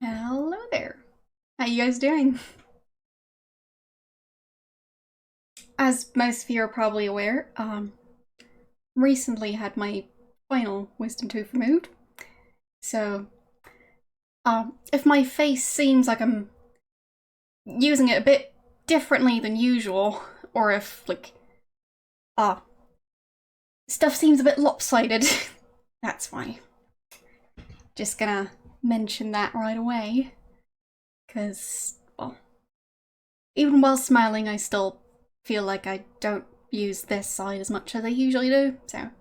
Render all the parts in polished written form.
Hello there. How you guys doing? As most of you are probably aware, recently had my final wisdom tooth removed. So, if my face seems like I'm using it a bit differently than usual, or if, stuff seems a bit lopsided, that's why. Just gonna mention that right away. Because, well, even while smiling, I still feel like I don't use this side as much as I usually do, so.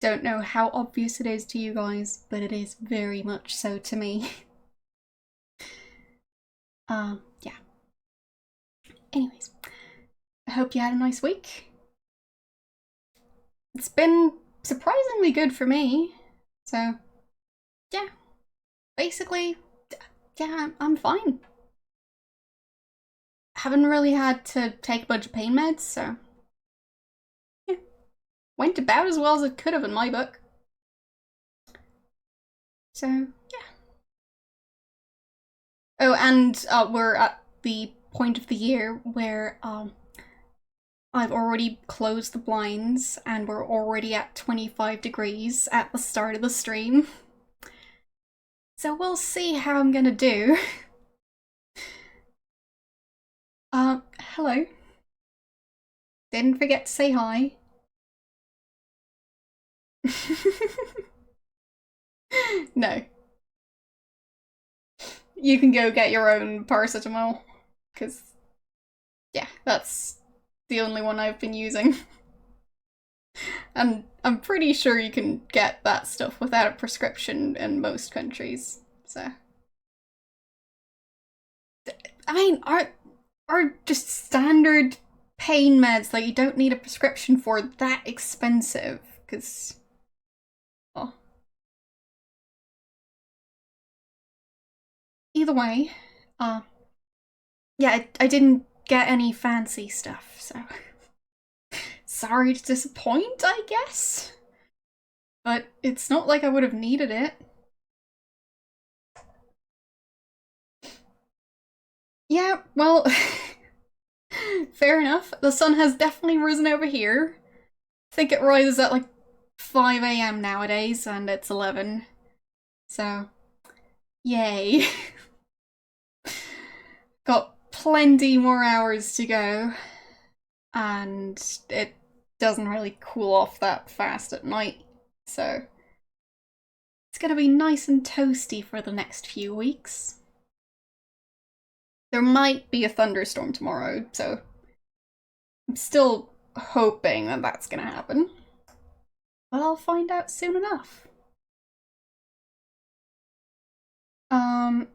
Don't know how obvious it is to you guys, but it is very much so to me. Yeah. Anyways, I hope you had a nice week. It's been surprisingly good for me, so yeah. Basically, yeah, I'm fine. Haven't really had to take a bunch of pain meds, so yeah. Went about as well as it could have in my book. So, yeah. Oh, and we're at the point of the year where I've already closed the blinds and we're already at 25 degrees at the start of the stream. So we'll see how I'm gonna do. Hello. Didn't forget to say hi. No. You can go get your own paracetamol, because, yeah, that's the only one I've been using. And I'm pretty sure you can get that stuff without a prescription in most countries, so. I mean, are just standard pain meds that you don't need a prescription for that expensive? Because, well, either way, uh, yeah, I didn't get any fancy stuff, so sorry to disappoint, I guess. But it's not like I would have needed it. Yeah, well, fair enough. The sun has definitely risen over here. I think it rises at like 5 a.m. nowadays, and it's 11. So, yay. Got plenty more hours to go, and it doesn't really cool off that fast at night, so it's gonna be nice and toasty for the next few weeks. There might be a thunderstorm tomorrow, so I'm still hoping that that's gonna happen. But I'll find out soon enough. Um,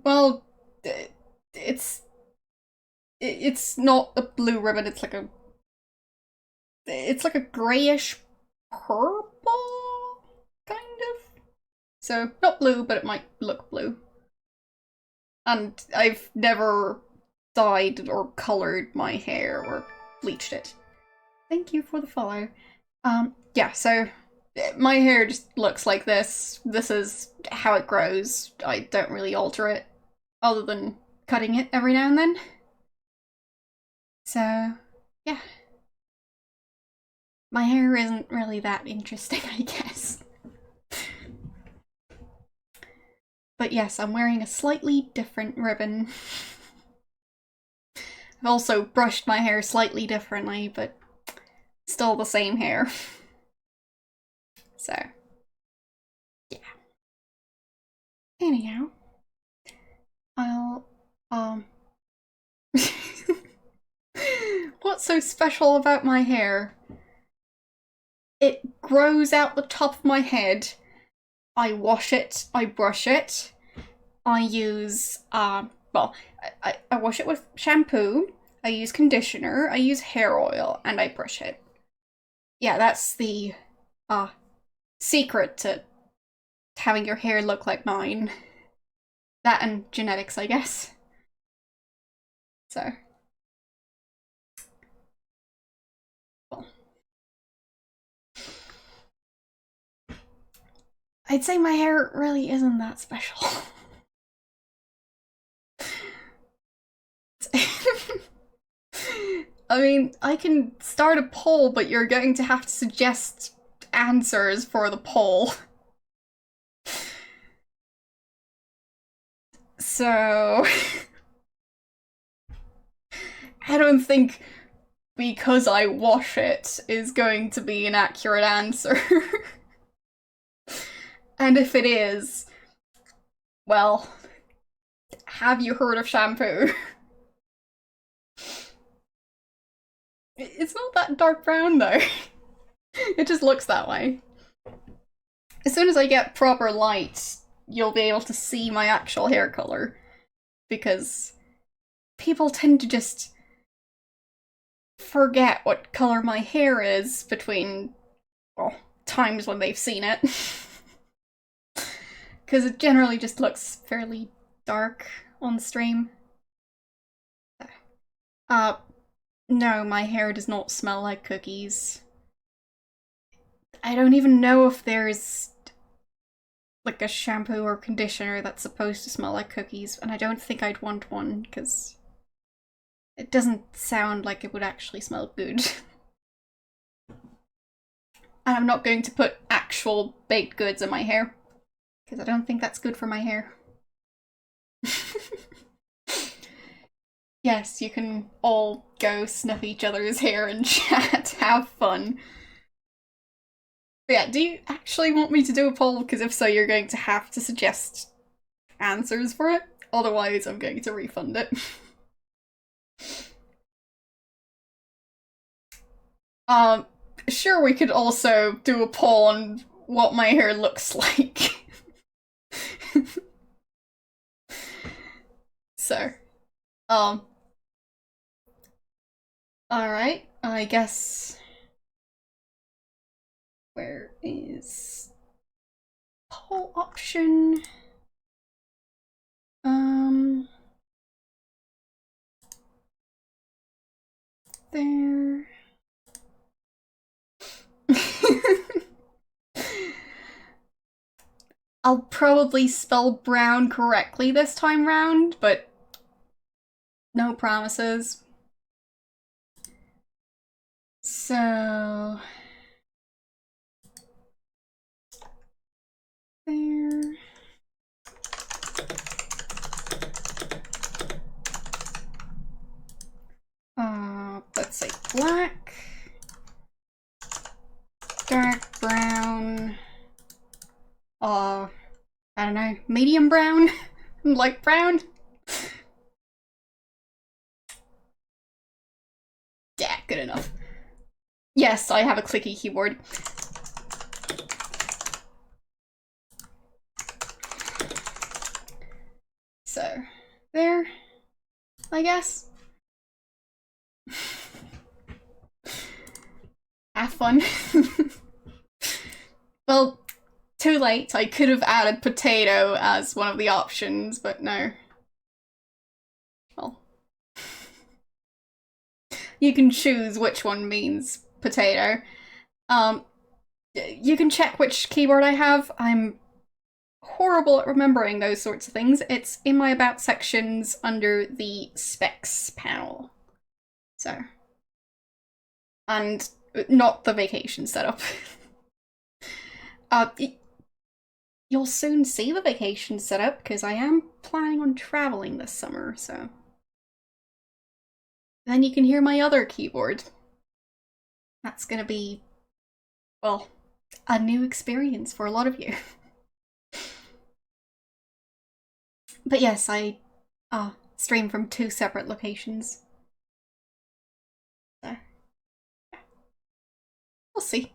well, it's it's not a blue ribbon, it's like a grayish purple, kind of. So, not blue, but it might look blue. And I've never dyed or coloured my hair or bleached it. Thank you for the follow. Yeah, so my hair just looks like this. This is how it grows. I don't really alter it, other than cutting it every now and then. So, yeah. My hair isn't really that interesting, I guess. But yes, I'm wearing a slightly different ribbon. I've also brushed my hair slightly differently, but still the same hair. So, yeah. Anyhow, I'll, what's so special about my hair? It grows out the top of my head. I wash it, I brush it. I use, well, I wash it with shampoo, I use conditioner, I use hair oil, and I brush it. Yeah, that's the, secret to having your hair look like mine. That and genetics, I guess. So. Well. I'd say my hair really isn't that special. I mean, I can start a poll, but you're going to have to suggest answers for the poll. So... I don't think because I wash it is going to be an accurate answer. And if it is, well, have you heard of shampoo? It's not that dark brown though. It just looks that way. As soon as I get proper light, you'll be able to see my actual hair color. Because people tend to just forget what color my hair is between, well, times when they've seen it. Because it generally just looks fairly dark on stream. No, my hair does not smell like cookies. I don't even know if there's like a shampoo or conditioner that's supposed to smell like cookies, and I don't think I'd want one, because it doesn't sound like it would actually smell good. And I'm not going to put actual baked goods in my hair, because I don't think that's good for my hair. Yes, you can all go sniff each other's hair and chat, have fun. But yeah, do you actually want me to do a poll? Because if so, you're going to have to suggest answers for it. Otherwise, I'm going to refund it. Sure, we could also do a poll on what my hair looks like. So, alright, I guess... Where is... poll option? There... I'll probably spell brown correctly this time round, but no promises. So... there... let's say black, dark brown, I don't know, medium brown, light brown. Yeah, good enough. Yes, I have a clicky keyboard. So, there, I guess. Have fun. Well, too late. I could have added potato as one of the options, but no. Well, you can choose which one means potato. You can check which keyboard I have. I'm horrible at remembering those sorts of things. It's in my about sections under the specs panel. So. And not the vacation setup. You'll soon see the vacation setup, because I am planning on traveling this summer, so... Then you can hear my other keyboard. That's gonna be, well, a new experience for a lot of you. But yes, I stream from 2 separate locations. So, yeah. We'll see.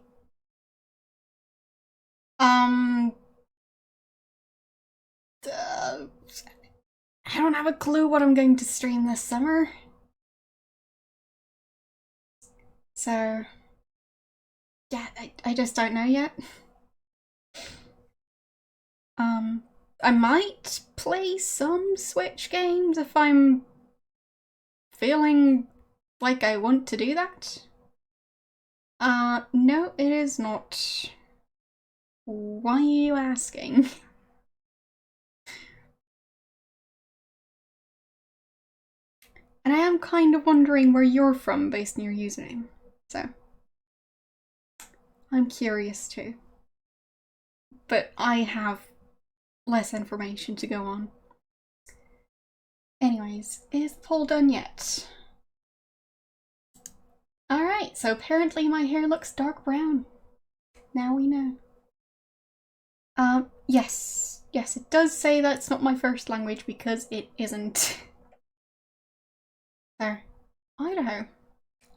I don't have a clue what I'm going to stream this summer. So, yeah, I just don't know yet. I might play some Switch games if I'm feeling like I want to do that. No, it is not Why are you asking? And I am kind of wondering where you're from based on your username, so I'm curious too. But I have less information to go on. Anyways, is the poll done yet? Alright, so apparently my hair looks dark brown. Now we know. Yes. Yes, it does say that's not my first language because it isn't. So, Idaho.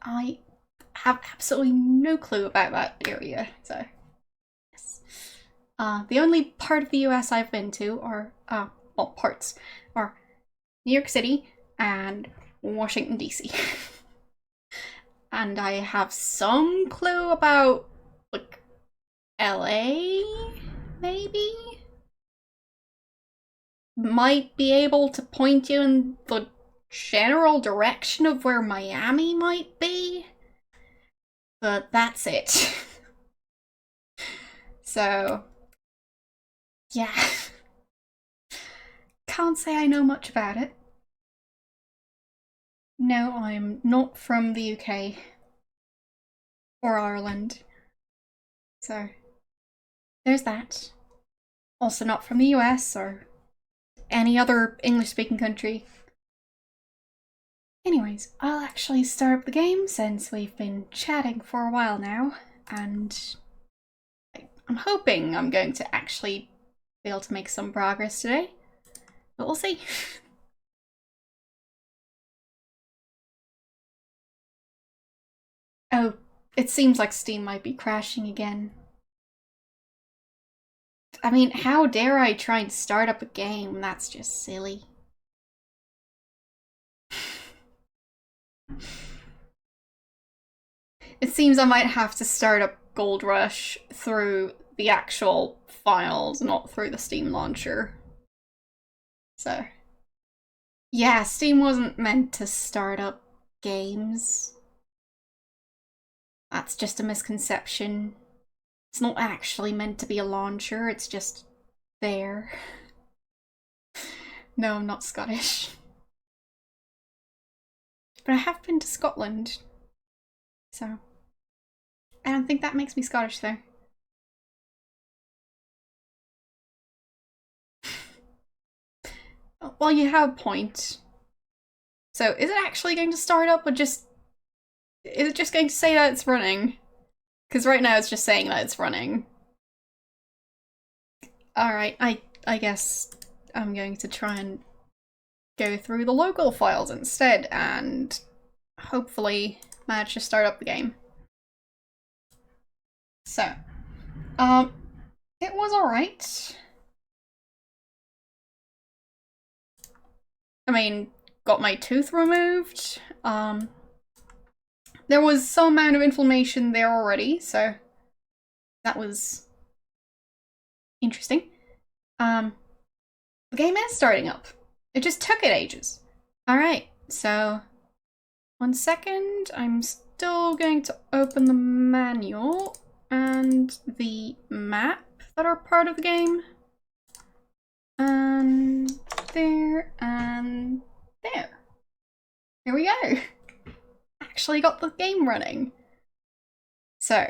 I have absolutely no clue about that area, so yes. The only part of the US I've been to are, well, parts, are New York City and Washington, D.C. And I have some clue about, like, LA, maybe? Might be able to point you in the general direction of where Miami might be, but that's it. So, yeah. Can't say I know much about it. No, I'm not from the UK or Ireland. So, there's that. Also not from the US or any other English-speaking country. Anyways, I'll actually start up the game since we've been chatting for a while now, and I'm hoping I'm going to actually be able to make some progress today, but we'll see. Oh, it seems like Steam might be crashing again. I mean, how dare I try and start up a game? That's just silly. It seems I might have to start up Gold Rush through the actual files, not through the Steam launcher. So, yeah, Steam wasn't meant to start up games. That's just a misconception. It's not actually meant to be a launcher, it's just there. No, I'm not Scottish. But I have been to Scotland, so I don't think that makes me Scottish though. Well, you have a point. So is it actually going to start up, or just... is it just going to say that it's running? Because right now it's just saying that it's running. Alright, I guess I'm going to try and go through the local files instead and hopefully manage to start up the game. So, it was alright. I mean, got my tooth removed. There was some amount of inflammation there already, so that was interesting. The game is starting up. It just took it ages. Alright, so 1 second. I'm still going to open the manual and the map that are part of the game. And there and there. Here we go. Actually got the game running. So,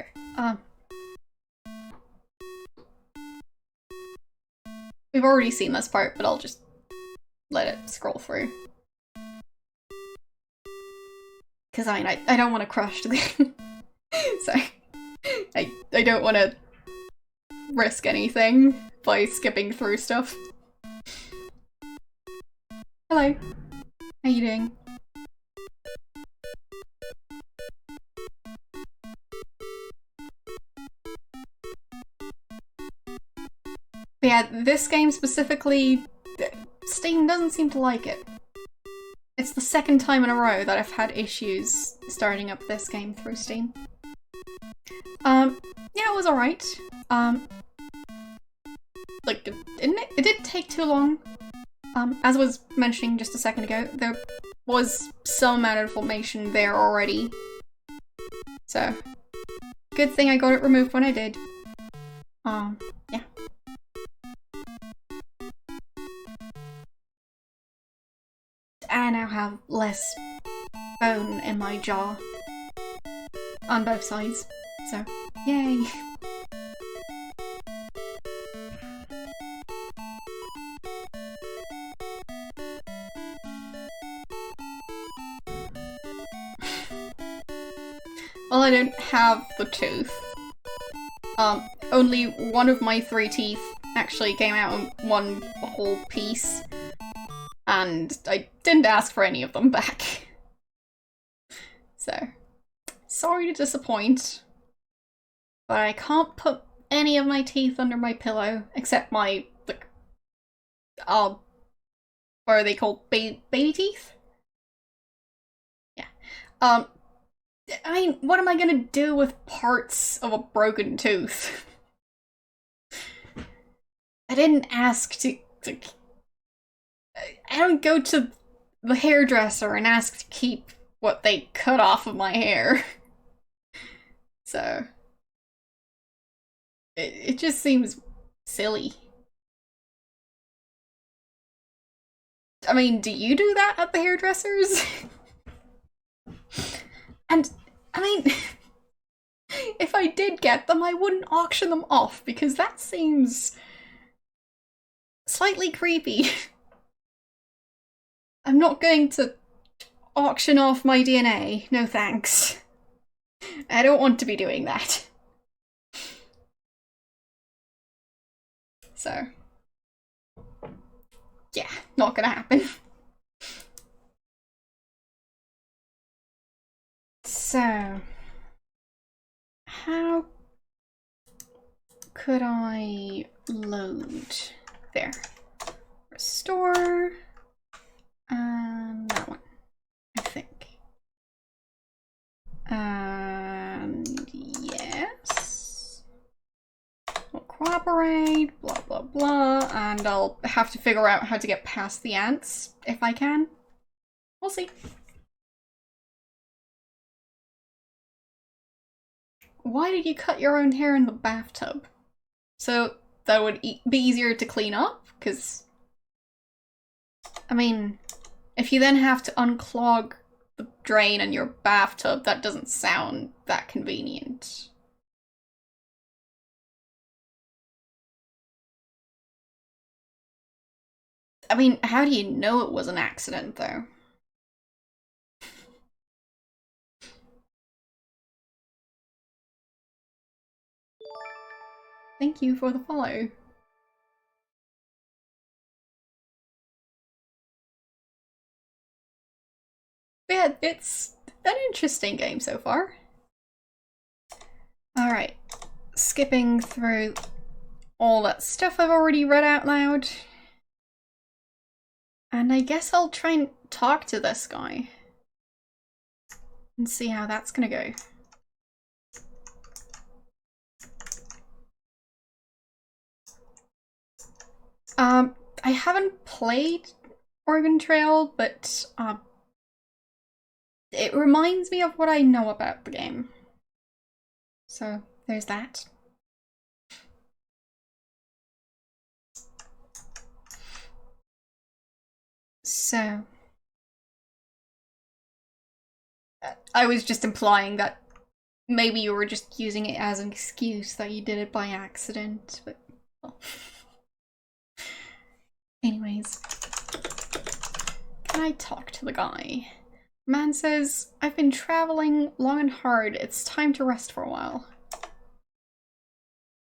we've already seen this part, but I'll just let it scroll through. Because I mean, I don't want to crush the game. So, I don't want to risk anything by skipping through stuff. Hello. How you doing? But yeah, this game specifically, Steam doesn't seem to like it. It's the second time in a row that I've had issues starting up this game through Steam. Yeah, it was alright. Like, it didn't take too long. As I was mentioning just a second ago, there was some amount of inflammation there already. So, good thing I got it removed when I did. Yeah. I now have less bone in my jaw. On both sides. So, yay. Well, I don't have the tooth. Only one of my 3 teeth actually came out in one whole piece. And I didn't ask for any of them back. So, sorry to disappoint. But I can't put any of my teeth under my pillow, except my, like, what are they called? Baby teeth? Yeah. I mean, what am I gonna do with parts of a broken tooth? I didn't ask to I don't go to the hairdresser and ask to keep what they cut off of my hair. So, it just seems silly. I mean, do you do that at the hairdressers? And, I mean, if I did get them, I wouldn't auction them off, because that seems slightly creepy. I'm not going to auction off my DNA, no thanks. I don't want to be doing that. So, yeah, not gonna happen. So, how could I load? There. Restore. And that one, I think. And yes. We'll cooperate, blah blah blah, and I'll have to figure out how to get past the ants, if I can. We'll see. Why did you cut your own hair in the bathtub? So that would be easier to clean up? Because, I mean, if you then have to unclog the drain in your bathtub, that doesn't sound that convenient. I mean, how do you know it was an accident, though? Thank you for the follow. Yeah, it's an interesting game so far. Alright, skipping through all that stuff I've already read out loud. And I guess I'll try and talk to this guy. And see how that's gonna go. I haven't played Oregon Trail, but it reminds me of what I know about the game. So there's that. So I was just implying that maybe you were just using it as an excuse that you did it by accident, but well. Anyways, can I talk to the guy? Man says, I've been traveling long and hard. It's time to rest for a while.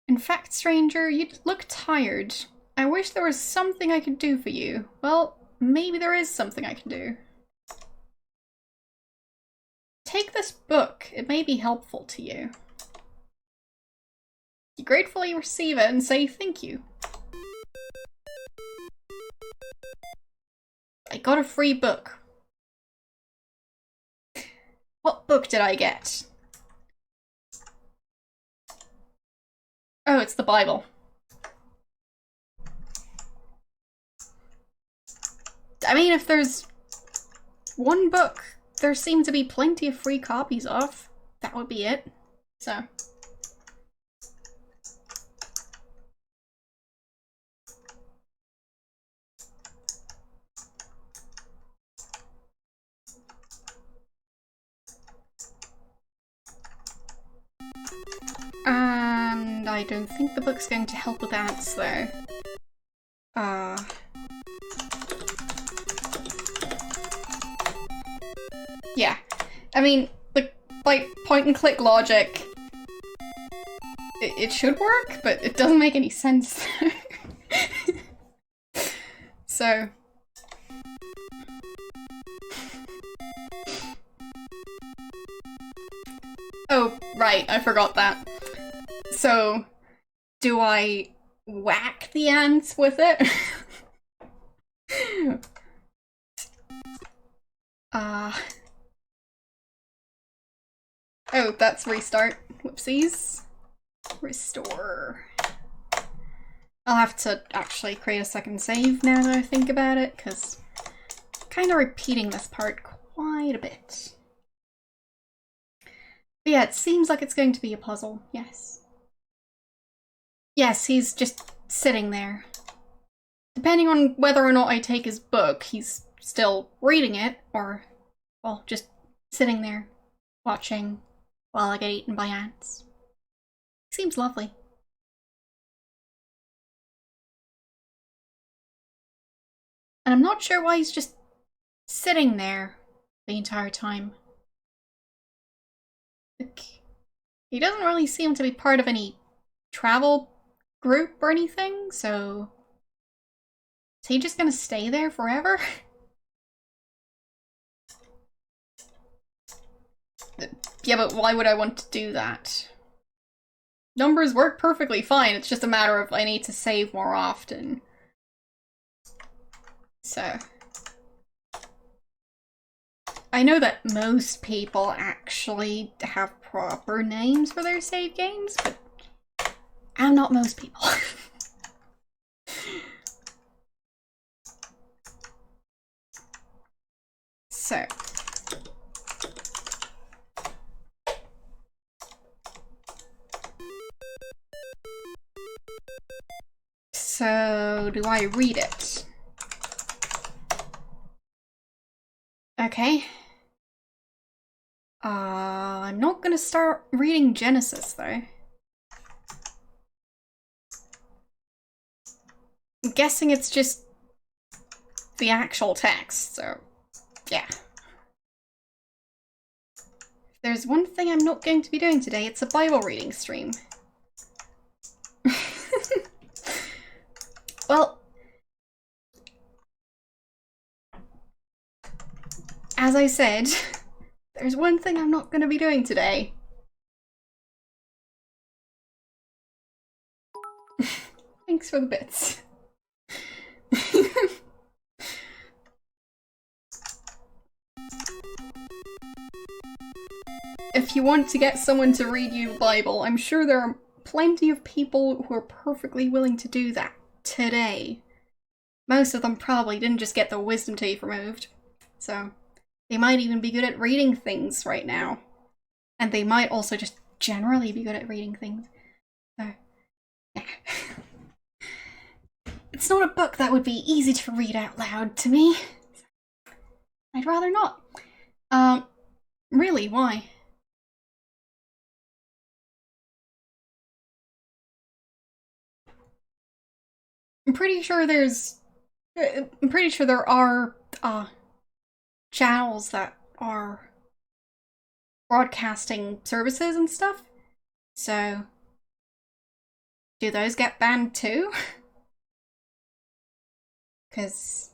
In fact, stranger, you look tired. I wish there was something I could do for you. Well, maybe there is something I can do. Take this book. It may be helpful to you. You gratefully receive it and say thank you. I got a free book. What book did I get? Oh, it's the Bible. I mean, if there's one book there seem to be plenty of free copies of, that would be it. So. I don't think the book's going to help with ants, though. Yeah. I mean, by point-and-click logic, it should work, but it doesn't make any sense. So... Oh, right, I forgot that. So, do I whack the ants with it? Oh, that's restart. Whoopsies. Restore. I'll have to actually create a second save now that I think about it, because I'm kind of repeating this part quite a bit. But yeah, it seems like it's going to be a puzzle, yes. Yes, he's just sitting there. Depending on whether or not I take his book, he's still reading it, or, well, just sitting there, watching while I get eaten by ants. Seems lovely. And I'm not sure why he's just sitting there the entire time. Like, he doesn't really seem to be part of any travel group or anything, so... Is he just gonna stay there forever? Yeah, but why would I want to do that? Numbers work perfectly fine, it's just a matter of I need to save more often. So... I know that most people actually have proper names for their save games, but I'm not most people. So do I read it? Okay. I'm not gonna start reading Genesis though. I'm guessing it's just the actual text, so yeah. If there's one thing I'm not going to be doing today, it's a Bible reading stream. Well, as I said, there's one thing I'm not going to be doing today. Thanks for the bits. If you want to get someone to read you the Bible, I'm sure there are plenty of people who are perfectly willing to do that today. Most of them probably didn't just get the wisdom teeth removed, so they might even be good at reading things right now. And they might also just generally be good at reading things. So, yeah. It's not a book that would be easy to read out loud to me. I'd rather not. Really, why? I'm pretty sure there are channels that are broadcasting services and stuff. So, do those get banned too? Because,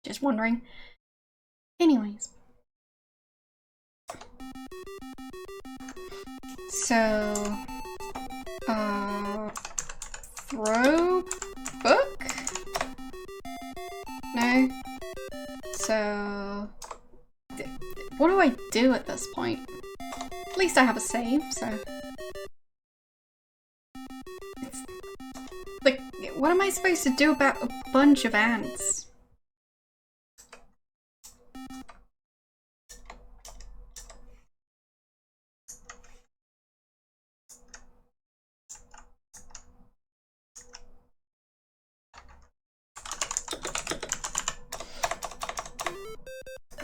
just wondering. Anyways. So, throw book? No? So, what do I do at this point? At least I have a save, so. It's, like, what am I supposed to do about a bunch of ants?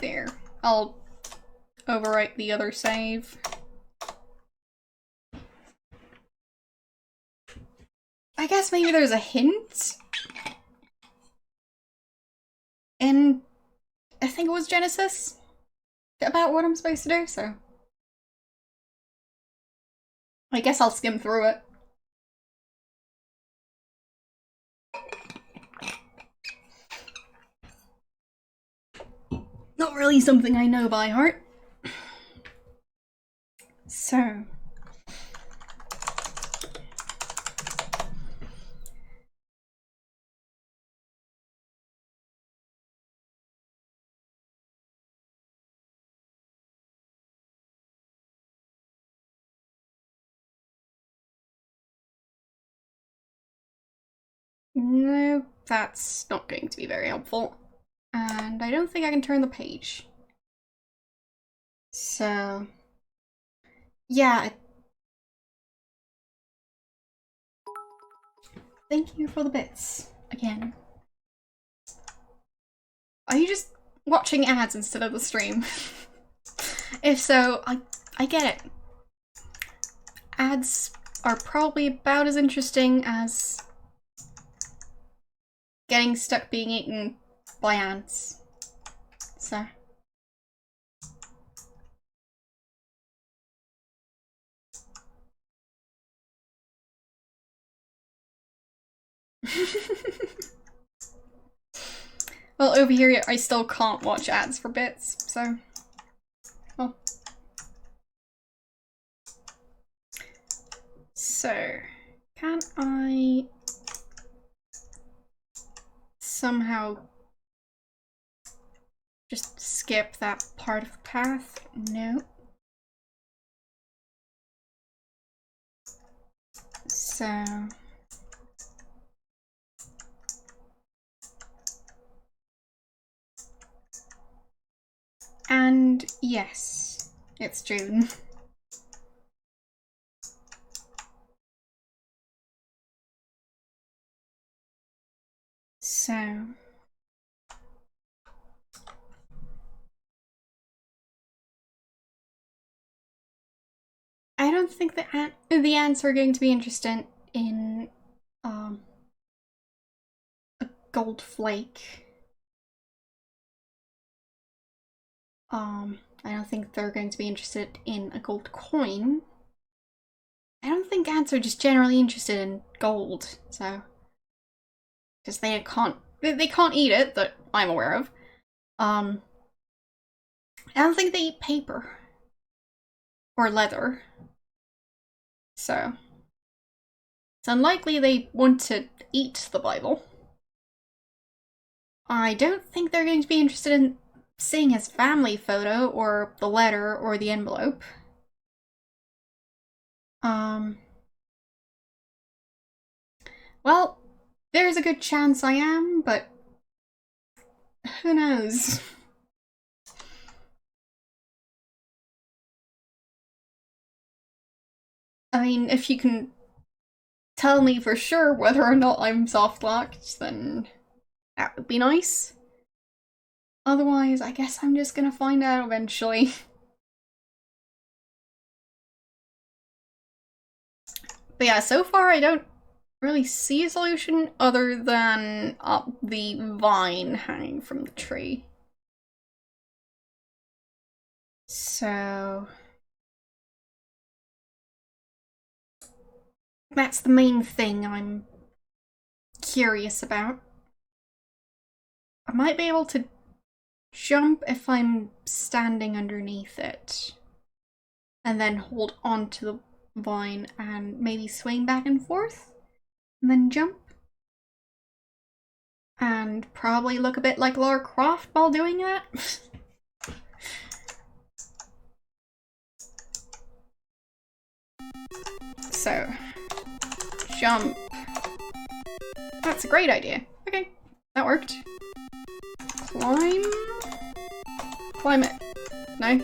There. I'll overwrite the other save. I guess maybe there's a hint in, I think it was Genesis, about what I'm supposed to do, so I guess I'll skim through it. Not really something I know by heart. So. No, that's not going to be very helpful. And I don't think I can turn the page. So, yeah. Thank you for the bits, again. Are you just watching ads instead of the stream? If so, I get it. Ads are probably about as interesting as getting stuck being eaten by ants. So. Well, over here I still can't watch ads for bits, so. Well. So, can I somehow just skip that part of the path? No. So. And yes, it's June. So. I don't think the ants are going to be interested in a gold flake. I don't think they're going to be interested in a gold coin. I don't think ants are just generally interested in gold, so. Because they can't eat it, that I'm aware of. I don't think they eat paper. Or leather. So. It's unlikely they want to eat the Bible. I don't think they're going to be interested in seeing his family photo, or the letter, or the envelope. Well, there's a good chance I am, but who knows? I mean, if you can tell me for sure whether or not I'm soft-locked, then that would be nice. Otherwise, I guess I'm just gonna find out eventually. But yeah, so far I don't really see a solution other than the vine hanging from the tree. So that's the main thing I'm curious about. I might be able to jump if I'm standing underneath it, and then hold onto the vine and maybe swing back and forth, and then jump. And probably look a bit like Lara Croft while doing that. So, jump. That's a great idea. Okay, that worked. Climb? Climb it. No?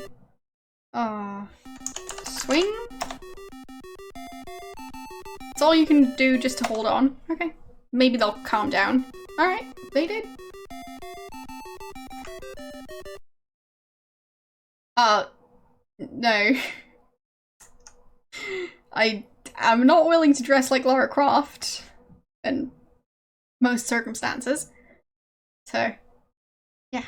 Swing? That's all you can do just to hold on. Okay. Maybe they'll calm down. Alright, they did. No. I'm not willing to dress like Lara Croft. in most circumstances. So, yeah.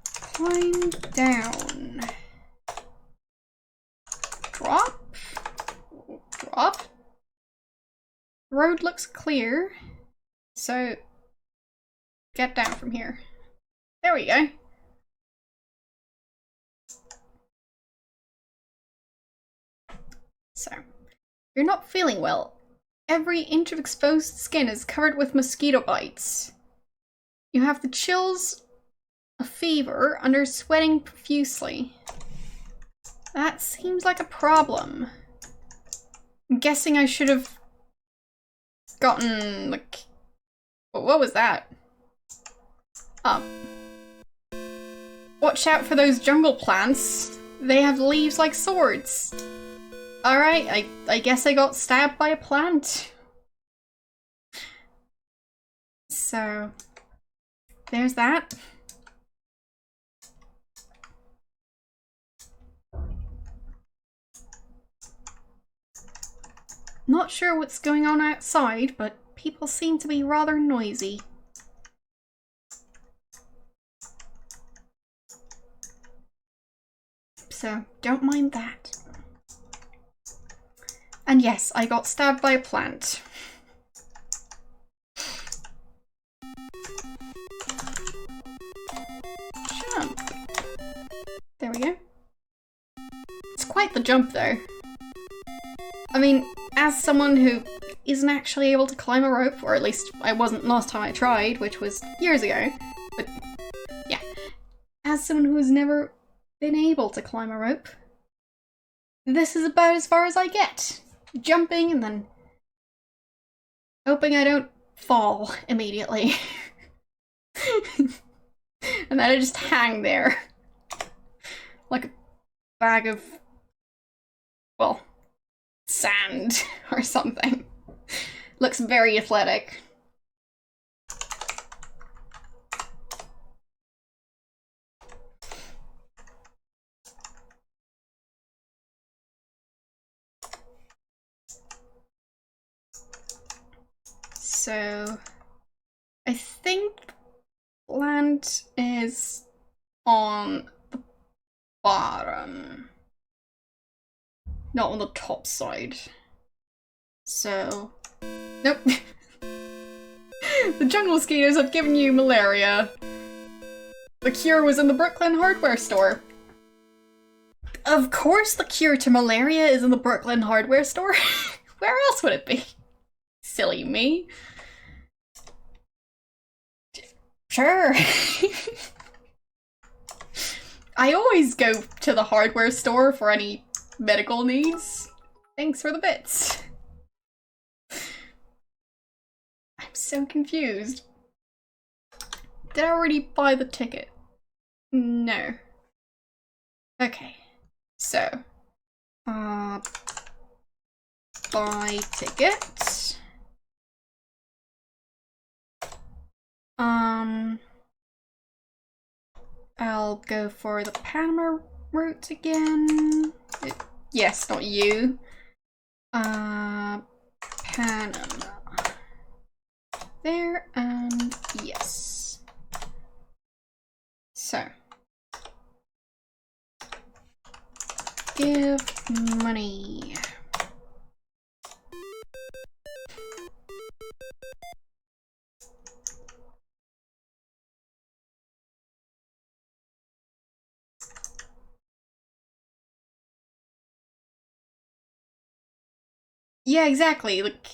Climb down. Drop. Drop. The road looks clear, so get down from here. There we go. So, you're not feeling well. Every inch of exposed skin is covered with mosquito bites. You have the chills, a fever, and are sweating profusely. That seems like a problem. I'm guessing I should have gotten, like... What was that? Watch out for those jungle plants. They have leaves like swords. Alright, I guess I got stabbed by a plant. So, there's that. Not sure what's going on outside, but people seem to be rather noisy. So, don't mind that. And yes, I got stabbed by a plant. Jump. There we go. It's quite the jump though. I mean, as someone who isn't actually able to climb a rope, or at least I wasn't last time I tried, which was years ago, but yeah. As someone who has never been able to climb a rope, this is about as far as I get. Jumping and then hoping I don't fall immediately. And then I just hang there. Like a bag of, well, sand or something. Looks very athletic. So, I think land is on the bottom, not on the top side. So, nope. The jungle mosquitoes have given you malaria. The cure was in the Brooklyn hardware store. Of course the cure to malaria is in the Brooklyn hardware store. Where else would it be? Silly me. Sure. I always go to the hardware store for any medical needs. Thanks for the bits. I'm so confused. Did I already buy the ticket? No. Okay. So, buy ticket. I'll go for the Panama route again. Yes, not you. Panama. There, and yes. So. Give money. Yeah, exactly. Like,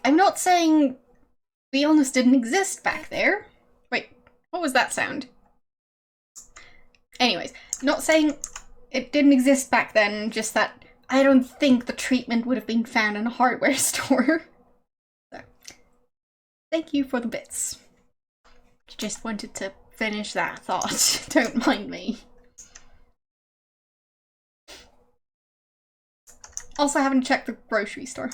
I'm not saying the illness didn't exist back there. Wait, what was that sound? Anyways, not saying it didn't exist back then, just that I don't think the treatment would have been found in a hardware store. So, thank you for the bits. Just wanted to finish that thought. Don't mind me. Also, haven't checked the grocery store.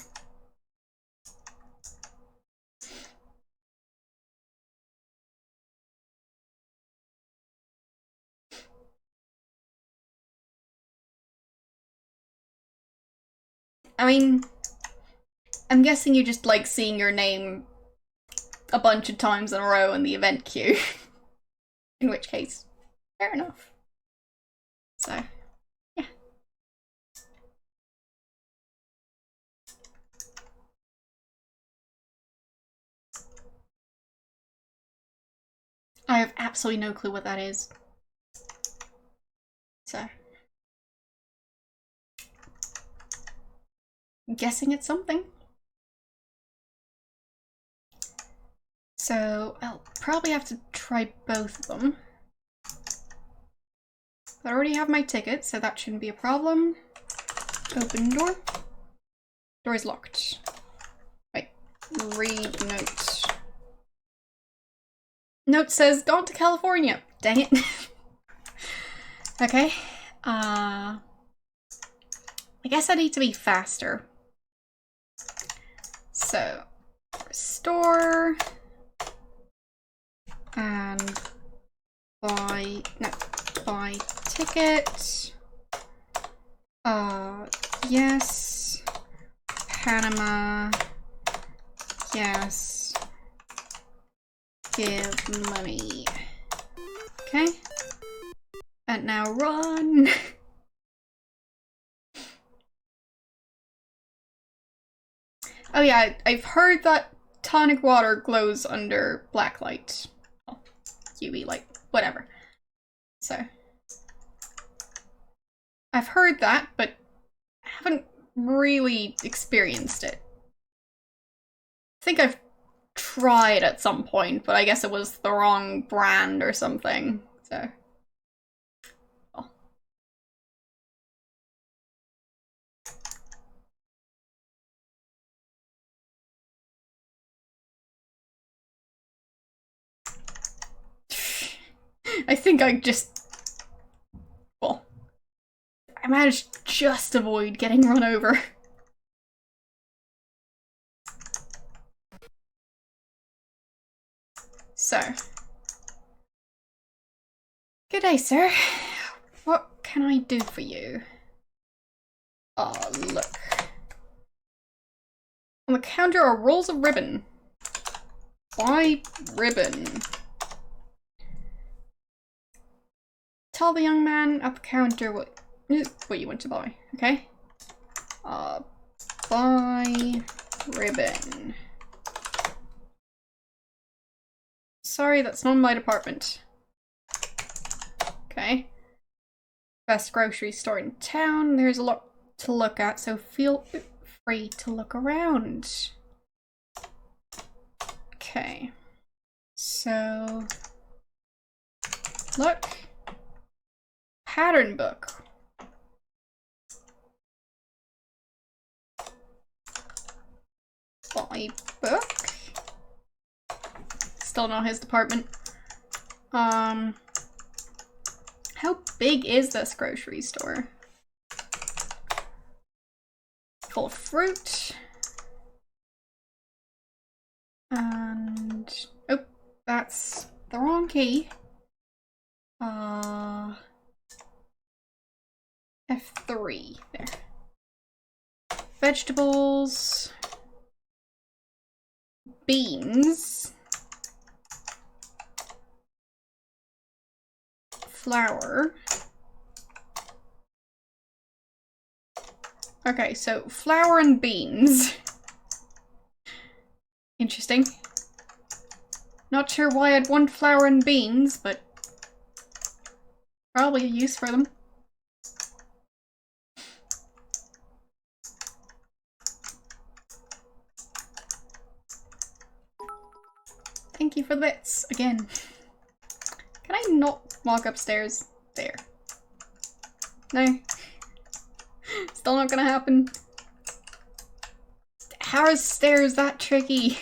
I mean, I'm guessing you just like seeing your name a bunch of times in a row in the event queue. In which case, fair enough. So, yeah. I have absolutely no clue what that is. So, I'm guessing it's something. So, I'll probably have to try both of them. But I already have my ticket, so that shouldn't be a problem. Open door. Door is locked. Wait, read note. Note says, gone to California. Dang it. Okay. I guess I need to be faster. So, restore. And buy ticket. Yes. Panama. Yes. Give money. Okay. And now run. Oh yeah, I've heard that tonic water glows under black light. Well, UV light, whatever. So, I've heard that, but I haven't really experienced it. I think I've tried at some point, but I guess it was the wrong brand or something, so. Well. I think I just, well, I managed just to avoid getting run over. So, good day, sir. What can I do for you? Oh, look. On the counter are rolls of ribbon. Buy ribbon. Tell the young man at the counter what you want to buy, okay? Buy ribbon. Sorry, that's not my department. Okay. Best grocery store in town. There's a lot to look at, so feel free to look around. Okay. So, look. Pattern book. Buy book. Still not his department. How big is this grocery store? Full fruit. And oh, that's the wrong key. F3 there. Vegetables. Beans. Flour. Okay, so flour and beans. Interesting. Not sure why I'd want flour and beans, but probably a use for them. Thank you for the bits, again. Can I not walk upstairs? There. No. Still not gonna happen. How are stairs that tricky?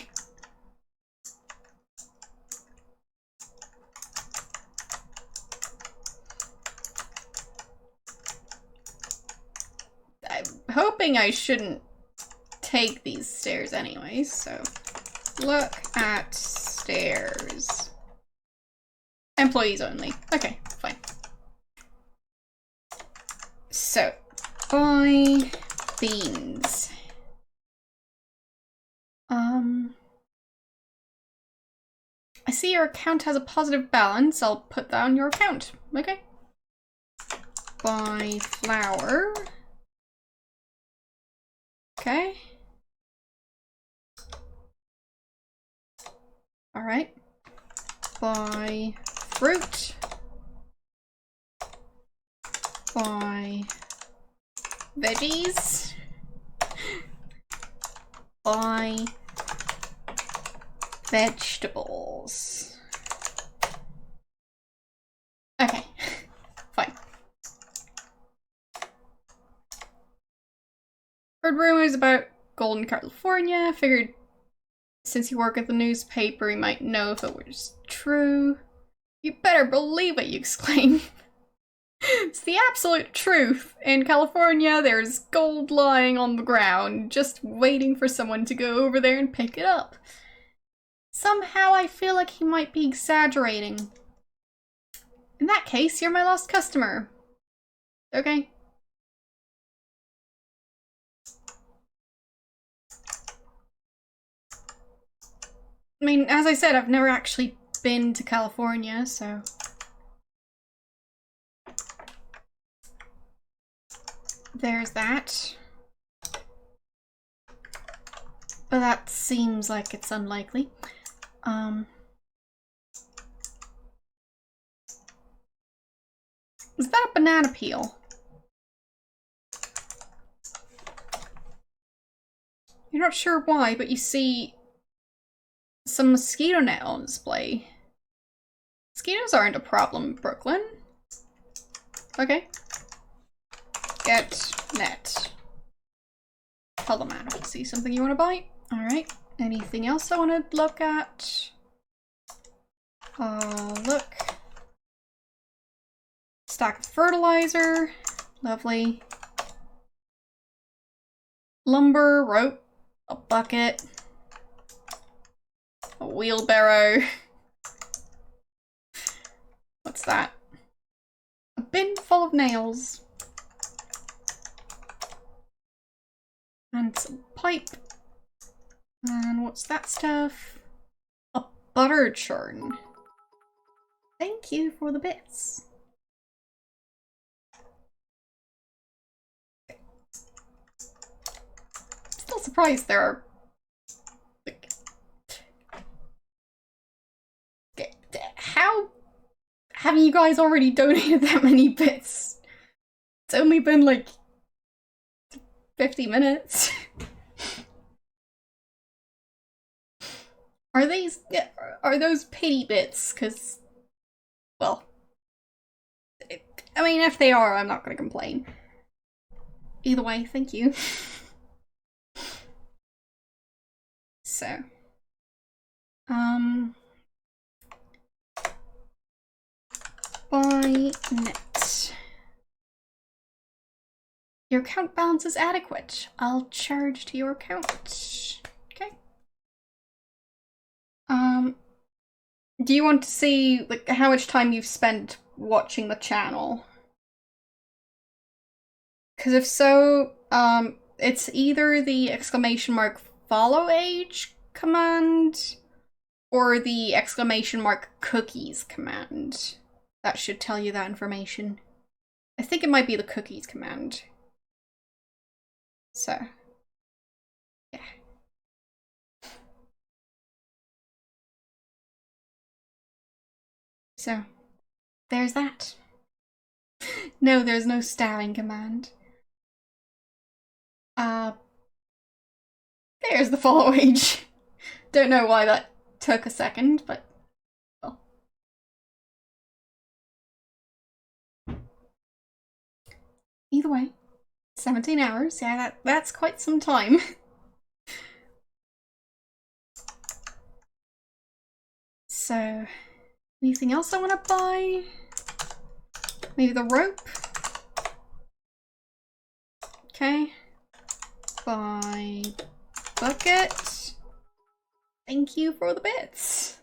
I'm hoping I shouldn't take these stairs anyways, so look at stairs. Employees only. Okay, fine. So, buy beans. I see your account has a positive balance. I'll put that on your account. Okay. Buy flour. Okay. Alright. Buy fruit. Buy veggies. Buy vegetables. Okay, fine. Heard rumors about gold in California. Figured since you work at the newspaper, you might know if it was true. You better believe it, you exclaim. It's the absolute truth. In California, there's gold lying on the ground, just waiting for someone to go over there and pick it up. Somehow I feel like he might be exaggerating. In that case, you're my lost customer. Okay. I mean, as I said, I've never actually been to California, so... There's that. But that seems like it's unlikely. Is that a banana peel? You're not sure why, but you see some mosquito net on display. Mosquitoes aren't a problem in Brooklyn. Okay. Get net. Tell the man if you see something you want to buy. Alright. Anything else I want to look at? Look. Stack of fertilizer. Lovely. Lumber, rope, a bucket, a wheelbarrow. What's that? A bin full of nails. And some pipe. And what's that stuff? A butter churn. Thank you for the bits. Still surprised there are... Like, how have you guys already donated that many bits? It's only been like 50 minutes. Are those pity bits? Because, well, I mean, if they are, I'm not gonna complain. Either way, thank you. So, buy net. Your account balance is adequate. I'll charge to your account. Okay. Do you want to see like how much time you've spent watching the channel? Because if so, it's either the exclamation mark follow age command or the exclamation mark cookies command. That should tell you that information. I think it might be the cookies command. So, yeah. So, there's that. No, there's no stabbing command. There's the follow age. Don't know why that took a second, but well. Either way, 17 hours, yeah, that's quite some time. So, anything else I want to buy? Maybe the rope? Okay. Buy bucket. Thank you for the bits.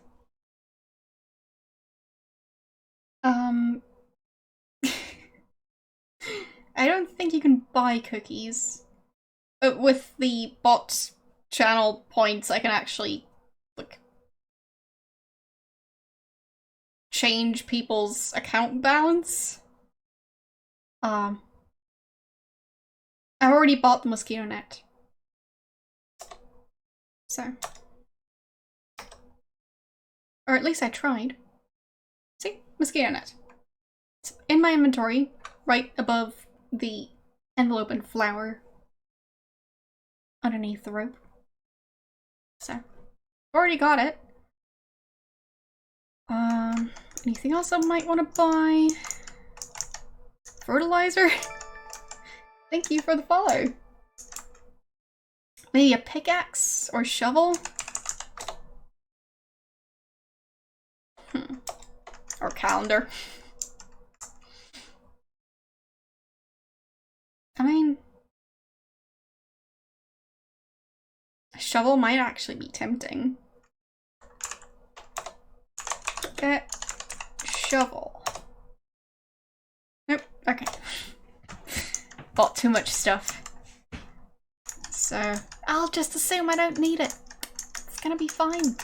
I don't think you can buy cookies. with the bot channel points, I can actually, like, change people's account balance. I've already bought the mosquito net. So. Or at least I tried. See? Mosquito net. It's in my inventory, right above the envelope and flower. Underneath the rope. So. Already got it. Anything else I might want to buy? Fertilizer? Thank you for the follow. Maybe a pickaxe or shovel? Or calendar. I mean, a shovel might actually be tempting. Get shovel. Nope, okay. Bought too much stuff. So, I'll just assume I don't need it. It's gonna be fine.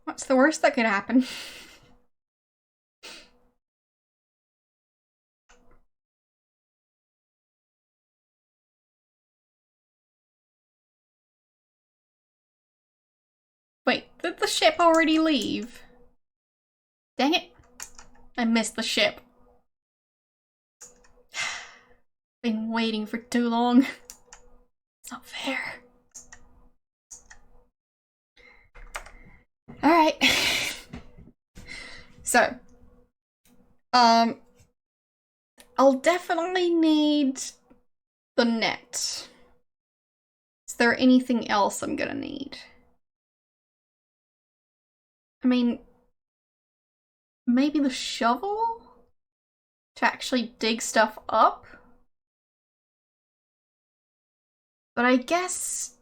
What's the worst that could happen? Wait, did the ship already leave? Dang it. I missed the ship. Been waiting for too long. It's not fair. Alright. So. I'll definitely need the net. Is there anything else I'm gonna need? I mean, maybe the shovel? To actually dig stuff up? But I guess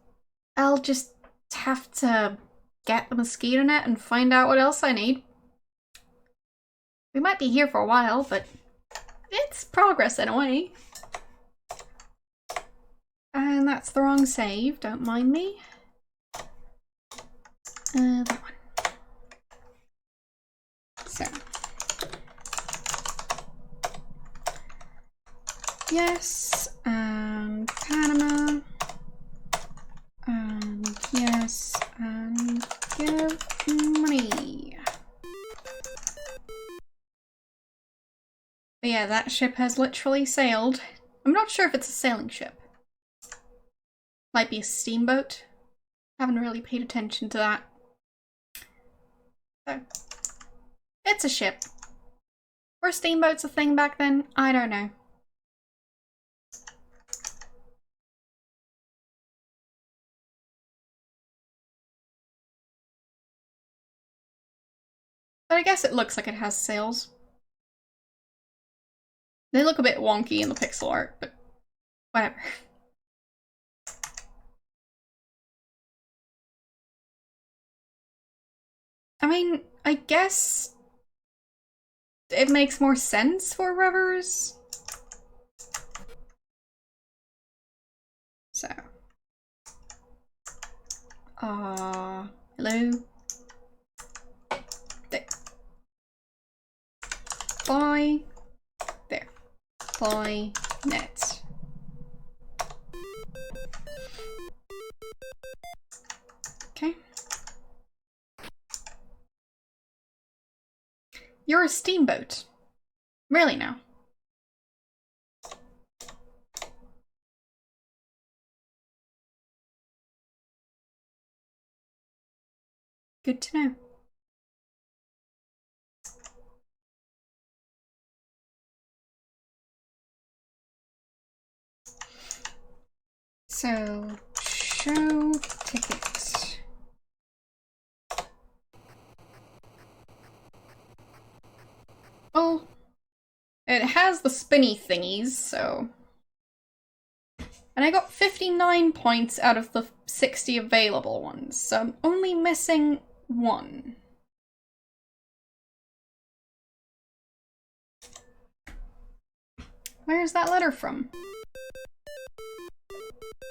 I'll just have to get the mosquito net and find out what else I need. We might be here for a while, but it's progress in a way. And that's the wrong save, don't mind me. That one. So. Yes, and Panama. And yes, and give money. But yeah, that ship has literally sailed. I'm not sure if it's a sailing ship. Might be a steamboat. Haven't really paid attention to that. So, it's a ship. Were steamboats a thing back then? I don't know. But I guess it looks like it has sails. They look a bit wonky in the pixel art, but whatever. I mean, I guess it makes more sense for rivers. So. Hello? There. Buy. There. Buy net. Okay. You're a steamboat. Really now? Good to know. So, show ticket. Well, it has the spinny thingies, so... And I got 59 points out of the 60 available ones, so I'm only missing one. Where's that letter from?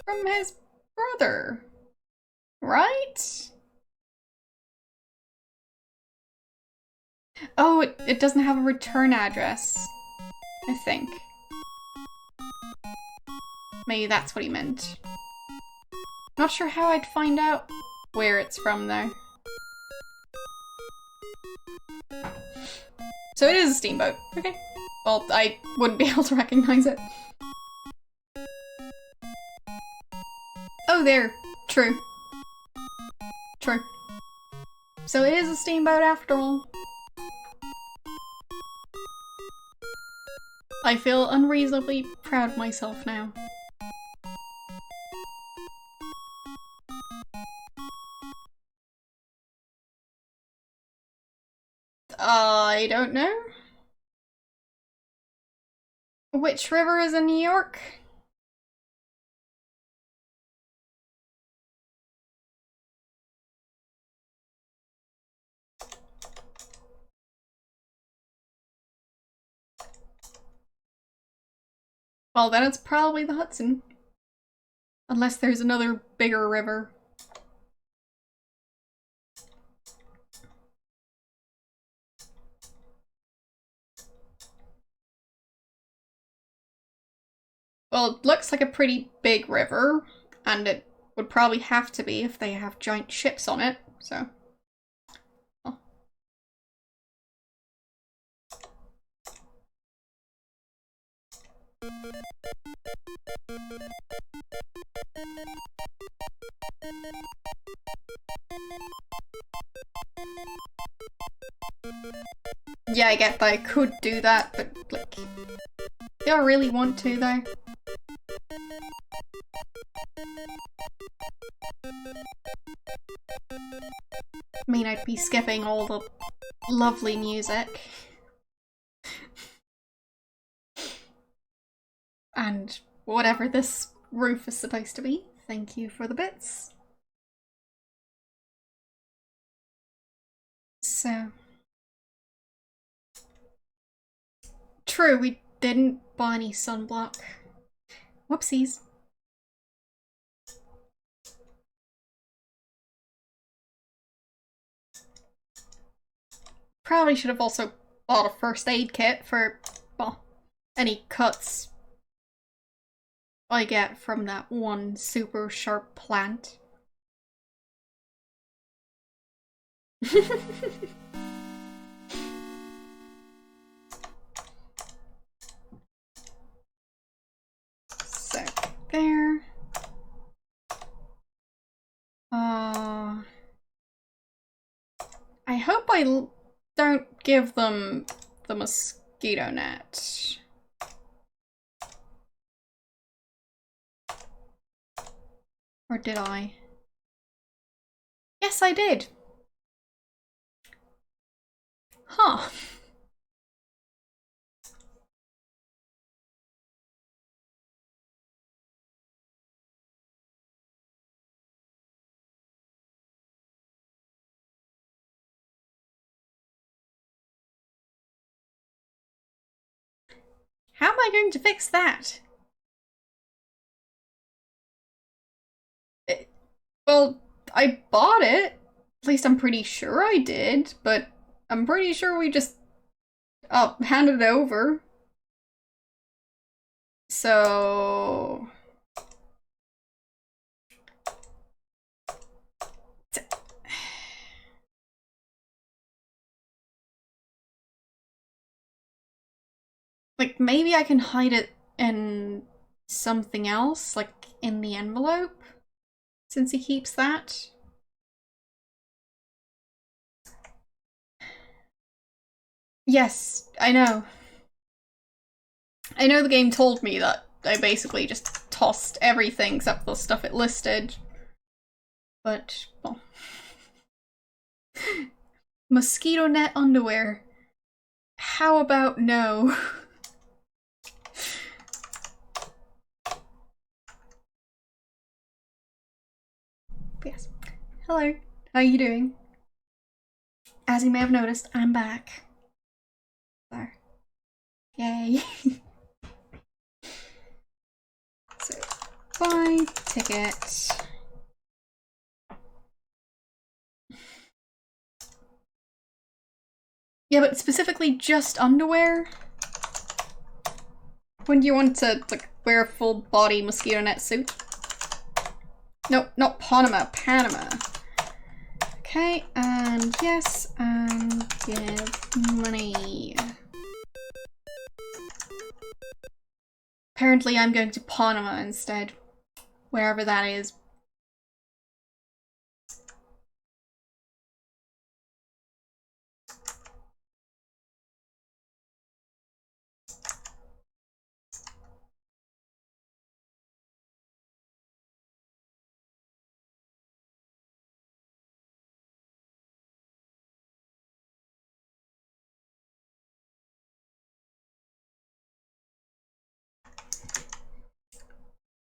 From his brother, right? Oh, it doesn't have a return address, I think. Maybe that's what he meant. Not sure how I'd find out where it's from, though. So it is a steamboat. Okay. Well, I wouldn't be able to recognize it. Oh, there. True. True. So it is a steamboat after all. I feel unreasonably proud of myself now. I don't know. Which river is in New York? Well, then it's probably the Hudson. Unless there's another bigger river. Well, it looks like a pretty big river, and it would probably have to be if they have giant ships on it, so. Oh. Yeah, I get that I could do that, but, like, do I really want to, though? I mean, I'd be skipping all the lovely music. And whatever this roof is supposed to be. Thank you for the bits. So. True, we didn't buy any sunblock. Whoopsies. Probably should have also bought a first aid kit for, well, any cuts I get from that one super sharp plant. So, there. I hope I don't give them the mosquito net. Or did I? Yes, I did. Huh. How am I going to fix that? Well, I bought it. At least I'm pretty sure I did, but I'm pretty sure we just handed it over. So... Like, maybe I can hide it in something else, like in the envelope, since he keeps that. Yes, I know. I know the game told me that I basically just tossed everything except the stuff it listed. But, well. Mosquito net underwear. How about no? Yes. Hello. How are you doing? As you may have noticed, I'm back. There. Yay. Buy ticket. Yeah, but specifically just underwear? Wouldn't you want to, like, wear a full body mosquito net suit? No, not Panama, Panama. Okay, and yes, and give money. Apparently I'm going to Panama instead. Wherever that is.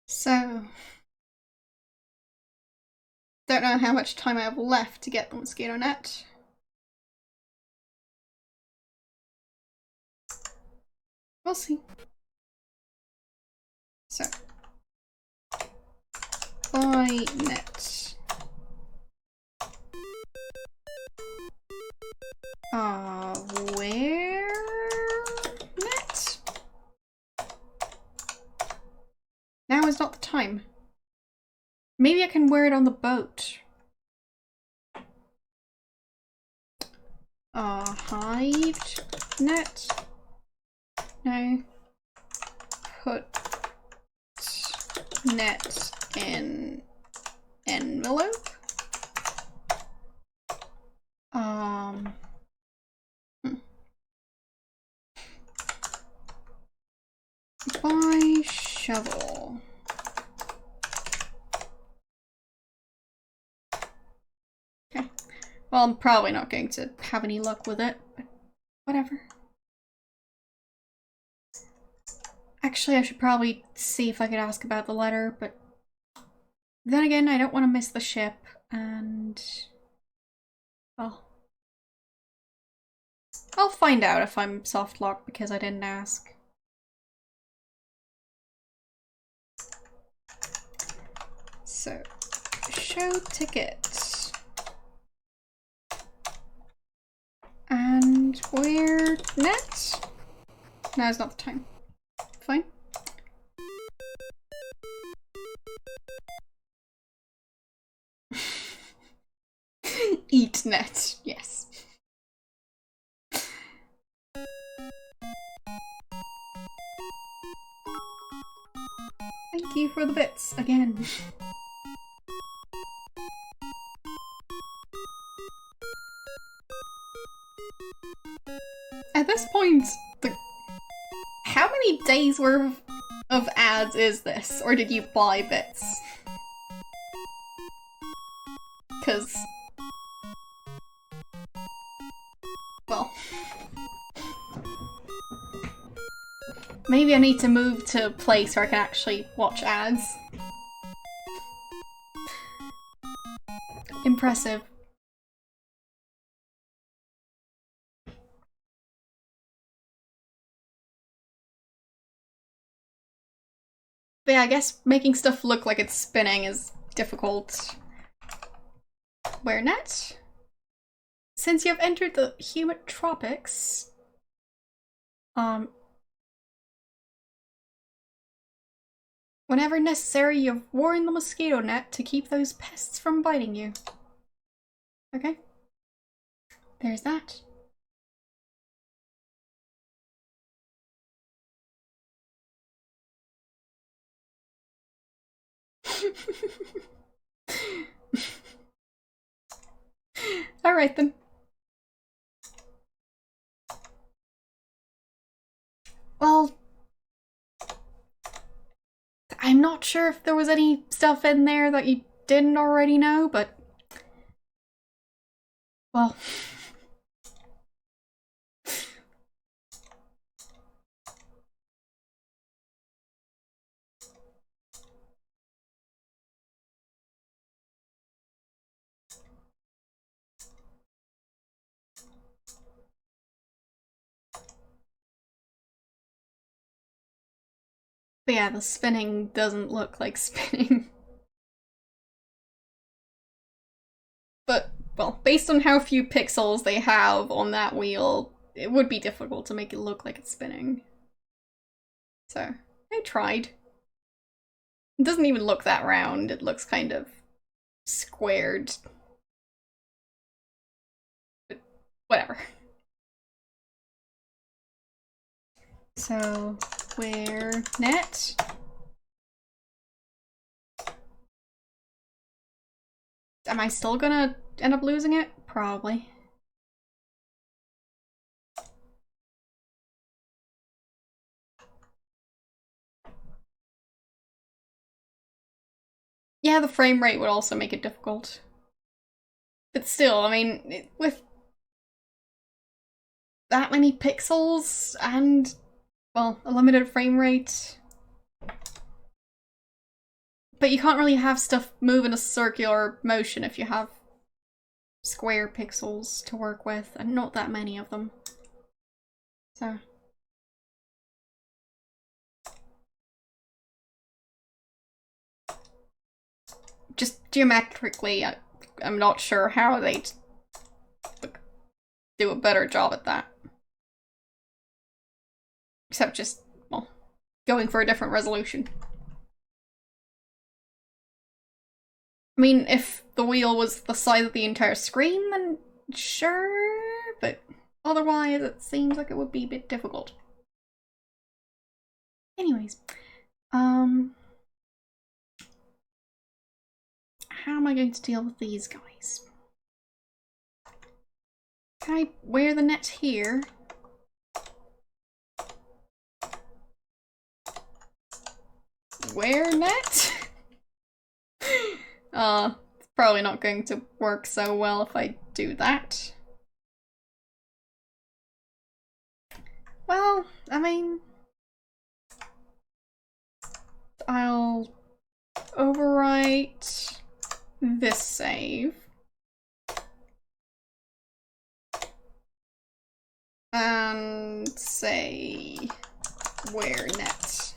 So, don't know how much time I have left to get the mosquito net. We'll see. So, buy net. Where net? Now is not the time. Maybe I can wear it on the boat. Hived net. No. Put net in envelope. Buy shovel. Okay. Well, I'm probably not going to have any luck with it, but whatever. Actually, I should probably see if I could ask about the letter, but then again, I don't want to miss the ship, and well, I'll find out if I'm soft locked because I didn't ask. So, show ticket. And where net? Now's not the time. Fine. Eat net, yes. Thank you for the bits again. At this point, how many days worth of ads is this? Or did you buy bits? Because, well, maybe I need to move to a place where I can actually watch ads. Impressive. But yeah, I guess making stuff look like it's spinning is difficult. Where net? Since you have entered the humid tropics, whenever necessary, you've worn the mosquito net to keep those pests from biting you. Okay. There's that. Alright then. Well, I'm not sure if there was any stuff in there that you didn't already know, but well, But yeah, the spinning doesn't look like spinning. But, well, based on how few pixels they have on that wheel, it would be difficult to make it look like it's spinning. So, I tried. It doesn't even look that round, it looks kind of squared. But whatever. So, where net? Am I still gonna end up losing it? Probably. Yeah, the frame rate would also make it difficult. But still, I mean, with that many pixels and, well, a limited frame rate. But you can't really have stuff move in a circular motion if you have square pixels to work with, and not that many of them. So. Just geometrically, I'm not sure how they'd do a better job at that. Except just, well, going for a different resolution. I mean, if the wheel was the size of the entire screen, then sure, but otherwise it seems like it would be a bit difficult. Anyways, how am I going to deal with these guys? Can I wear the net here? Wear net? It's probably not going to work so well if I do that. Well, I mean, I'll overwrite this save. And say where net.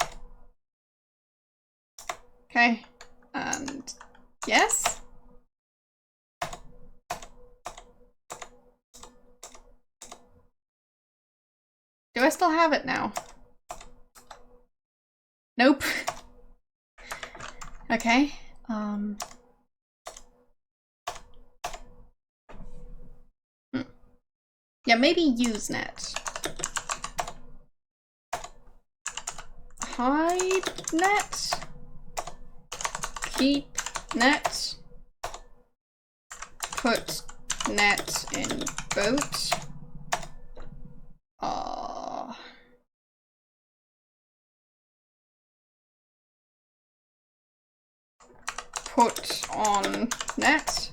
Okay, and yes? Do I still have it now? Nope. Okay, yeah, maybe Usenet. Hide net. Keep net. Put net in boat. Put on net.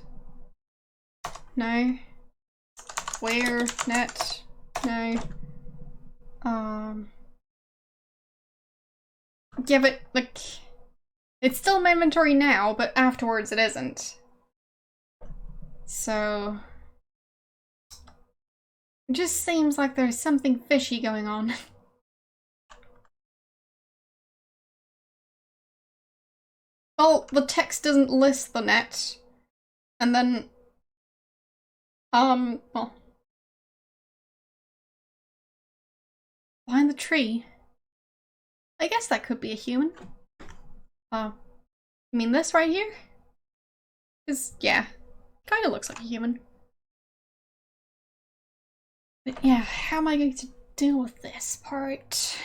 No. Where net? No. Yeah, but, like, it's still in my inventory now, but afterwards it isn't. So... it just seems like there's something fishy going on. Well, the text doesn't list the net. And then... well... behind the tree? I guess that could be a human. You mean this right here? Cause, yeah, kinda looks like a human. But yeah, how am I going to deal with this part?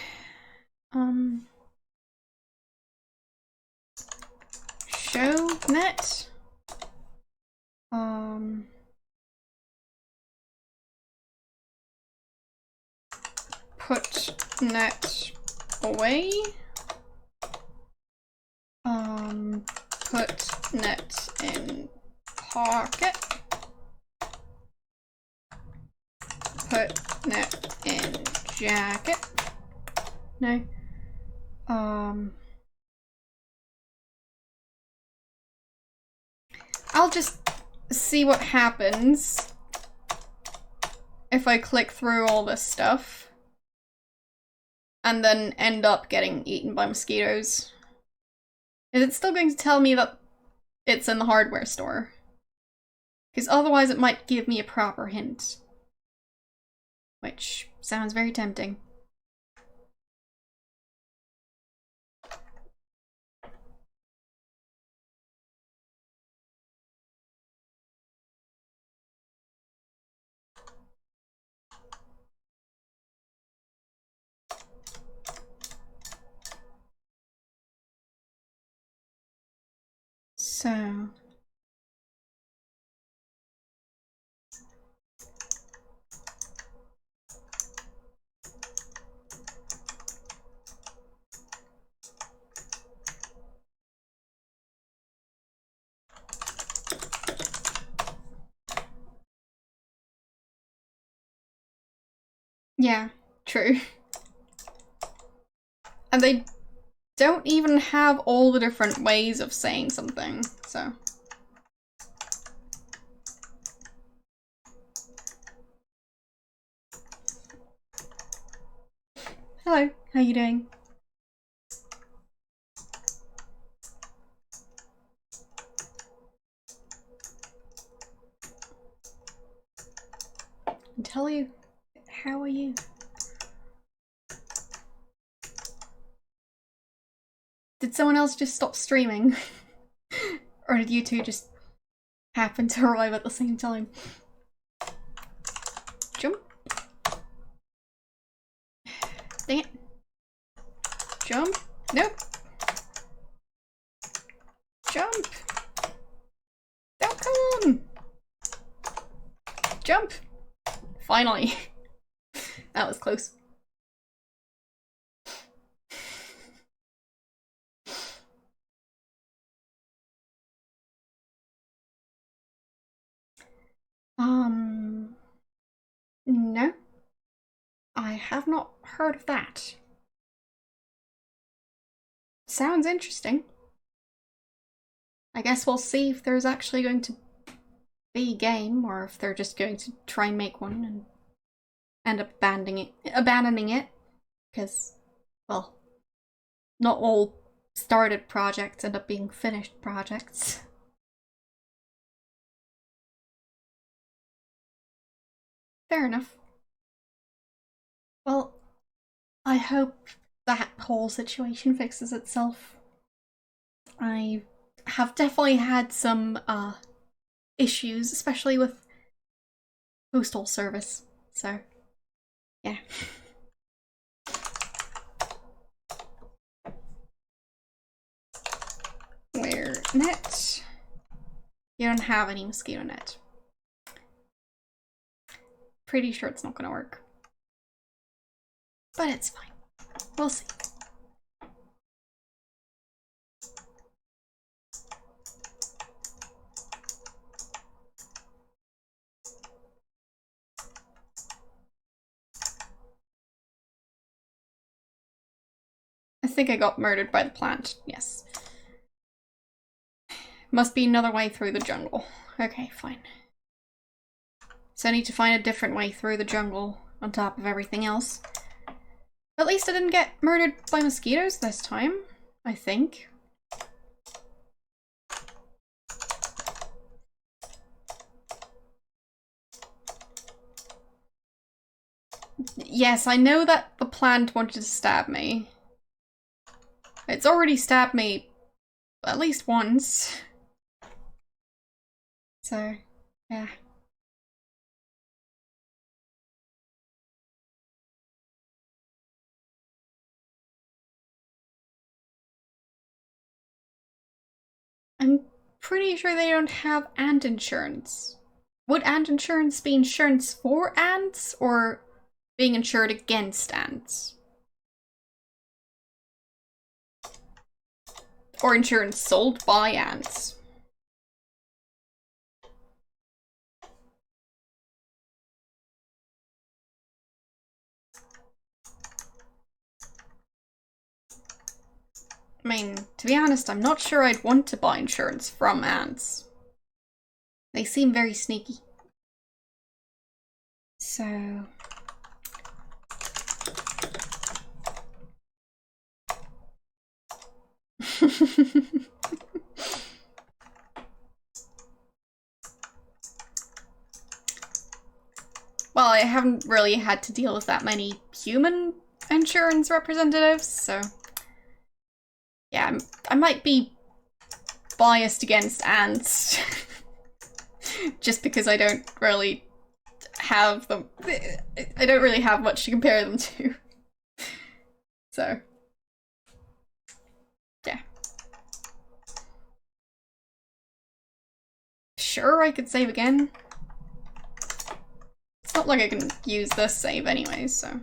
Show net. Put net away. Put net in pocket. Put net in jacket. No. I'll just see what happens if I click through all this stuff. and then end up getting eaten by mosquitoes. Is it still going to tell me that it's in the hardware store? Because otherwise it might give me a proper hint. Which sounds very tempting. So... yeah, true. And they don't even have all the different ways of saying something, so... Hello, how you doing? And tell you, how are you? Did someone else just stop streaming? Or did you two just happen to arrive at the same time? Jump. Dang it. Jump. Nope. Jump. Oh, come on. Jump. Finally. That was close. No. I have not heard of that. Sounds interesting. I guess we'll see if there's actually going to be a game, or if they're just going to try and make one and end up abandoning it. Because, well, not all started projects end up being finished projects. Fair enough. Well, I hope that whole situation fixes itself. I have definitely had some issues, especially with postal service, so yeah. Where net? You don't have any mosquito net. Pretty sure it's not gonna work. But it's fine. We'll see. I think I got murdered by the plant, yes. Must be another way through the jungle. Okay, fine. So I need to find a different way through the jungle on top of everything else. At least I didn't get murdered by mosquitoes this time, I think. Yes, I know that the plant wanted to stab me. It's already stabbed me at least once. So, yeah. I'm pretty sure they don't have ant insurance. Would ant insurance be insurance for ants, or being insured against ants? Or insurance sold by ants? I mean, to be honest, I'm not sure I'd want to buy insurance from ants. They seem very sneaky. So... Well, I haven't really had to deal with that many human insurance representatives, so yeah, I might be biased against ants just because I don't really have them. I don't really have much to compare them to. So, yeah. Sure, I could save again. It's not like I can use this save anyways, so.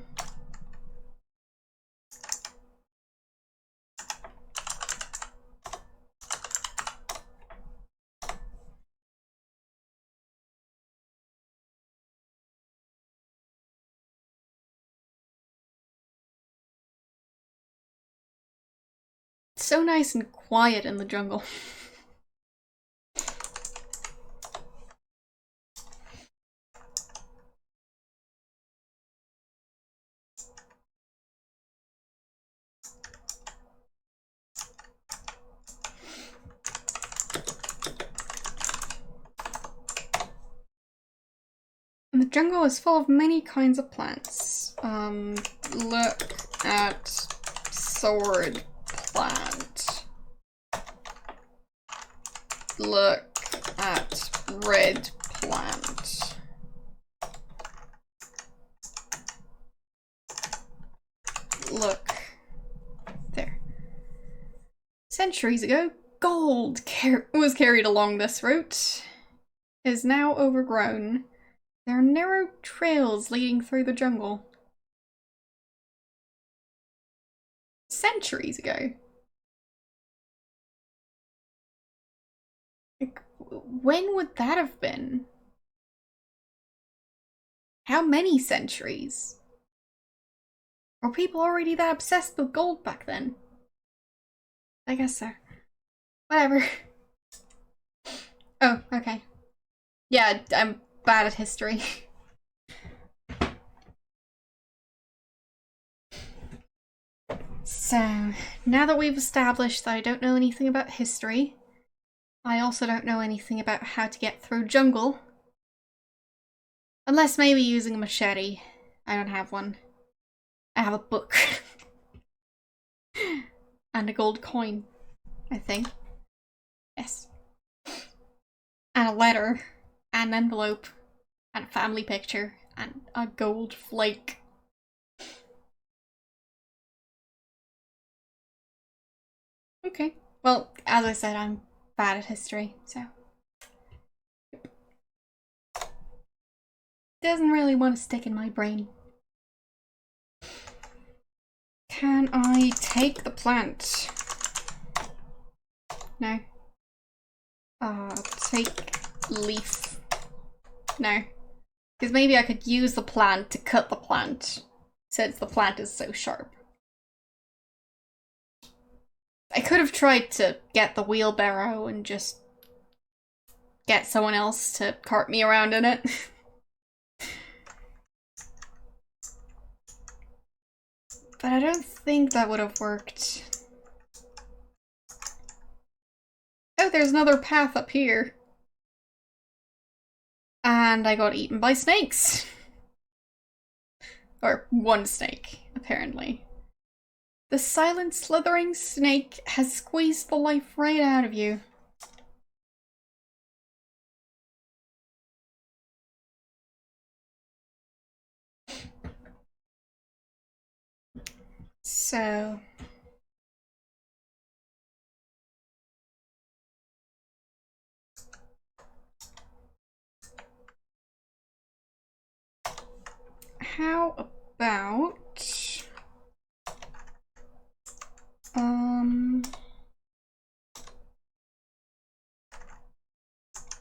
It's so nice and quiet in the jungle. And the jungle is full of many kinds of plants. Look at sword plant. Look at red plant. Look. There. Centuries ago, gold was carried along this route. It is now overgrown. There are narrow trails leading through the jungle. Centuries ago. Like, when would that have been? How many centuries? Were people already that obsessed with gold back then? I guess so. Whatever. Oh, okay. Yeah, I'm bad at history. So, now that we've established that I don't know anything about history, I also don't know anything about how to get through jungle. Unless maybe using a machete. I don't have one. I have a book. And a gold coin, I think. Yes. And a letter. And an envelope. And a family picture. And a gold flake. Okay. Well, as I said, I'm bad at history, so. Doesn't really want to stick in my brain. Can I take the plant? No. Take leaf. No. Because maybe I could use the plant to cut the plant, since the plant is so sharp. I could have tried to get the wheelbarrow and just get someone else to cart me around in it. But I don't think that would have worked. Oh, there's another path up here. And I got eaten by snakes. Or one snake, apparently. The silent slithering snake has squeezed the life right out of you. So... how about...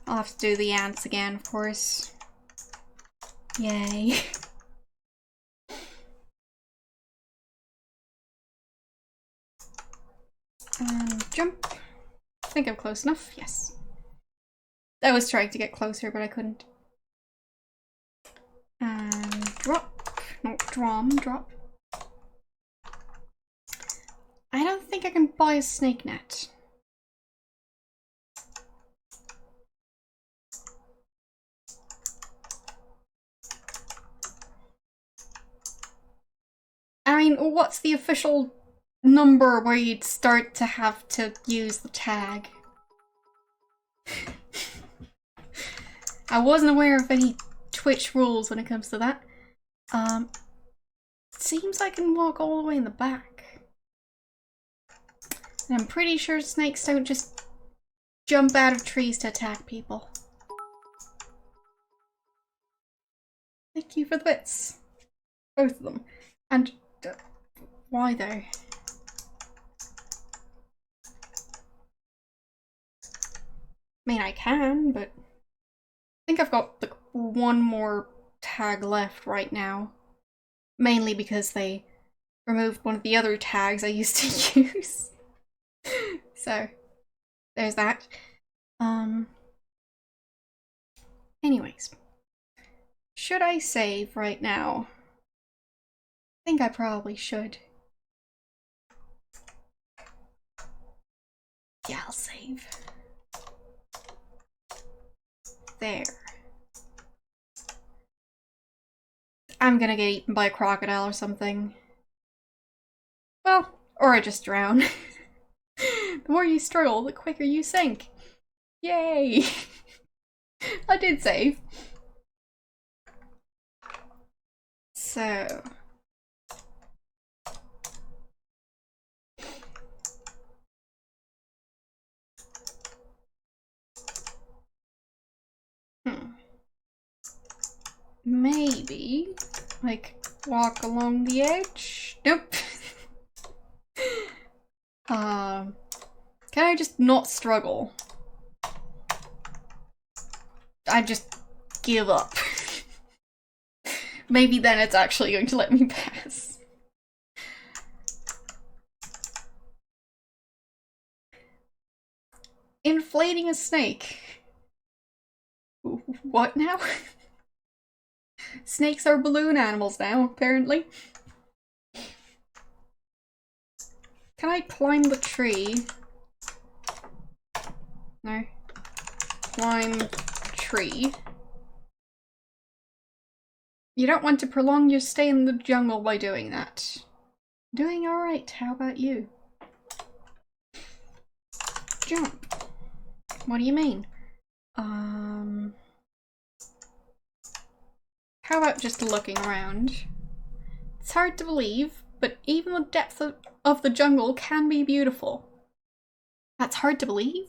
I'll have to do the ants again, of course. Yay. Jump. I think I'm close enough, yes. I was trying to get closer, but I couldn't. And drop. No, drop. I don't think I can buy a snake net. I mean, what's the official number where you'd start to have to use the tag? I wasn't aware of any Twitch rules when it comes to that. Seems I can walk all the way in the back. And I'm pretty sure snakes don't just jump out of trees to attack people. Thank you for the bits. Both of them. And why though? I mean, I can, but I think I've got like one more tag left right now. Mainly because they removed one of the other tags I used to use. So, there's that. Anyways. Should I save right now? I think I probably should. Yeah, I'll save. There. I'm gonna get eaten by a crocodile or something. Well, or I just drown. The more you struggle, the quicker you sink. Yay! I did save. So... Maybe, like, walk along the edge? Nope. Can I just not struggle? I just give up. Maybe then it's actually going to let me pass. Inflating a snake. What now? Snakes are balloon animals now, apparently. Can I climb the tree? No. Climb tree. You don't want to prolong your stay in the jungle by doing that. Doing alright, how about you? Jump. What do you mean? How about just looking around? It's hard to believe, but even the depth of the jungle can be beautiful. That's hard to believe?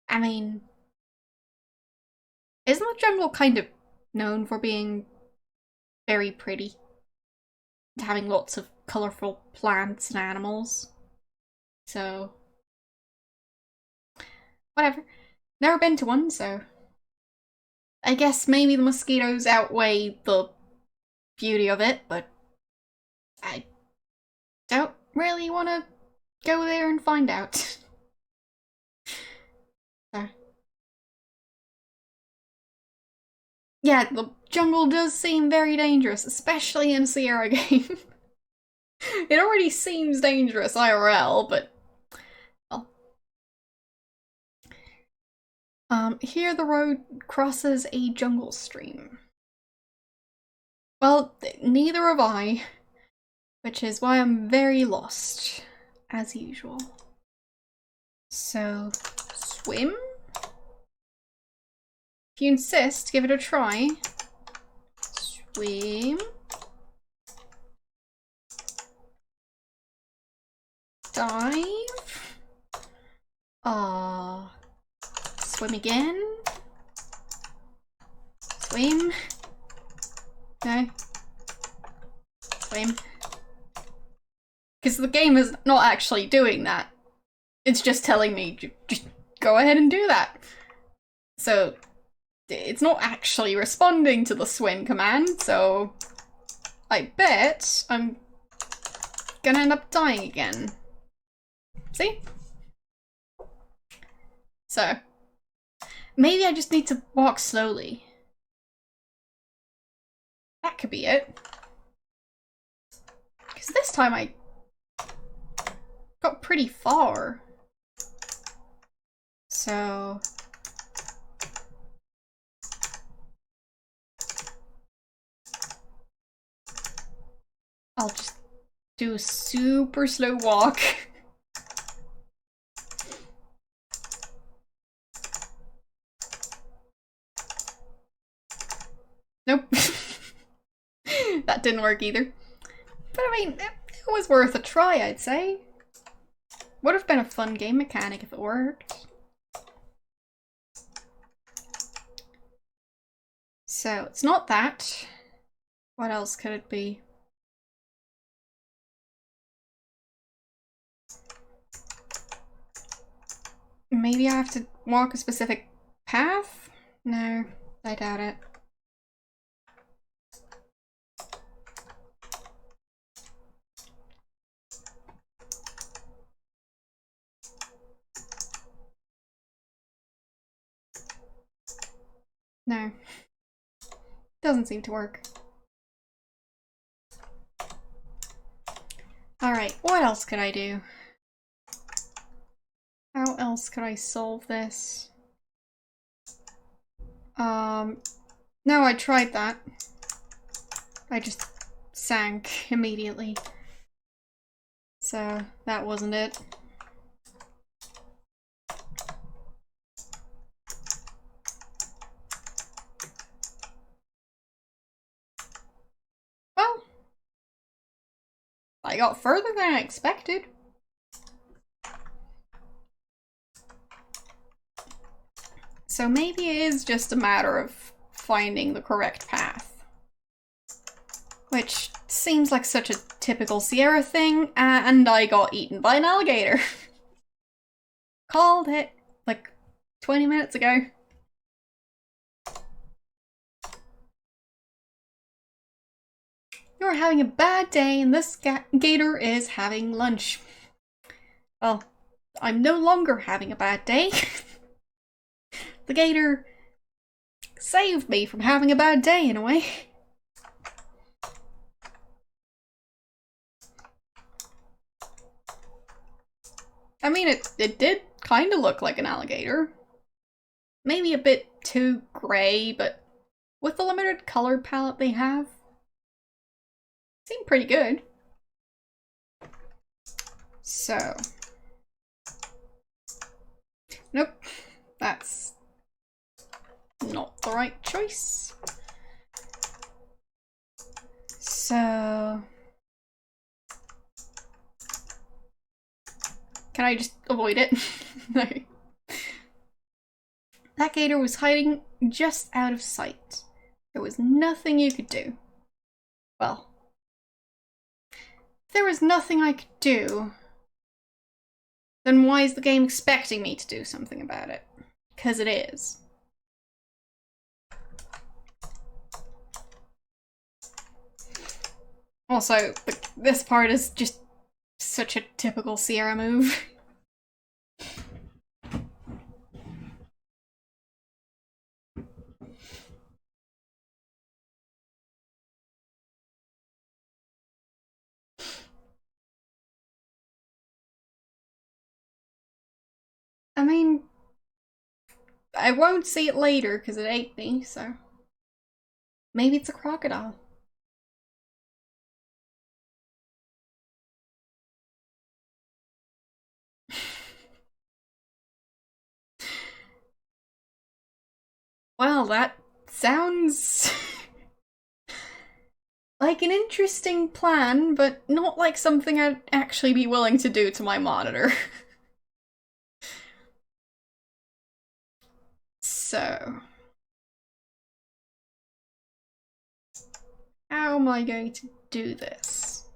I mean, isn't the jungle kind of known for being very pretty? Having lots of colourful plants and animals. So, whatever. Never been to one, so I guess maybe the mosquitoes outweigh the beauty of it, but I don't really want to go there and find out. So. Yeah, the jungle does seem very dangerous, especially in a Sierra game. It already seems dangerous IRL, but well. Here the road crosses a jungle stream. Well, neither have I, which is why I'm very lost, as usual. So, swim? If you insist, give it a try. Swim. Dive. Swim again. Swim. No. Swim. Because the game is not actually doing that. It's just telling me, just go ahead and do that. So, it's not actually responding to the swim command, so I bet I'm gonna end up dying again. See? So, maybe I just need to walk slowly. That could be it. Because this time I got pretty far. So... I'll just do a super slow walk. Nope. That didn't work either. But I mean, it was worth a try, I'd say. Would have been a fun game mechanic if it worked. So, it's not that. What else could it be? Maybe I have to walk a specific path? No, I doubt it. No. Doesn't seem to work. Alright, what else could I do? How else could I solve this? No, I tried that. I just sank immediately. So, that wasn't it. Well, I got further than I expected. So maybe it is just a matter of finding the correct path. Which seems like such a typical Sierra thing, and I got eaten by an alligator. Called it, like 20 minutes ago. You're having a bad day and this gator is having lunch. Well, I'm no longer having a bad day. The gator saved me from having a bad day in a way. I mean, it did kind of look like an alligator. Maybe a bit too grey, but with the limited color palette they have, seemed pretty good. So. Nope. That's not the right choice. So... Can I just avoid it? No. That gator was hiding just out of sight. There was nothing you could do. Well, if there was nothing I could do, then why is the game expecting me to do something about it? Because it is. Also, this part is just such a typical Sierra move. I mean, I won't see it later because it ate me, so maybe it's a crocodile. Well, that sounds like an interesting plan, but not like something I'd actually be willing to do to my monitor. So, how am I going to do this?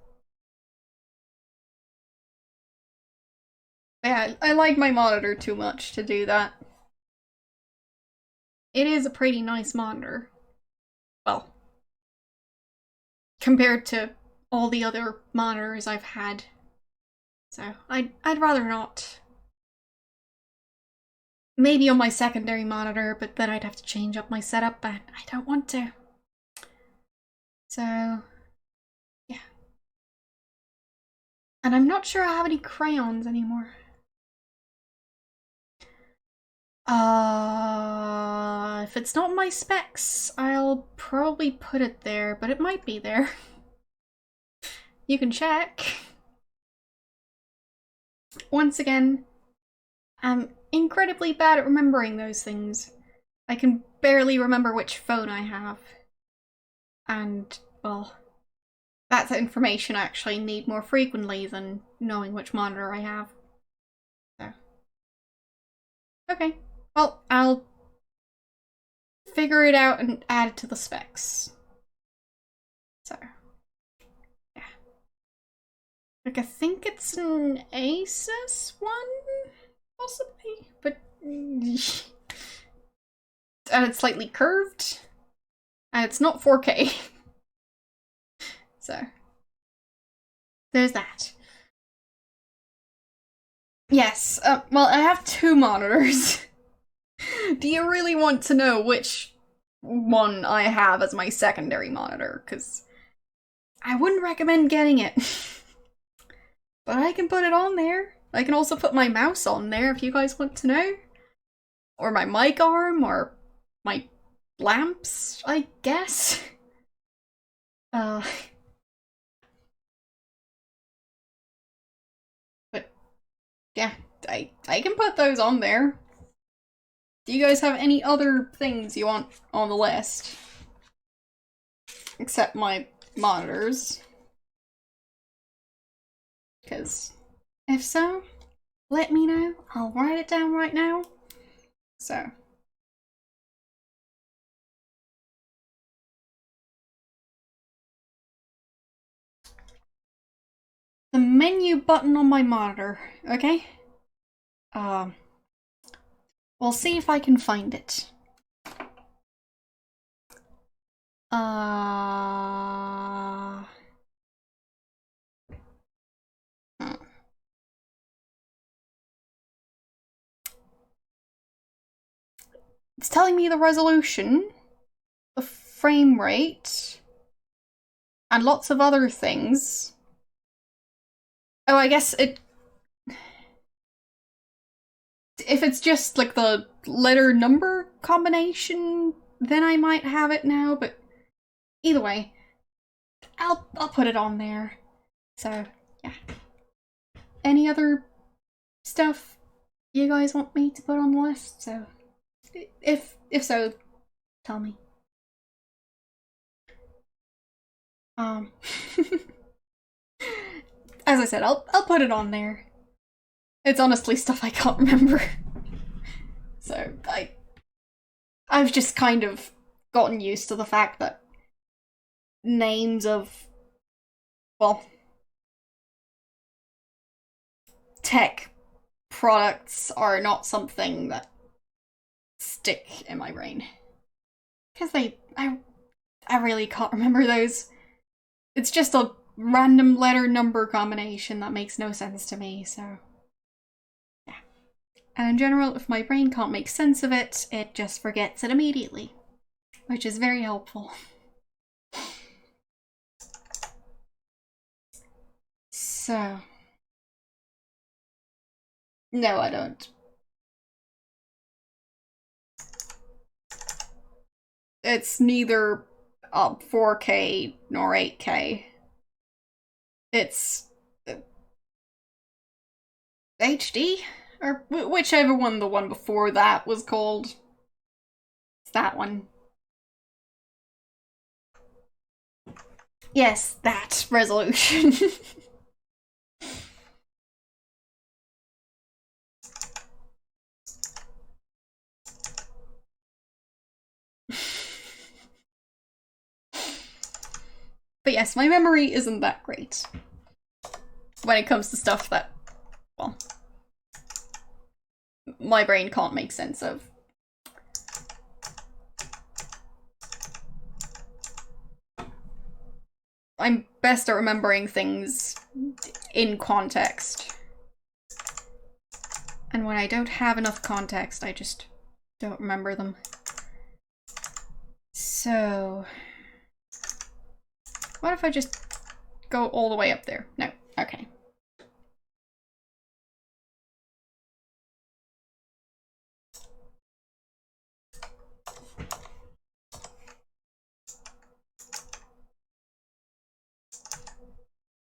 Yeah, I like my monitor too much to do that. It is a pretty nice monitor. Well, compared to all the other monitors I've had. So, I'd rather not. Maybe on my secondary monitor, but then I'd have to change up my setup, and I don't want to. So, yeah. And I'm not sure I have any crayons anymore. If it's not my specs, I'll probably put it there, but it might be there. You can check. Once again, I'm incredibly bad at remembering those things. I can barely remember which phone I have. And, well, that's information I actually need more frequently than knowing which monitor I have. So. Okay, well, I'll figure it out and add it to the specs. So, yeah. Like, I think it's an Asus one, possibly, but... and it's slightly curved, and it's not 4K. So, there's that. Yes, well, I have two monitors. Do you really want to know which one I have as my secondary monitor? Because I wouldn't recommend getting it. But I can put it on there. I can also put my mouse on there if you guys want to know. Or my mic arm, or my lamps, I guess. But yeah, I can put those on there. Do you guys have any other things you want on the list? Except my monitors. Because if so, let me know. I'll write it down right now. So. The menu button on my monitor, okay? We'll see if I can find it. It's telling me the resolution, the frame rate, and lots of other things. Oh, I guess it... If it's just like the letter number combination, then I might have it now, but either way, I'll put it on there. So, yeah. Any other stuff you guys want me to put on the list? So, if so, tell me. As I said, I'll put it on there. It's honestly stuff I can't remember. So I've just kind of gotten used to the fact that names of, well, tech products are not something that stick in my brain. Because I really can't remember those. It's just a random letter number combination that makes no sense to me, so yeah. And in general, if my brain can't make sense of it, it just forgets it immediately, which is very helpful. So, no, I don't. It's neither 4K nor 8K. It's HD? Or whichever one the one before that was called. It's that one. Yes, that resolution. But yes, my memory isn't that great when it comes to stuff that, well, my brain can't make sense of. I'm best at remembering things in context. And when I don't have enough context, I just don't remember them. So, what if I just go all the way up there? No, okay.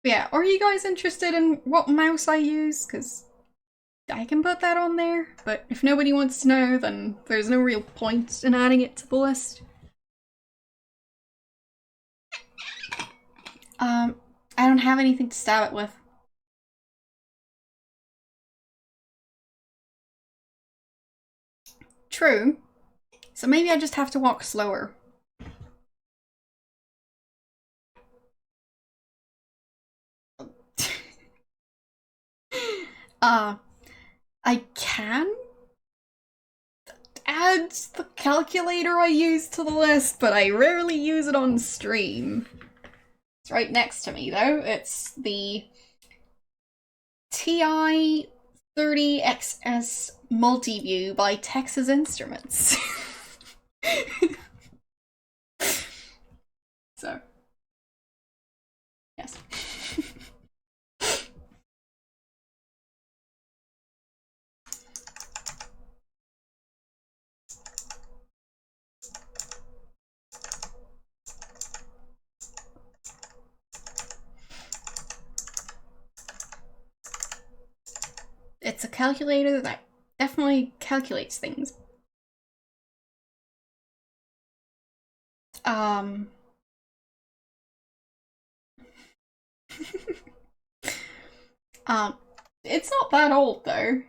But yeah, are you guys interested in what mouse I use? Because I can put that on there, but if nobody wants to know, then there's no real point in adding it to the list. I don't have anything to stab it with. True. So maybe I just have to walk slower. I can add the calculator I use to the list, but I rarely use it on stream. It's right next to me, though. It's the TI 30XS Multiview by Texas Instruments. So, yes. It's a calculator that definitely calculates things. It's not that old though.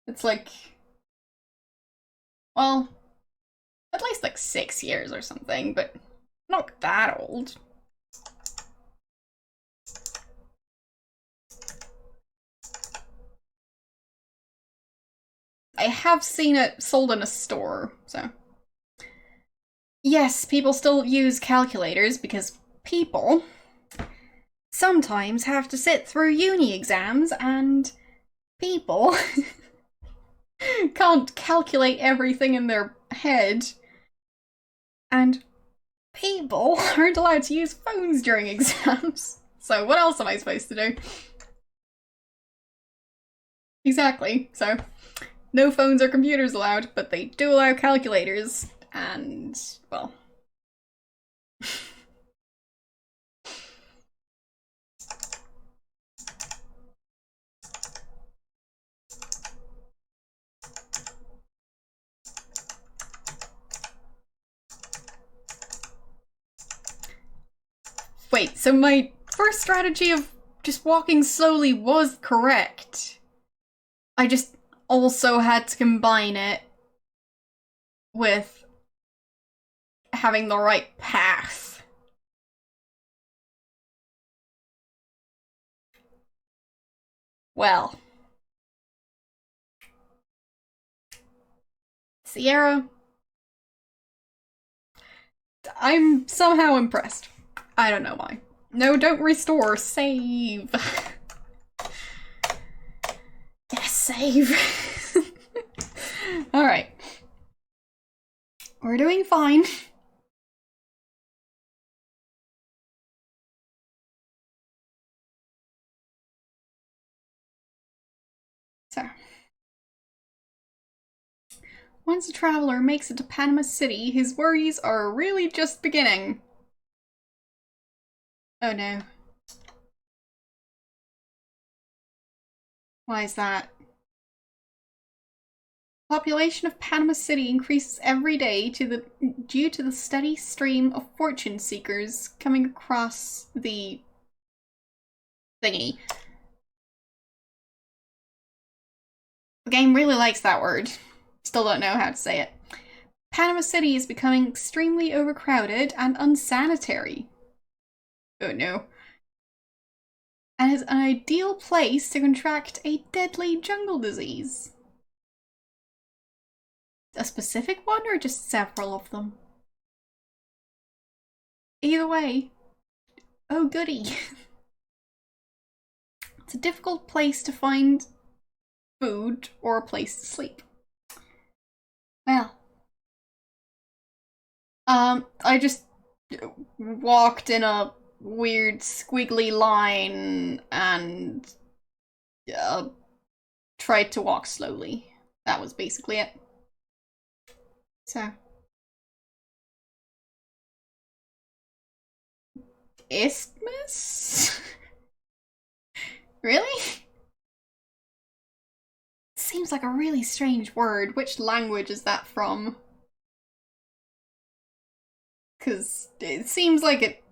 It's like, well, at least like 6 years or something, but not that old. I have seen it sold in a store, so. Yes, people still use calculators because people sometimes have to sit through uni exams and people can't calculate everything in their head. And people aren't allowed to use phones during exams. So what else am I supposed to do? Exactly, so no phones or computers allowed, but they do allow calculators, and, well. Wait, so my first strategy of just walking slowly was correct. I just also had to combine it with having the right path. Well. Sierra, I'm somehow impressed. I don't know why. No, don't restore. Save. Yes, save. Alright. We're doing fine. So. Once a traveler makes it to Panama City, his worries are really just beginning. Oh no. Why is that? Population of Panama City increases every day due to the steady stream of fortune seekers coming across the thingy. The game really likes that word. Still don't know how to say it. Panama City is becoming extremely overcrowded and unsanitary. Oh no. And is an ideal place to contract a deadly jungle disease. A specific one or just several of them? Either way. Oh goody. It's a difficult place to find food or a place to sleep. Well. I just walked in a weird squiggly line and tried to walk slowly. That was basically it. So. Isthmus? Really? Seems like a really strange word. Which language is that from? Because it seems like it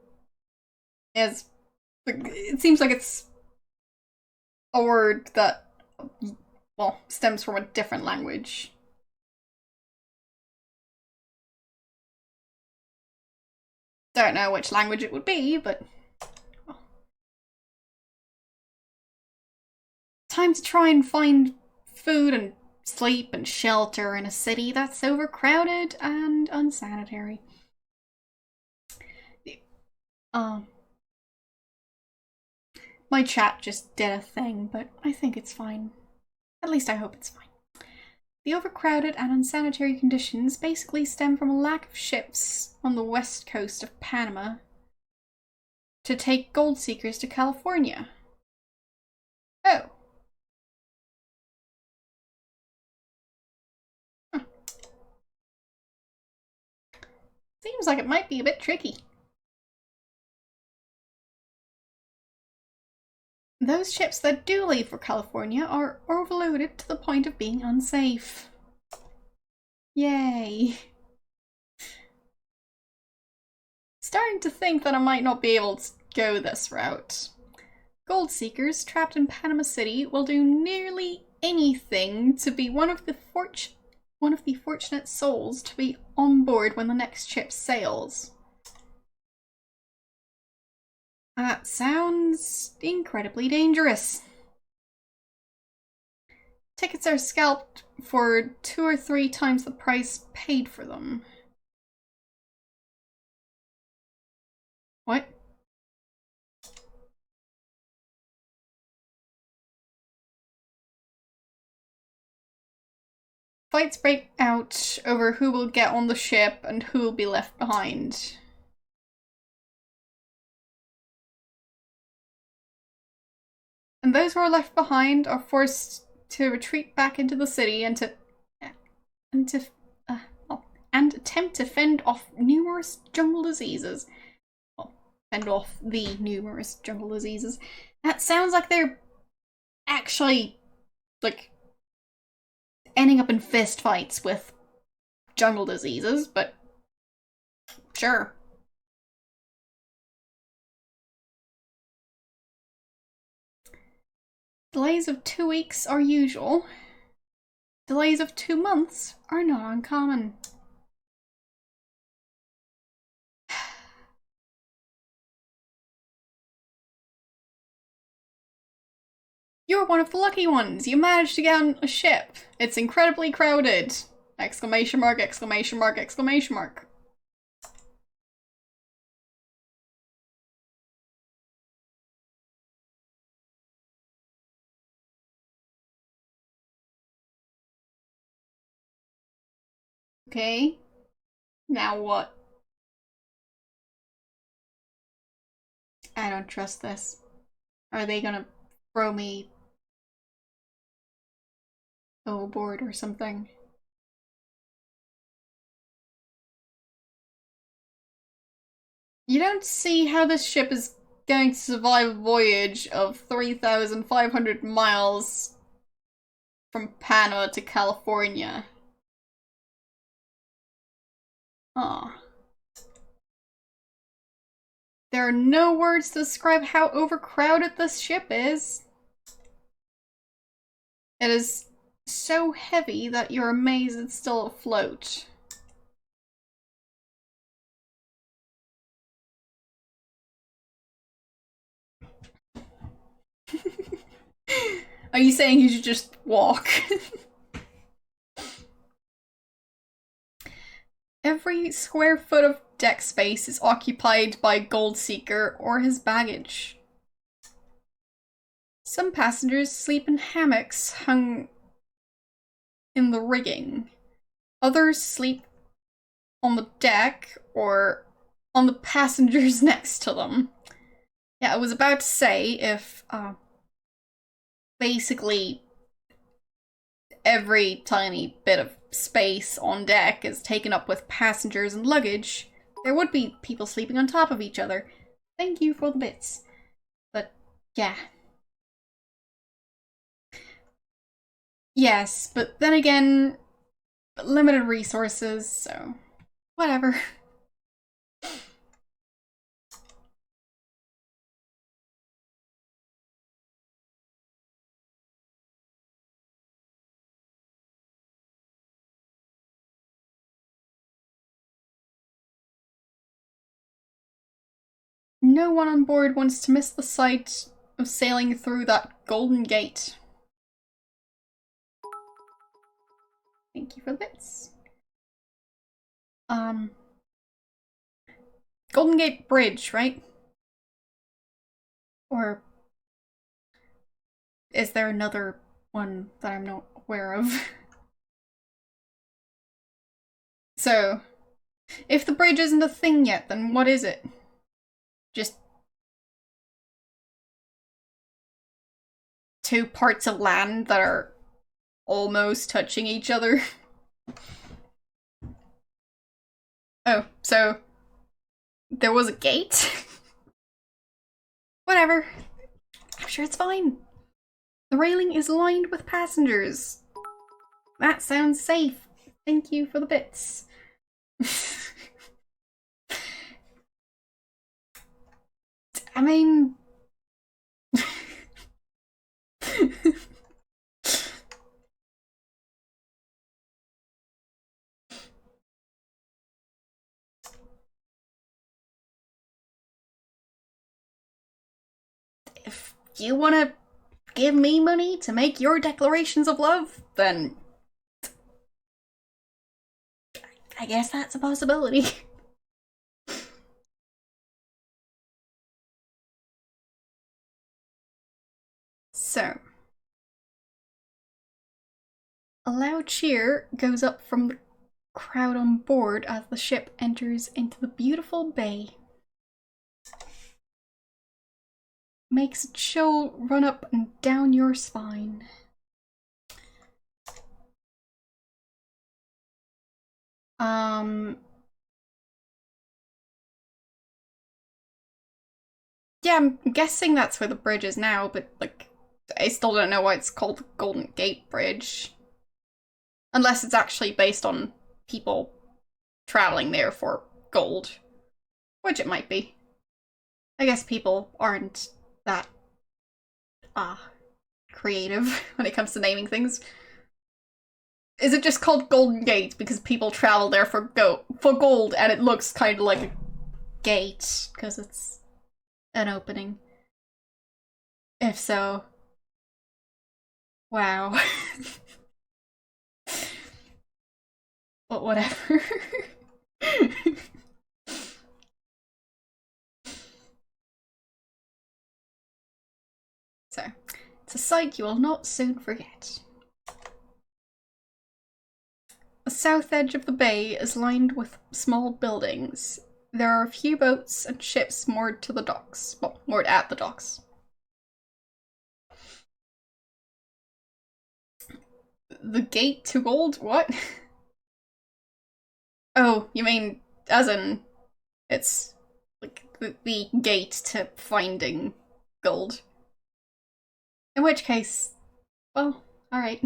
seems like it's a word that, well, stems from a different language. Don't know which language it would be, but... well. Time to try and find food and sleep and shelter in a city that's overcrowded and unsanitary. My chat just did a thing, but I think it's fine. At least I hope it's fine. The overcrowded and unsanitary conditions basically stem from a lack of ships on the west coast of Panama to take gold seekers to California. Oh. Huh. Seems like it might be a bit tricky. Those ships that do leave for California are overloaded to the point of being unsafe. Yay. Starting to think that I might not be able to go this route. Gold seekers trapped in Panama City will do nearly anything to be one of the fortunate souls to be on board when the next ship sails. That sounds incredibly dangerous. Tickets are scalped for 2 or 3 times the price paid for them. What? Fights break out over who will get on the ship and who will be left behind. And those who are left behind are forced to retreat back into the city and attempt to fend off numerous jungle diseases. Well, fend off the numerous jungle diseases. That sounds like they're actually, like, ending up in fist fights with jungle diseases, but sure. Delays of 2 weeks are usual. Delays of 2 months are not uncommon. You're one of the lucky ones. You managed to get on a ship. It's incredibly crowded. Exclamation mark, exclamation mark, exclamation mark. Okay. Now what? I don't trust this. Are they gonna throw me overboard or something? You don't see how this ship is going to survive a voyage of 3,500 miles from Panama to California. Aw. There are no words to describe how overcrowded this ship is. It is so heavy that you're amazed it's still afloat. Are you saying you should just walk? Every square foot of deck space is occupied by a gold seeker or his baggage. Some passengers sleep in hammocks hung in the rigging. Others sleep on the deck or on the passengers next to them. Yeah, I was about to say if basically every tiny bit of space on deck is taken up with passengers and luggage, there would be people sleeping on top of each other. Thank you for the bits. But yeah. Yes, but then again, limited resources, so whatever. No one on board wants to miss the sight of sailing through that golden gate. Thank you for the bits. Golden Gate Bridge, right? Or is there another one that I'm not aware of? So, if the bridge isn't a thing yet, then what is it? Just two parts of land that are almost touching each other? Oh, so there was a gate? Whatever. I'm sure it's fine. The railing is lined with passengers. That sounds safe. Thank you for the bits. I mean... if you want to give me money to make your declarations of love, then I guess that's a possibility. So, a loud cheer goes up from the crowd on board as the ship enters into the beautiful bay. Makes a chill run up and down your spine. Yeah, I'm guessing that's where the bridge is now, but, like, I still don't know why it's called the Golden Gate Bridge. Unless it's actually based on people traveling there for gold. Which it might be. I guess people aren't that, creative when it comes to naming things. Is it just called Golden Gate because people travel there for gold and it looks kind of like a gate because it's an opening? If so, wow. But whatever. So, it's a sight you will not soon forget. The south edge of the bay is lined with small buildings. There are a few boats and ships moored to the docks. Well, moored at the docks. The gate to gold? What? Oh, you mean as in it's like the gate to finding gold. In which case, well, alright.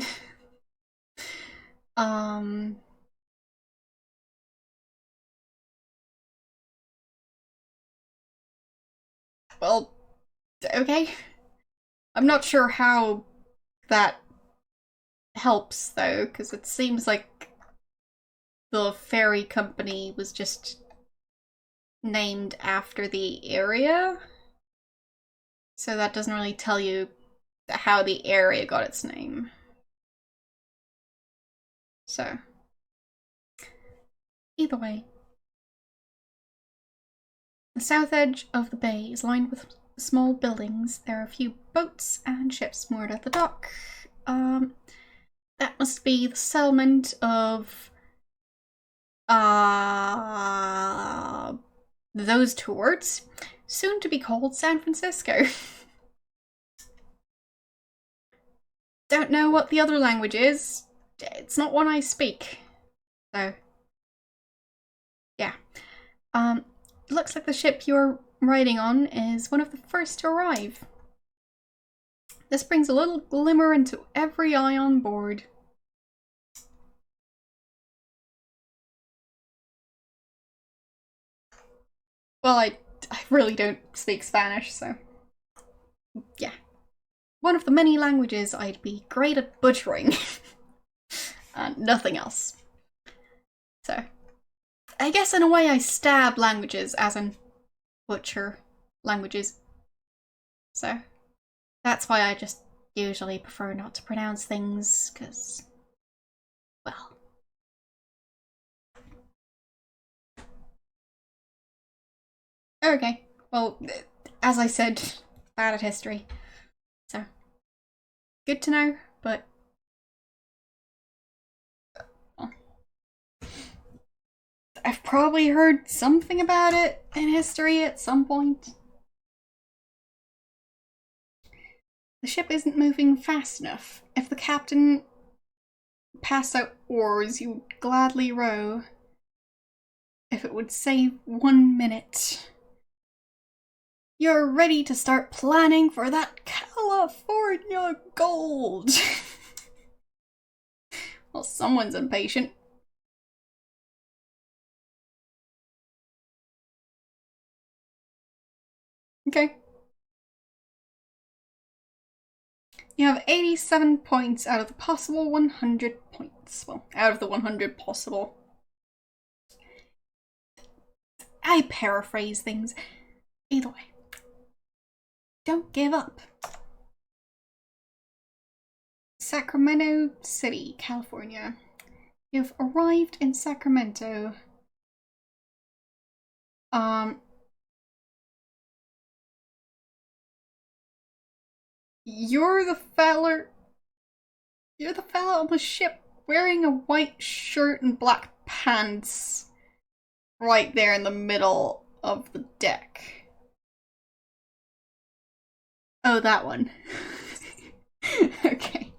Well, okay. I'm not sure how that helps, though, because it seems like the ferry company was just named after the area. So that doesn't really tell you how the area got its name. So, either way. The south edge of the bay is lined with small buildings. There are a few boats and ships moored at the dock. That must be the settlement of those two words, soon to be called San Francisco. Don't know what the other language is. It's not one I speak. So, yeah. Looks like the ship you're riding on is one of the first to arrive. This brings a little glimmer into every eye on board. Well, I really don't speak Spanish, so yeah. One of the many languages I'd be great at butchering. And nothing else. So, I guess in a way I stab languages, as in butcher languages. So, that's why I just usually prefer not to pronounce things, because, well. Okay, well, as I said, bad at history. So, good to know, but well, I've probably heard something about it in history at some point. The ship isn't moving fast enough. If the captain passed out oars, you would gladly row. If it would save 1 minute. You're ready to start planning for that California gold. Well, someone's impatient. Okay. You have 87 points out of the possible 100 points. Well, out of the 100 possible. I paraphrase things. Either way. Don't give up. Sacramento City, California. You've arrived in Sacramento. You're the fella on the ship wearing a white shirt and black pants right there in the middle of the deck. Oh, that one. Okay.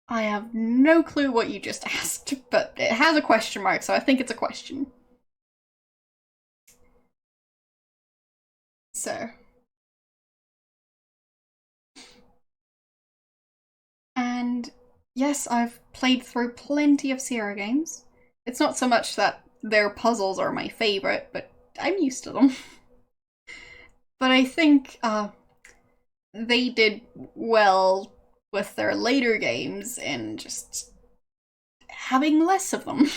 I have no clue what you just asked, but it has a question mark, so I think it's a question. So. And yes, I've played through plenty of Sierra games. It's not so much that their puzzles are my favorite, but I'm used to them. But I think they did well with their later games in just having less of them.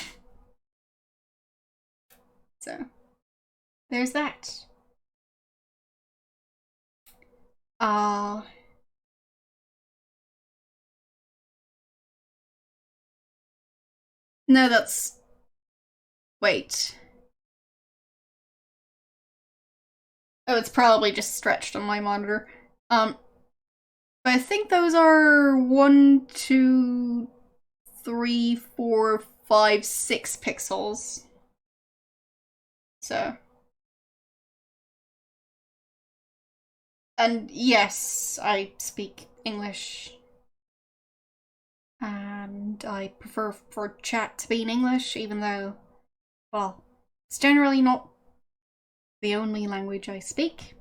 So, there's that. No, that's... Wait. Oh, it's probably just stretched on my monitor. But I think those are 1, 2, 3, 4, 5, 6 pixels. So. And yes, I speak English. And I prefer for chat to be in English, even though, well, it's generally not the only language I speak.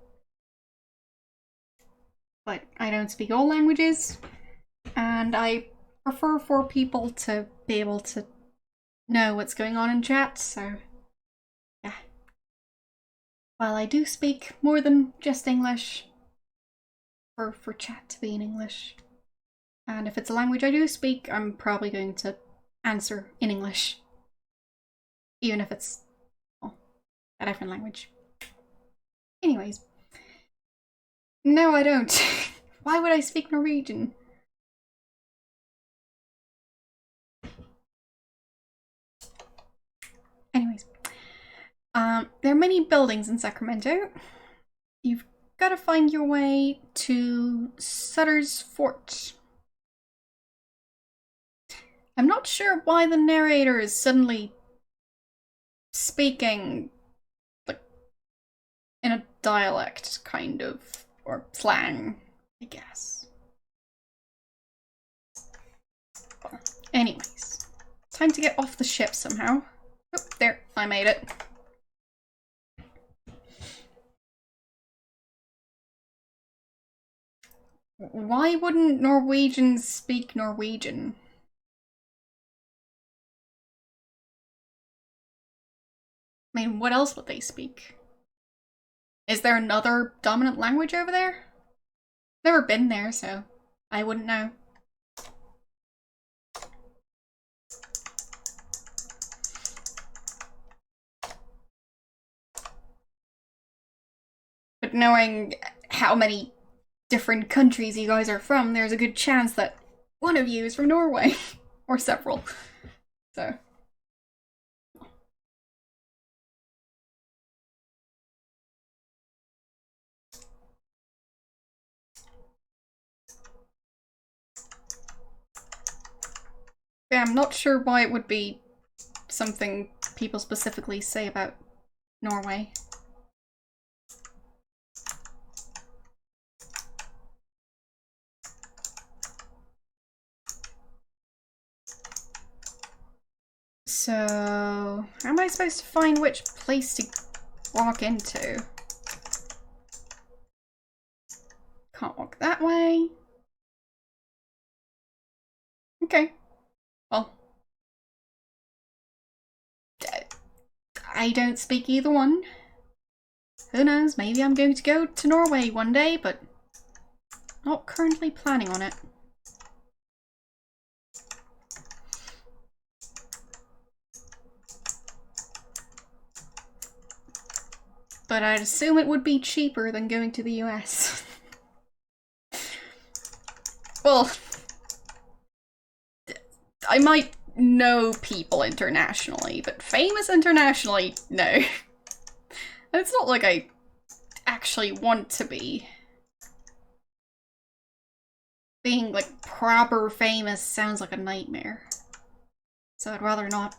But I don't speak all languages, and I prefer for people to be able to know what's going on in chat, so yeah. While I do speak more than just English, for chat to be in English. And if it's a language I do speak, I'm probably going to answer in English. Even if it's, well, a different language. Anyways. No, I don't. Why would I speak Norwegian? Anyways. There are many buildings in Sacramento. You've got to find your way to Sutter's Fort. I'm not sure why the narrator is suddenly speaking like in a dialect, kind of, or slang, I guess. Anyways, Time to get off the ship somehow. Oh, there, I made it. Why wouldn't Norwegians speak Norwegian? I mean, what else would they speak? Is there another dominant language over there? Never been there, so I wouldn't know. But knowing how many different countries you guys are from, there's a good chance that one of you is from Norway. Or several. So. Yeah, I'm not sure why it would be something people specifically say about Norway. So, how am I supposed to find which place to walk into? Can't walk that way. Okay. Well. I don't speak either one. Who knows, maybe I'm going to go to Norway one day, but not currently planning on it. But I'd assume it would be cheaper than going to the US. Well, I might know people internationally, but famous internationally, no. And it's not like I actually want to be. Being, like, proper famous sounds like a nightmare. So I'd rather not.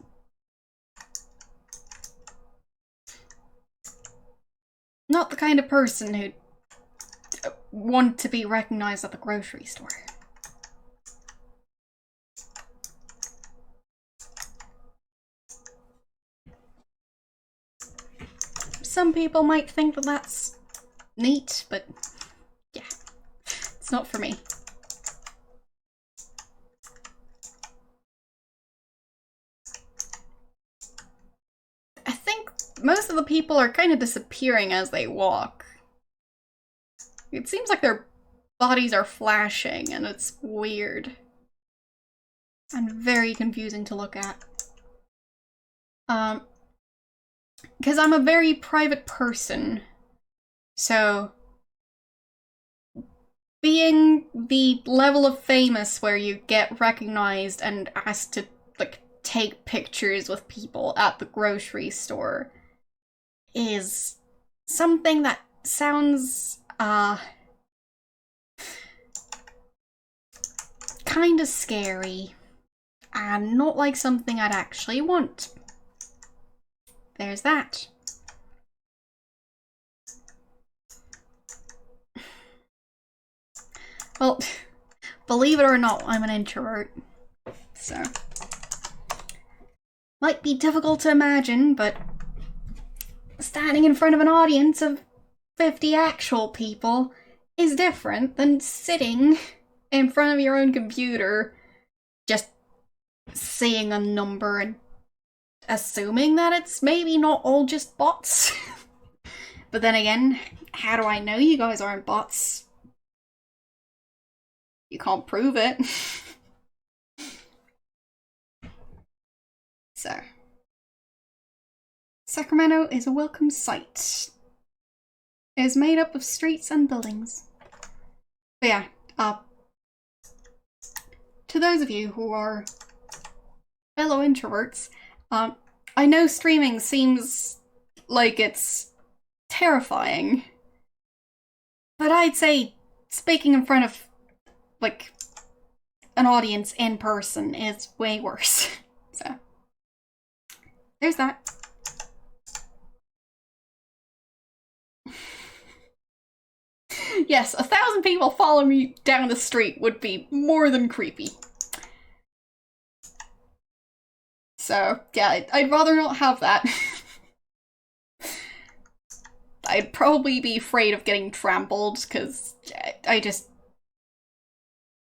Not the kind of person who'd want to be recognized at the grocery store. Some people might think that that's neat, but yeah, it's not for me. I think most of the people are kind of disappearing as they walk. It seems like their bodies are flashing, and it's weird. And very confusing to look at. Because I'm a very private person, so being the level of famous where you get recognized and asked to, like, take pictures with people at the grocery store is something that sounds, kinda scary, and not like something I'd actually want. There's that. Well, believe it or not, I'm an introvert, so. Might be difficult to imagine, but standing in front of an audience of 50 actual people is different than sitting in front of your own computer, just seeing a number and assuming that it's maybe not all just bots. But then again, how do I know you guys aren't bots? You can't prove it. So, Sacramento is a welcome sight. It is made up of streets and buildings. But yeah, to those of you who are fellow introverts, I know streaming seems like it's terrifying, but I'd say speaking in front of, like, an audience in person is way worse. So, there's that. Yes, 1,000 people follow me down the street would be more than creepy. So, yeah, I'd rather not have that. I'd probably be afraid of getting trampled, because I just...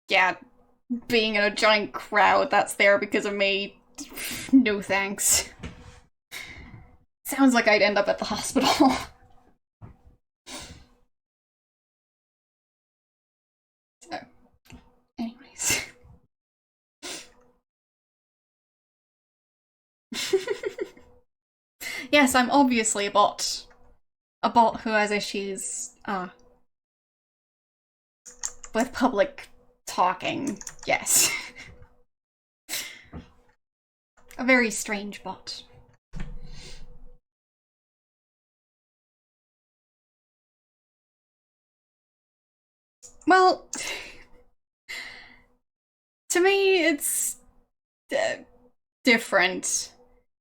Yeah, being in a giant crowd that's there because of me, no thanks. Sounds like I'd end up at the hospital. So, anyways. Yes, I'm obviously a bot. A bot who has issues, with public talking, yes. A very strange bot. Well, to me, it's different.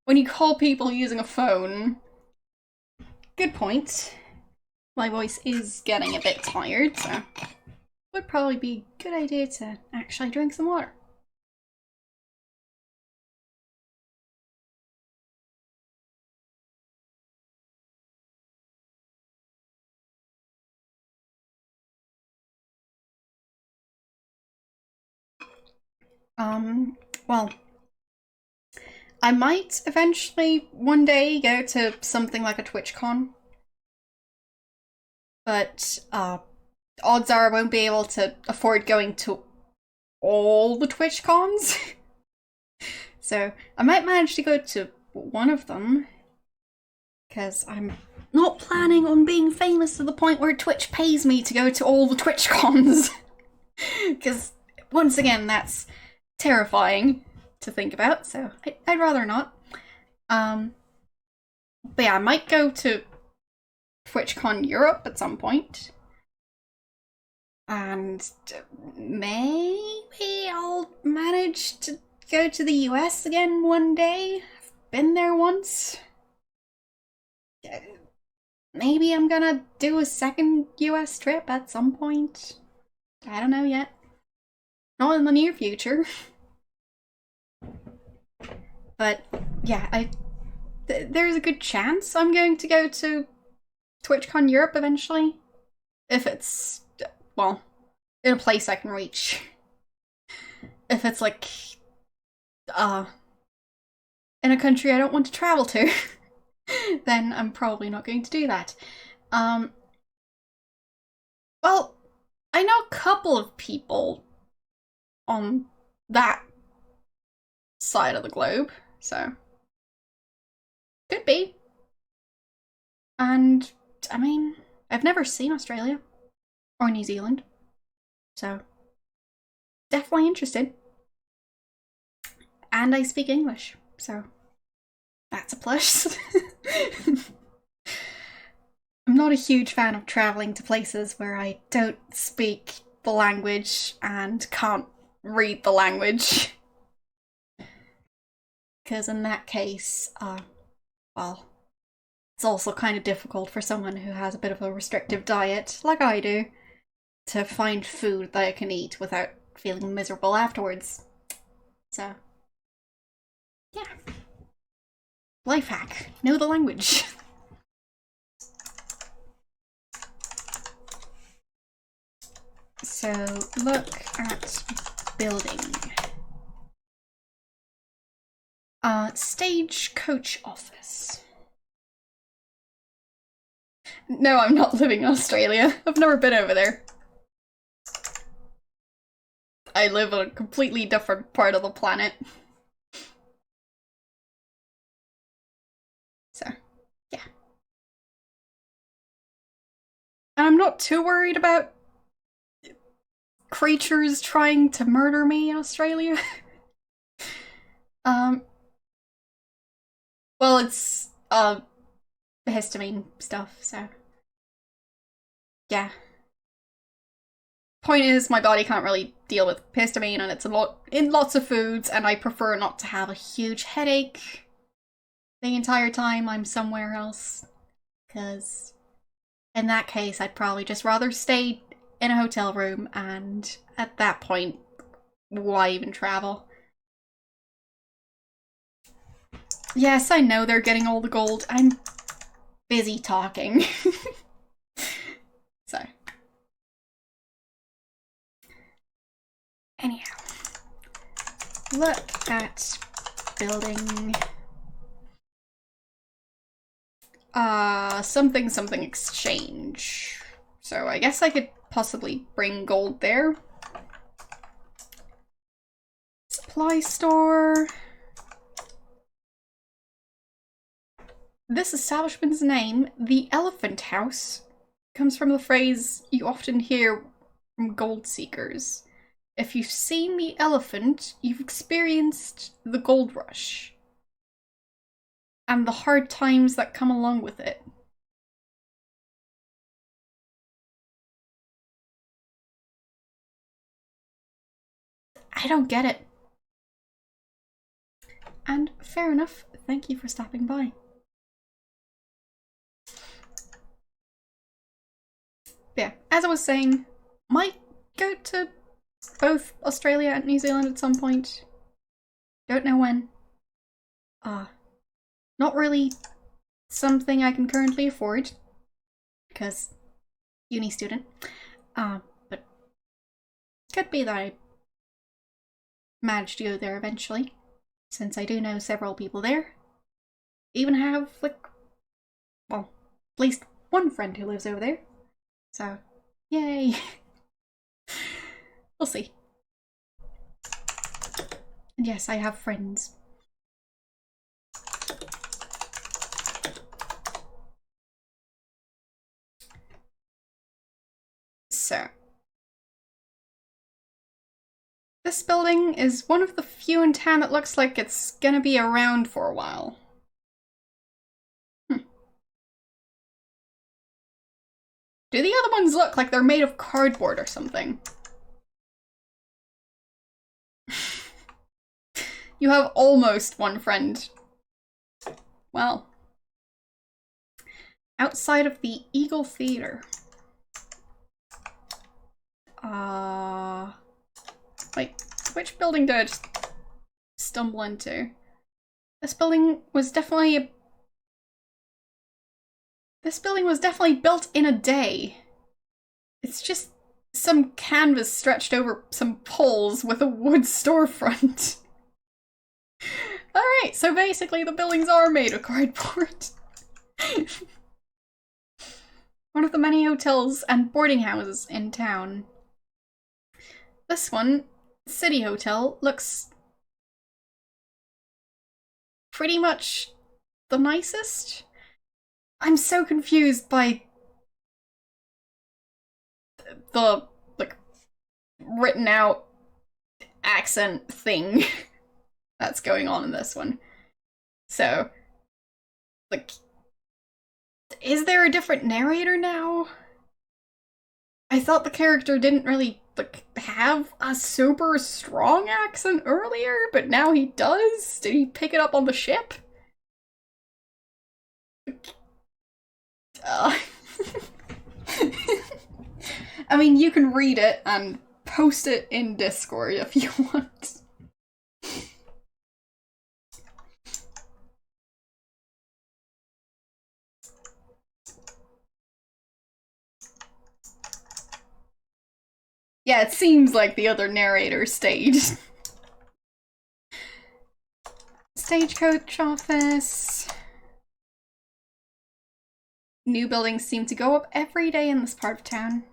When you call people using a phone, good point. My voice is getting a bit tired, so would probably be a good idea to actually drink some water. Well, I might eventually one day go to something like a TwitchCon, but odds are I won't be able to afford going to all the TwitchCons. So I might manage to go to one of them, because I'm not planning on being famous to the point where Twitch pays me to go to all the TwitchCons. Because, once again, that's terrifying to think about, so I'd rather not. But yeah, I might go to TwitchCon Europe at some point. And maybe I'll manage to go to the US again one day. I've been there once. Maybe I'm gonna do a second US trip at some point. I don't know yet. Not in the near future. But yeah, there's a good chance I'm going to go to TwitchCon Europe eventually. If it's, well, in a place I can reach. If it's like, in a country I don't want to travel to, then I'm probably not going to do that. Well, I know a couple of people on that side of the globe, so could be. And, I mean, I've never seen Australia or New Zealand, so definitely interested. And I speak English, so that's a plus. I'm not a huge fan of traveling to places where I don't speak the language and can't read the language. Because in that case, well, it's also kind of difficult for someone who has a bit of a restrictive diet, like I do, to find food that I can eat without feeling miserable afterwards. So, yeah. Life hack. Know the language. So, look at building. Stagecoach office. No, I'm not living in Australia. I've never been over there. I live on a completely different part of the planet. So, yeah. And I'm not too worried about creatures trying to murder me in Australia. Well, it's, histamine stuff, so. Yeah. Point is, my body can't really deal with histamine, and it's in lots of foods, and I prefer not to have a huge headache the entire time I'm somewhere else. Because in that case, I'd probably just rather stay in a hotel room, and at that point, why even travel? Yes, I know they're getting all the gold. I'm busy talking. So. Anyhow. Look at building... something exchange. So I guess I could possibly bring gold there. Supply store. This establishment's name, the Elephant House, comes from the phrase you often hear from gold seekers. If you've seen the elephant, you've experienced the gold rush. And the hard times that come along with it. I don't get it. And fair enough, thank you for stopping by. Yeah, as I was saying, might go to both Australia and New Zealand at some point. Don't know when. Not really something I can currently afford, because uni student. But could be that I manage to go there eventually, since I do know several people there. Even have, like, well, at least one friend who lives over there. So, yay! We'll see. And yes, I have friends. So, this building is one of the few in town that looks like it's gonna be around for a while. Do the other ones look like they're made of cardboard or something? You have almost one friend. Well. Outside of the Eagle Theatre. Wait, which building did I just stumble into? This building was definitely built in a day. It's just some canvas stretched over some poles with a wood storefront. Alright, so basically the buildings are made of cardboard. One of the many hotels and boarding houses in town. This one, City Hotel, looks pretty much the nicest. I'm so confused by the, like, written out accent thing that's going on in this one. So, like, is there a different narrator now? I thought the character didn't really, like, have a super strong accent earlier, but now he does? Did he pick it up on the ship? I mean, you can read it and post it in Discord if you want. Yeah, it seems like the other narrator stayed. Stagecoach office. New buildings seem to go up every day in this part of town.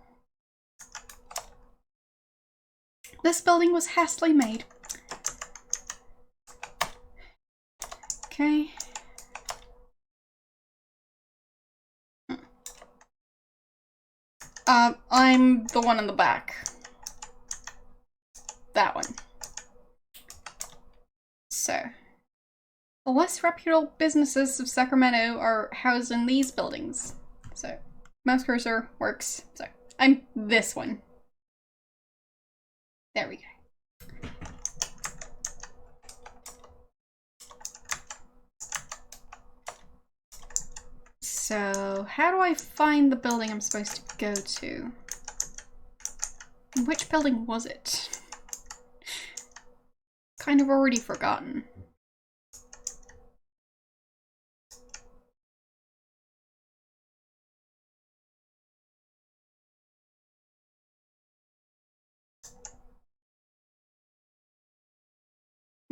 This building was hastily made. Okay. I'm the one in the back. That one. So, the less reputable businesses of Sacramento are housed in these buildings. So, mouse cursor works. So, I'm this one. There we go. So, how do I find the building I'm supposed to go to? Which building was it? Kind of already forgotten.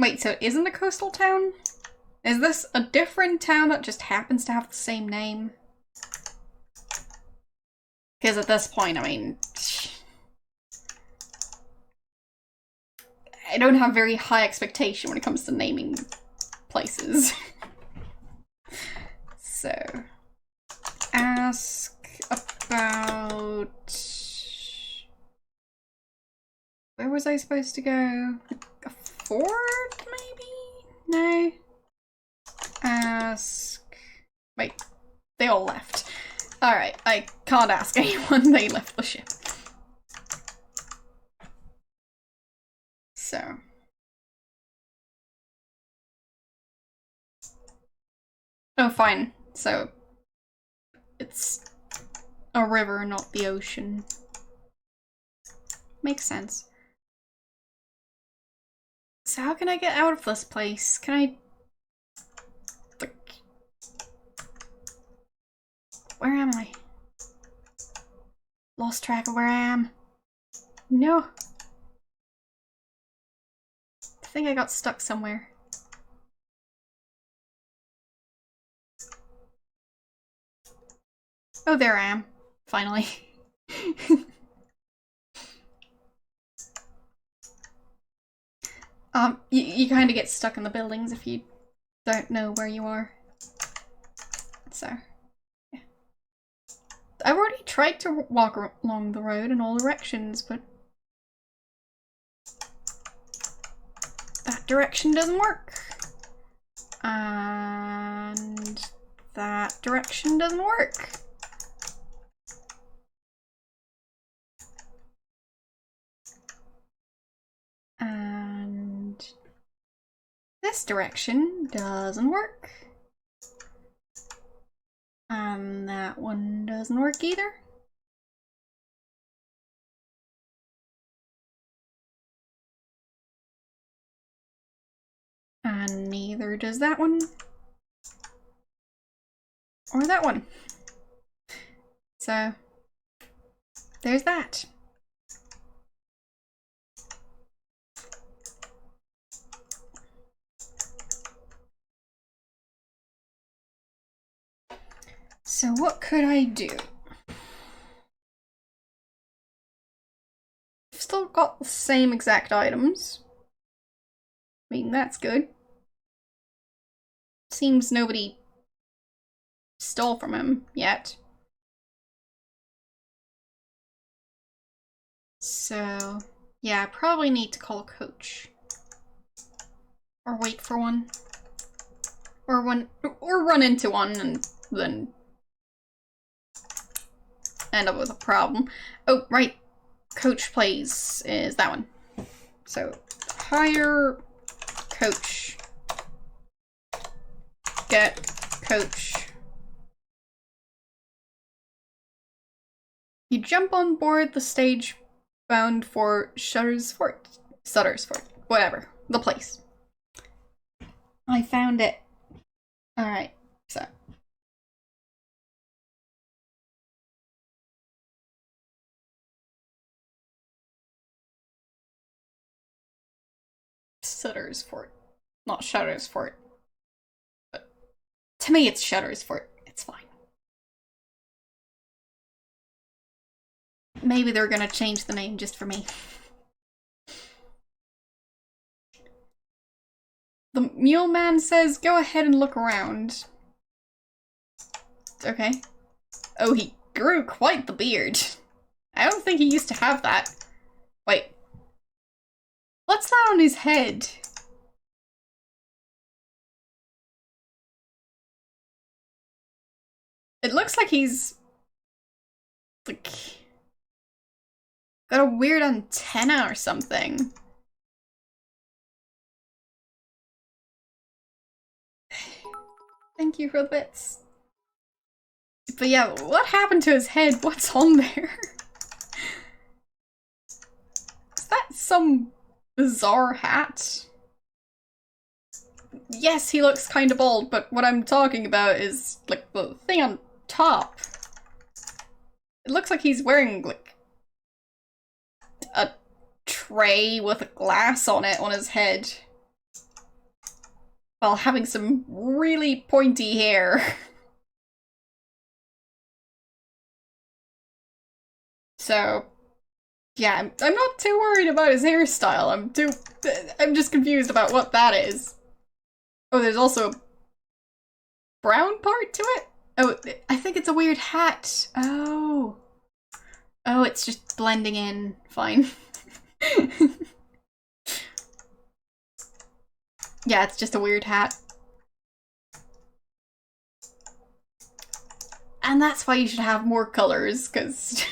Wait, so it isn't a coastal town? Is this a different town that just happens to have the same name? Because at this point, I mean, I don't have very high expectation when it comes to naming places. So, ask about... Where was I supposed to go? A fort, maybe? No. Ask... Wait, they all left. Alright, I can't ask anyone, they left the ship. So... Oh, fine. So, it's a river, not the ocean. Makes sense. So how can I get out of this place? Can I... Where am I? Lost track of where I am. No. I think I got stuck somewhere. Oh, there I am. Finally. You kind of get stuck in the buildings if you don't know where you are. So, yeah. I've already tried to walk along the road in all directions, but that direction doesn't work. And that direction doesn't work. And this direction doesn't work. And that one doesn't work either. And neither does that one. Or that one. So, there's that. So what could I do? I've still got the same exact items. I mean, that's good. Seems nobody stole from him yet. So, yeah, I probably need to call a coach. Or wait for one. Or run into one and then end up with a problem. Oh, right. Coach plays is that one. So, hire coach. Get coach. You jump on board the stage bound for Sutter's Fort. Whatever. The place. I found it. Alright, so. Sutter's Fort. Not Shutter's Fort. But to me, it's Shutter's Fort. It's fine. Maybe they're gonna change the name just for me. The mule man says, go ahead and look around. Okay. Oh, he grew quite the beard. I don't think he used to have that. Wait. What's that on his head? It looks like he's... like... got a weird antenna or something. Thank you for the bits. But yeah, what happened to his head? What's on there? Is that some bizarre hat? Yes, he looks kind of bald, but what I'm talking about is, like, the thing on top. It looks like he's wearing, like, a tray with a glass on it on his head. while having some really pointy hair. So, yeah, I'm not too worried about his hairstyle. I'm just confused about what that is. Oh, there's also a brown part to it? Oh, I think it's a weird hat. Oh. Oh, it's just blending in. Fine. Yeah, it's just a weird hat. And that's why you should have more colors, because...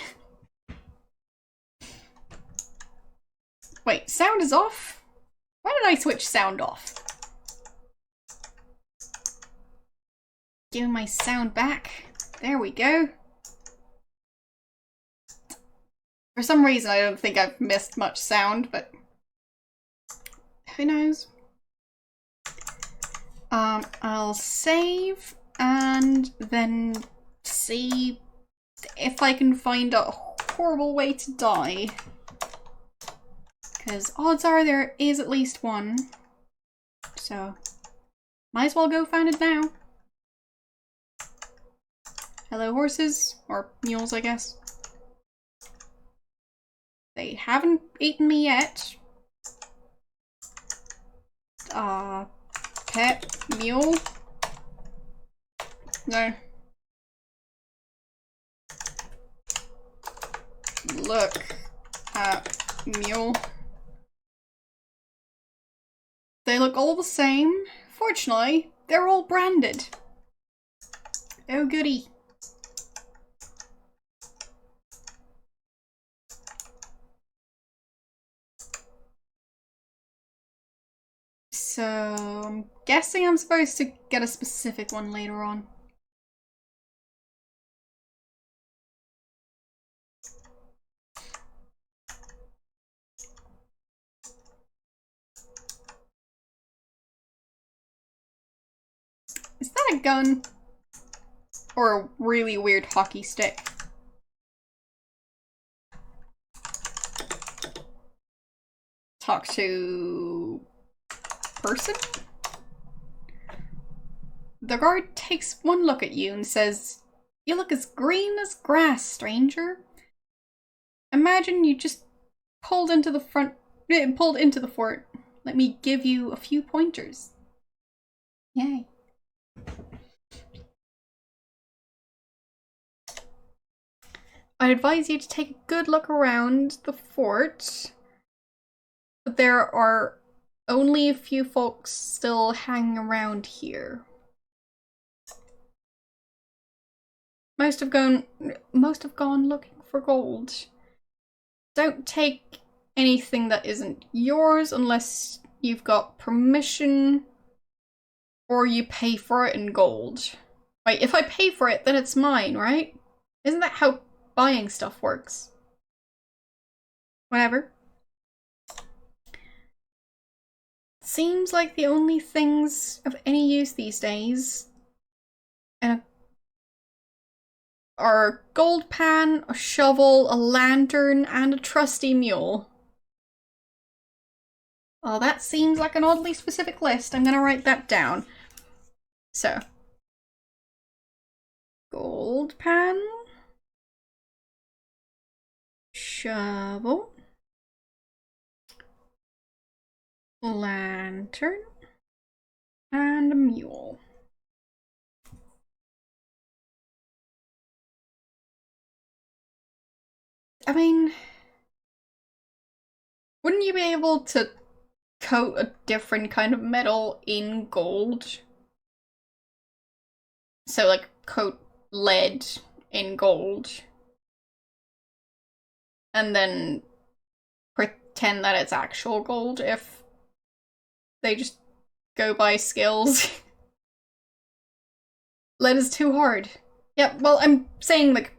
Wait, sound is off? Why did I switch sound off? Give my sound back. There we go. For some reason, I don't think I've missed much sound, but who knows? I'll save and then see if I can find a horrible way to die. Because odds are there is at least one. So, might as well go find it now. Hello, horses. Or mules, I guess. They haven't eaten me yet. Pet mule? No. Look at mule. They look all the same. Fortunately, they're all branded. Oh goody. So, I'm guessing I'm supposed to get a specific one later on. Is that a gun? Or a really weird hockey stick? Talk to... person? The guard takes one look at you and says, "You look as green as grass, stranger. Imagine you just pulled into the fort. Let me give you a few pointers." Yay. I'd advise you to take a good look around the fort, but there are only a few folks still hanging around here. Most have gone looking for gold. Don't take anything that isn't yours unless you've got permission or you pay for it in gold. Wait, if I pay for it, then it's mine, right? Isn't that how buying stuff works? Whatever. Seems like the only things of any use these days are a gold pan, a shovel, a lantern, and a trusty mule. Oh, that seems like an oddly specific list. I'm gonna write that down. So, gold pan, shovel, lantern, and a mule. I mean, wouldn't you be able to coat a different kind of metal in gold? So, like, coat lead in gold. And then pretend that it's actual gold if they just go by skills. Lead is too hard. Yeah, well, I'm saying, like,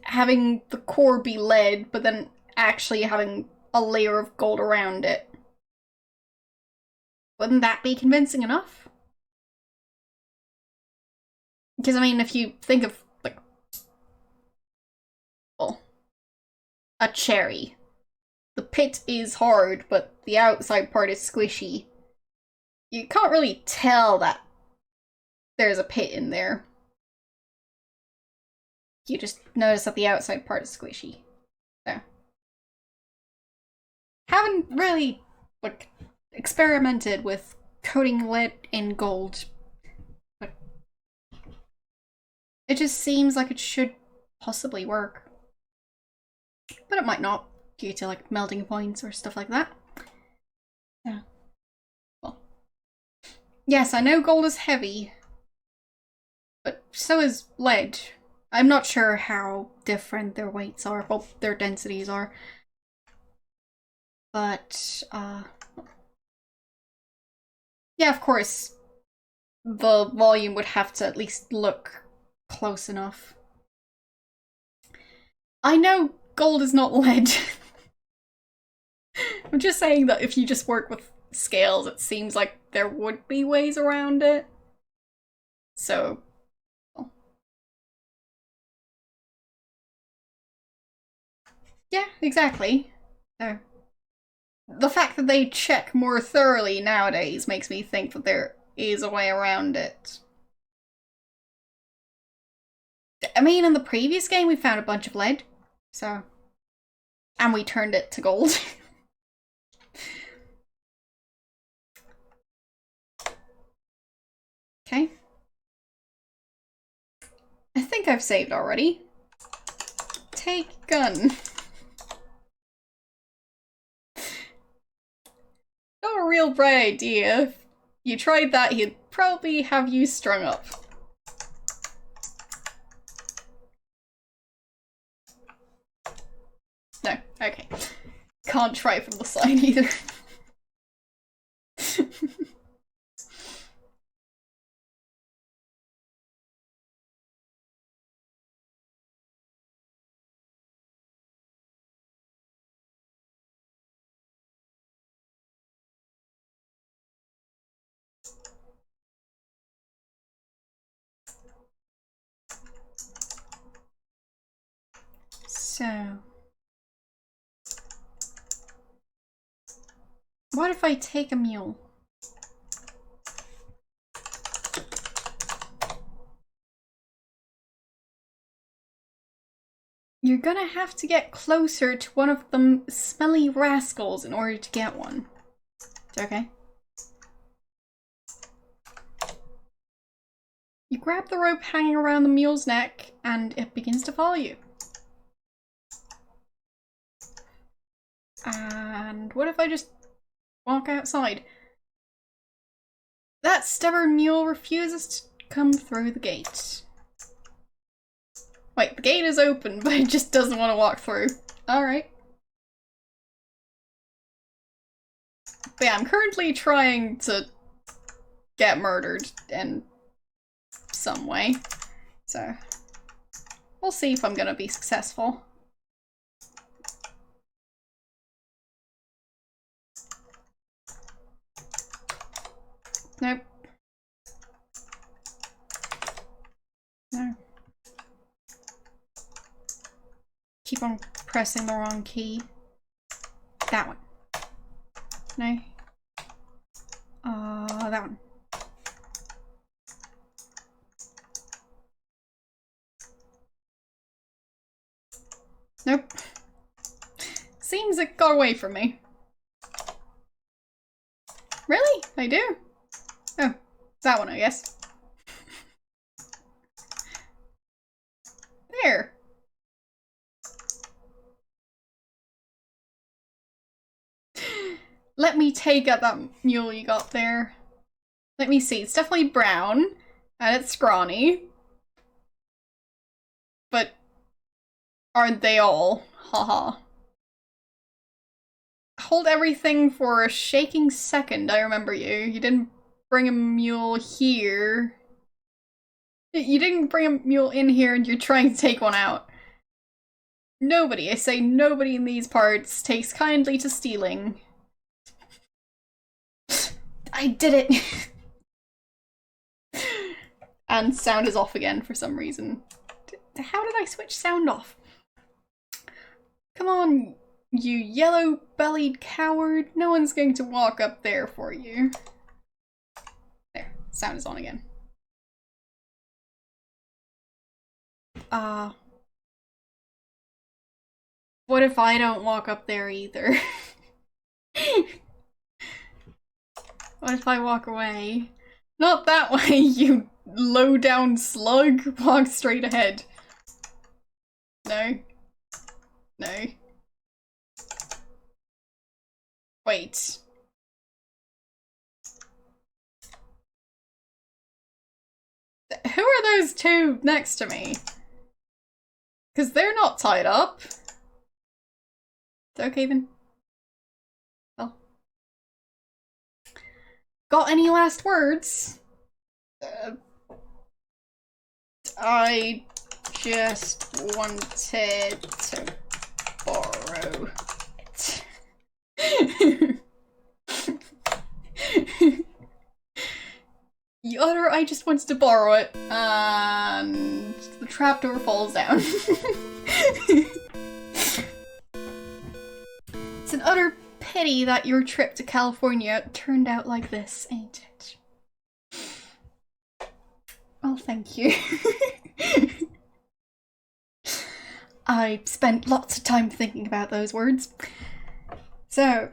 having the core be lead, but then actually having a layer of gold around it. Wouldn't that be convincing enough? Because, I mean, if you think of, like, well, a cherry. The pit is hard, but the outside part is squishy. you can't really tell that there's a pit in there. You just notice that the outside part is squishy. So. Haven't really, like, experimented with coating lead in gold. But it just seems like it should possibly work. But it might not, due to, like, melting points or stuff like that. Yeah. Well. Yes, I know gold is heavy. But so is lead. I'm not sure how different their weights are, well, their densities are. But, yeah, of course, the volume would have to at least look close enough. I know gold is not lead. I'm just saying that if you just work with scales, it seems like there would be ways around it. So, well. Yeah, exactly. So, the fact that they check more thoroughly nowadays makes me think that there is a way around it. I mean, in the previous game we found a bunch of lead, so... And we turned it to gold. Okay. I think I've saved already. Take gun. Not a real bright idea. If you tried that, he'd probably have you strung up. No, okay. Can't try from the side either. So... what if I take a mule? You're gonna have to get closer to one of them smelly rascals in order to get one. Okay. You grab the rope hanging around the mule's neck, and it begins to follow you. And what if I just walk outside? That stubborn mule refuses to come through the gate. Wait, the gate is open, but it just doesn't want to walk through. Alright. But yeah, I'm currently trying to get murdered in some way. So, we'll see if I'm gonna be successful. Nope. No. Keep on pressing the wrong key. That one. No. That one. Nope. Seems it got away from me. Really? I do? Oh, that one, I guess. There. Let me take out that mule you got there. Let me see. It's definitely brown, and it's scrawny. But aren't they all? Haha. Hold everything for a shaking second, I remember you. You didn't bring a mule here. You didn't bring a mule in here and you're trying to take one out. Nobody, I say nobody in these parts, takes kindly to stealing. I did it! And sound is off again for some reason. How did I switch sound off? Come on, you yellow-bellied coward. No one's going to walk up there for you. sound is on again. What if I don't walk up there either? What if I walk away? Not that way, you low-down slug. Walk straight ahead. No. No. Wait. Who are those two next to me? Because they're not tied up. It's okay then. Well. Got any last words? I just wanted to borrow it. You utter, I just wanted to borrow it, and the trapdoor falls down. It's an utter pity that your trip to California turned out like this, ain't it? Well, thank you. I spent lots of time thinking about those words. So,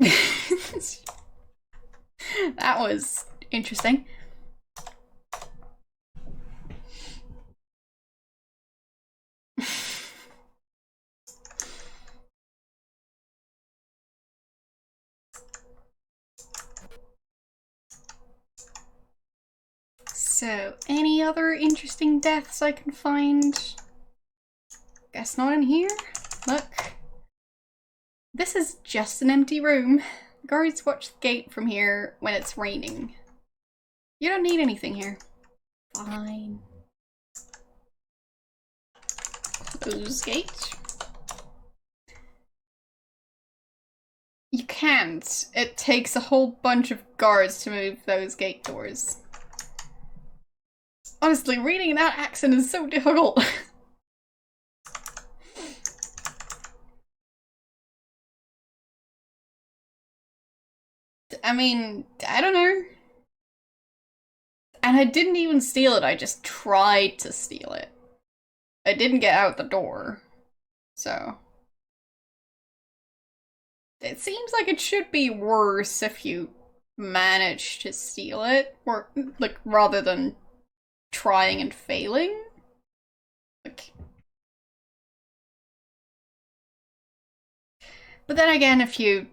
that was interesting. So, any other interesting deaths I can find? Guess not in here. Look. This is just an empty room. The guards watch the gate from here when it's raining. You don't need anything here. Fine. Close gate. You can't. It takes a whole bunch of guards to move those gate doors. Honestly, reading that accent is so difficult. I mean, I don't know. And I didn't even steal it, I just tried to steal it. I didn't get out the door, so. It seems like it should be worse if you manage to steal it, or, like, rather than trying and failing. Like. But then again, if you,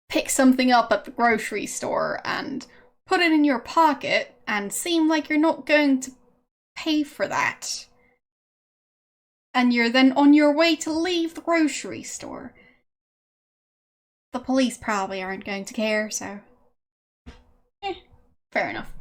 pick something up at the grocery store and put it in your pocket and seem like you're not going to pay for that, and you're then on your way to leave the grocery store, the police probably aren't going to care, so fair enough.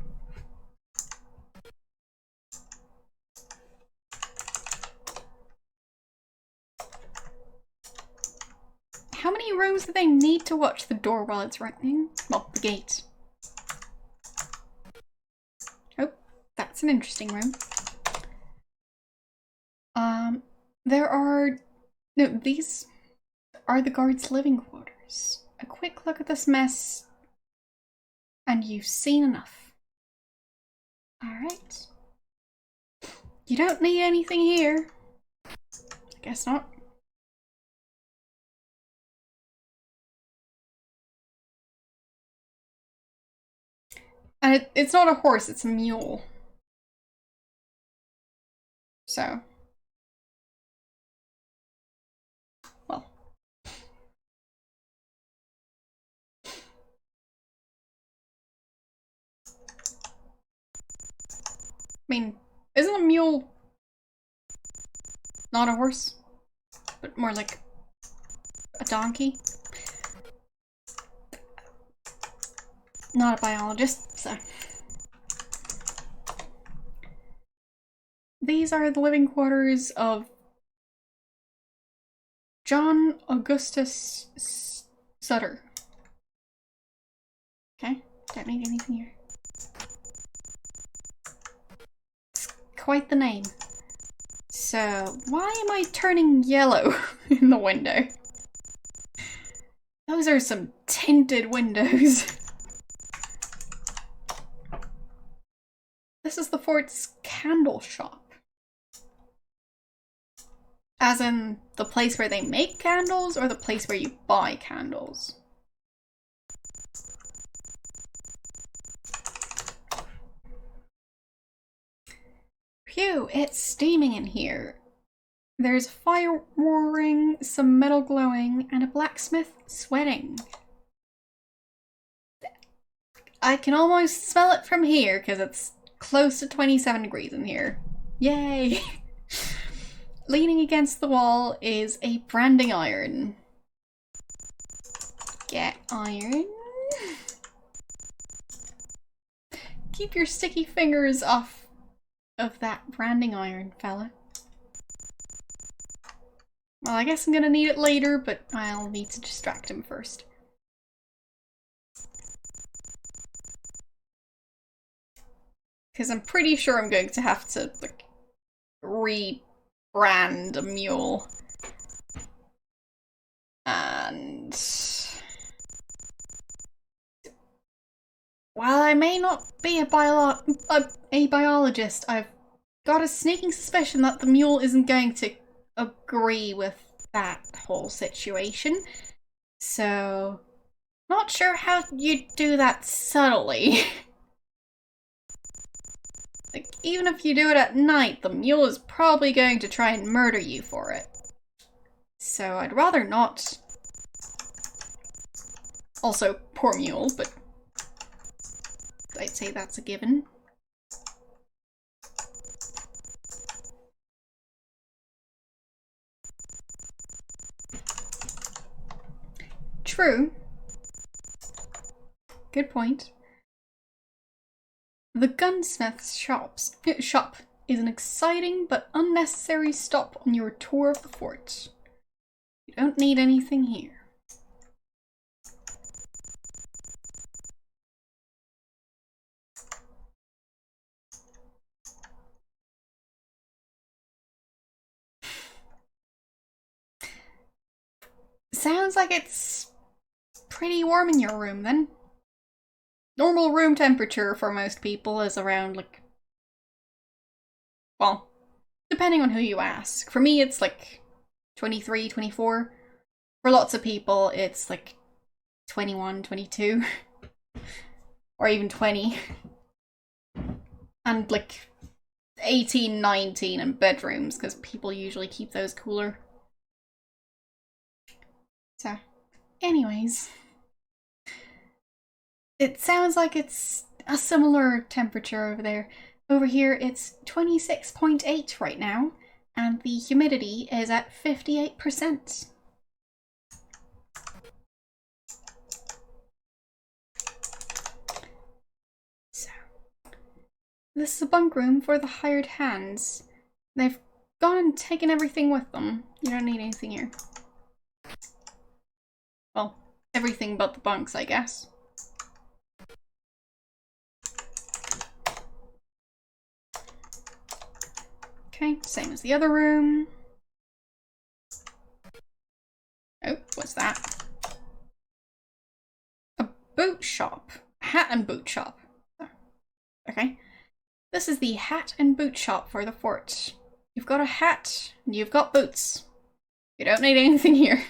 How many rooms do they need to watch the door while it's raining? Well, the gate. Oh, that's an interesting room. There are... No, these are the guards' living quarters. A quick look at this mess, and you've seen enough. Alright. You don't need anything here. I guess not. And it's not a horse, it's a mule. So. Well. I mean, isn't a mule not a horse? But more like a donkey? Not a biologist, so. These are the living quarters of John Augustus Sutter. Okay, don't need anything here. It's quite the name. So, why am I turning yellow in the window? Those are some tinted windows. This is the fort's candle shop. As in the place where they make candles, or the place where you buy candles? Phew, it's steaming in here. There's fire roaring, some metal glowing, and a blacksmith sweating. I can almost smell it from here because it's close to 27 degrees in here. Yay! Leaning against the wall is a branding iron. Get iron. Keep your sticky fingers off of that branding iron, fella. Well, I guess I'm gonna need it later, but I'll need to distract him first. Because I'm pretty sure I'm going to have to, like, rebrand a mule. And while I may not be a biologist, I've got a sneaking suspicion that the mule isn't going to agree with that whole situation. So, not sure how you do that subtly. Like, even if you do it at night, the mule is probably going to try and murder you for it. So I'd rather not. Also, poor mule, but I'd say that's a given. True. Good point. The gunsmith's shop is an exciting but unnecessary stop on your tour of the fort. You don't need anything here. Sounds like it's pretty warm in your room then. Normal room temperature for most people is around, like, well, depending on who you ask. For me, it's like 23, 24. For lots of people, it's like 21, 22. Or even 20. And like 18, 19 in bedrooms, because people usually keep those cooler. So, anyways. It sounds like it's a similar temperature over there. Over here, it's 26.8 right now, and the humidity is at 58%. So, this is a bunk room for the hired hands. They've gone and taken everything with them. You don't need anything here. Well, everything but the bunks, I guess. Okay, same as the other room. Oh, what's that? A boot shop. Hat and boot shop. Okay. This is the hat and boot shop for the fort. You've got a hat, and you've got boots. You don't need anything here.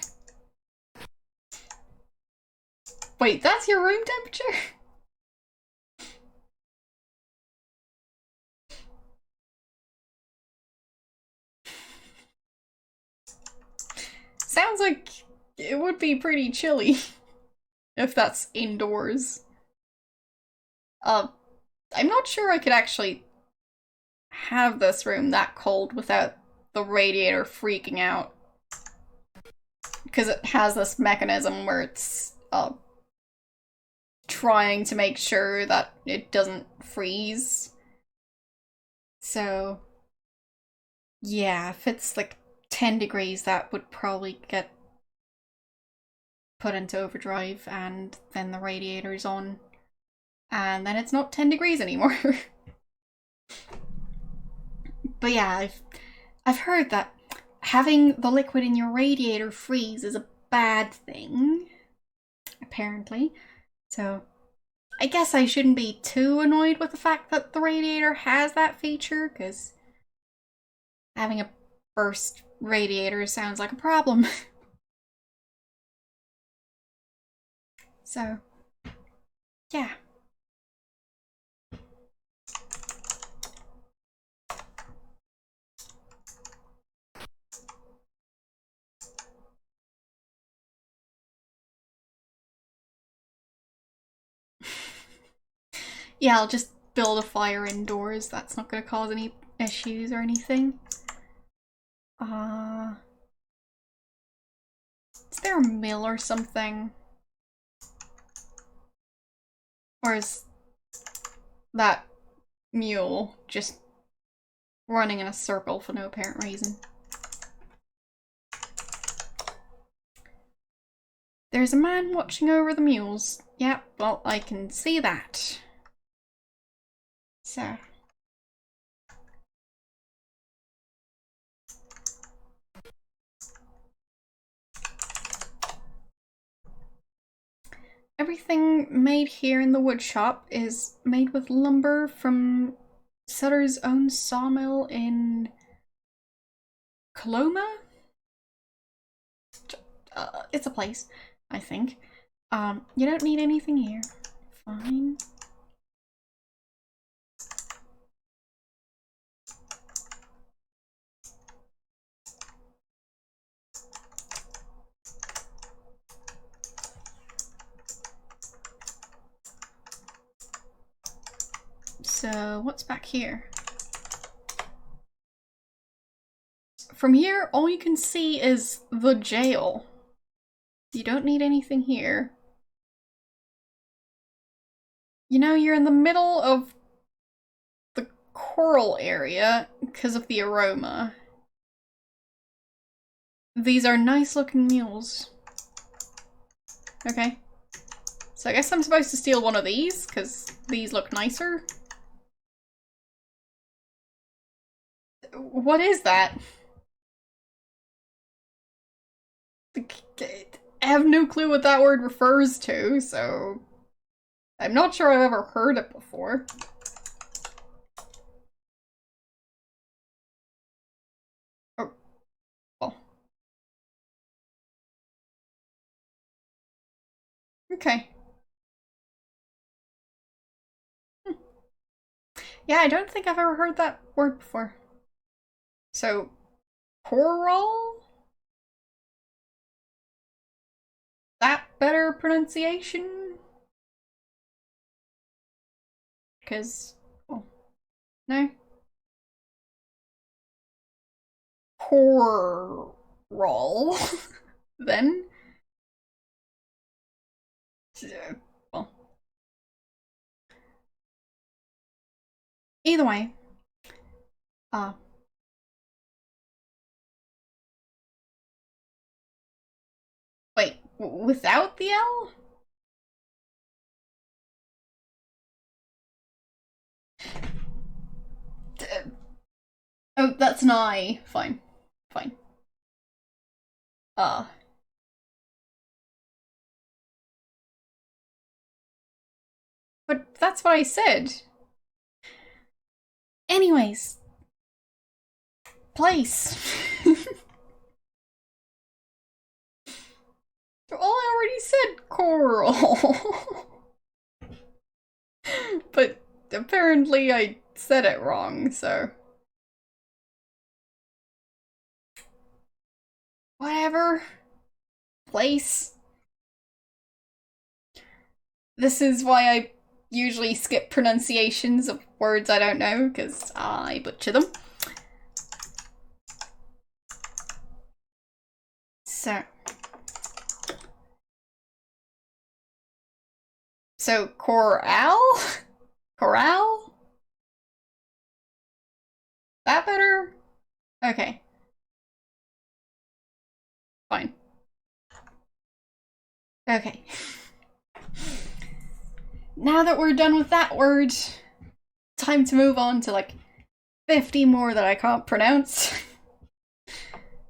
Wait, that's your room temperature? Sounds like it would be pretty chilly if that's indoors. I'm not sure I could actually have this room that cold without the radiator freaking out. Because it has this mechanism where it's trying to make sure that it doesn't freeze. So, yeah, if it's like 10 degrees, that would probably get put into overdrive, and then the radiator's on, and then it's not 10 degrees anymore. But yeah, I've heard that having the liquid in your radiator freeze is a bad thing, apparently. So I guess I shouldn't be too annoyed with the fact that the radiator has that feature, because having a burst radiator sounds like a problem. So, yeah. Yeah, I'll just build a fire indoors. That's not going to cause any issues or anything. Is there a mill or something? Or is that mule just running in a circle for no apparent reason? There's a man watching over the mules. Yep, well, I can see that. So. Everything made here in the wood shop is made with lumber from Sutter's own sawmill in Coloma? It's a place, I think. You don't need anything here. Fine. So, what's back here? From here, all you can see is the jail. You don't need anything here. You know, you're in the middle of the coral area because of the aroma. These are nice looking mules. Okay. So I guess I'm supposed to steal one of these because these look nicer. What is that? I have no clue what that word refers to, so I'm not sure I've ever heard it before. Oh. Oh. Okay. Yeah, I don't think I've ever heard that word before. So, coral? That better pronunciation? Because, oh, no. Coral. Then? Well. Either way. Wait, without the L? Oh, that's an I. Fine. Fine. But that's what I said. Anyways. Place. Well, I already said coral. But apparently I said it wrong, so. Whatever. Place. This is why I usually skip pronunciations of words I don't know, because I butcher them. So coral? Corral? That better? Okay. Fine. Okay. Now that we're done with that word, time to move on to like 50 more that I can't pronounce.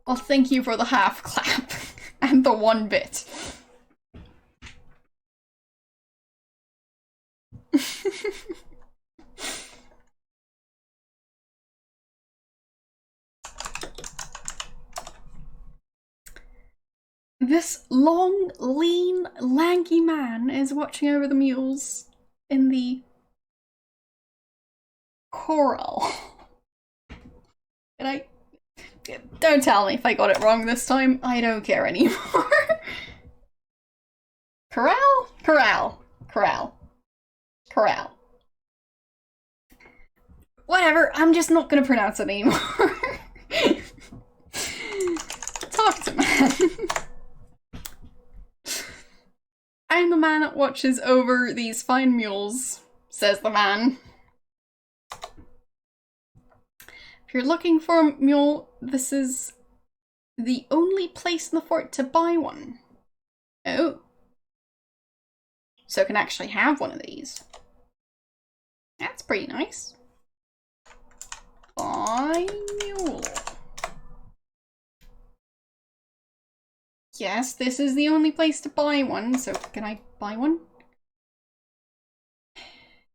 Well, thank you for the half clap and the 1 bit. This long, lean, lanky man is watching over the mules in the corral. And don't tell me if I got it wrong this time. I don't care anymore. Corral? Corral. Corral. Corral. Whatever, I'm just not gonna pronounce it anymore. Talk to man. I'm the man that watches over these fine mules, says the man. If you're looking for a mule, this is the only place in the fort to buy one. Oh. So I can actually have one of these. That's pretty nice. Buy mule. Yes, this is the only place to buy one, so can I buy one?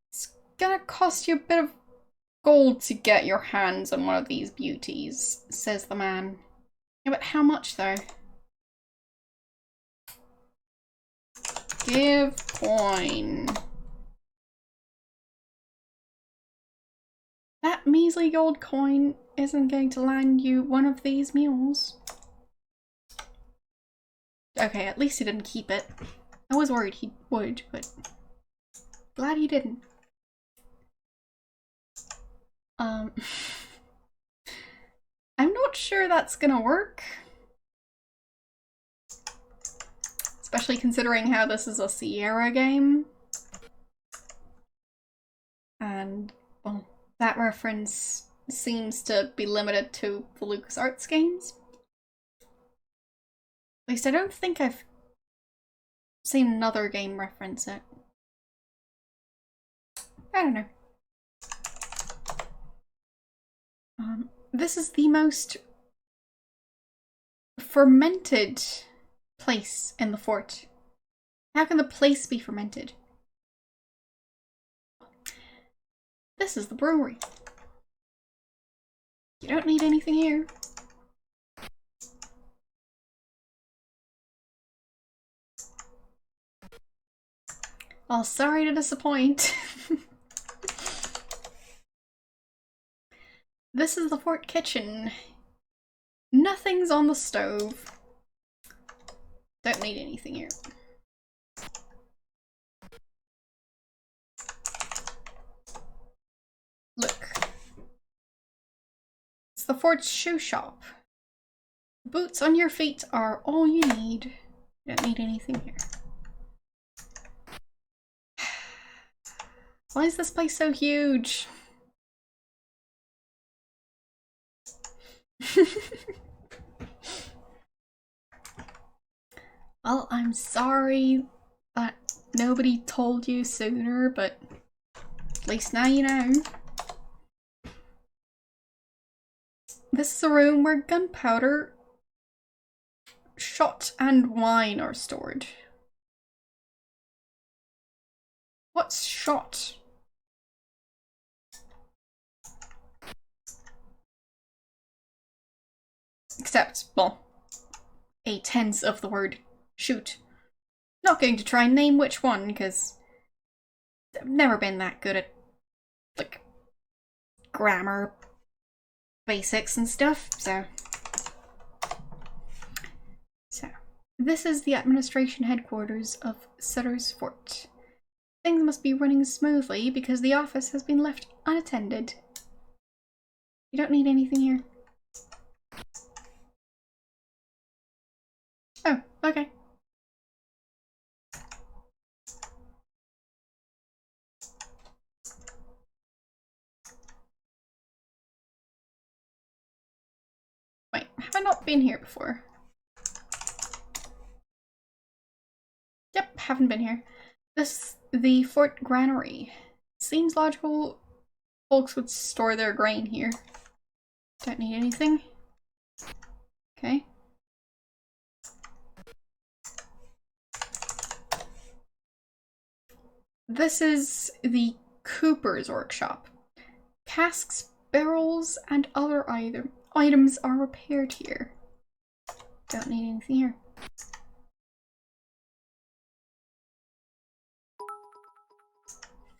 It's gonna cost you a bit of gold to get your hands on one of these beauties, says the man. Yeah, but how much though? Give coin. That measly gold coin isn't going to land you one of these mules. Okay, at least he didn't keep it. I was worried he would, but glad he didn't. I'm not sure that's gonna work. Especially considering how this is a Sierra game. And, well, that reference seems to be limited to the LucasArts games. At least I don't think I've seen another game reference it. I don't know. This is the most fermented place in the fort. How can the place be fermented? This is the brewery. You don't need anything here. Well, sorry to disappoint. This is the fort kitchen. Nothing's on the stove. Don't need anything here. Look. It's the fort's shoe shop. Boots on your feet are all you need. You don't need anything here. Why is this place so huge? Well, I'm sorry that nobody told you sooner, but at least now you know. This is a room where gunpowder, shot, and wine are stored. What's shot? Except, well, a tense of the word shoot. Not going to try and name which one, because I've never been that good at, like, grammar basics and stuff, so this is the administration headquarters of Sutter's Fort. Things must be running smoothly because the office has been left unattended. You don't need anything here. Oh, okay. Wait, have I not been here before? Yep, haven't been here. This is the Fort Granary. Seems logical folks would store their grain here. Don't need anything. Okay. This is the Cooper's workshop. Casks, barrels, and other items are repaired here. Don't need anything here.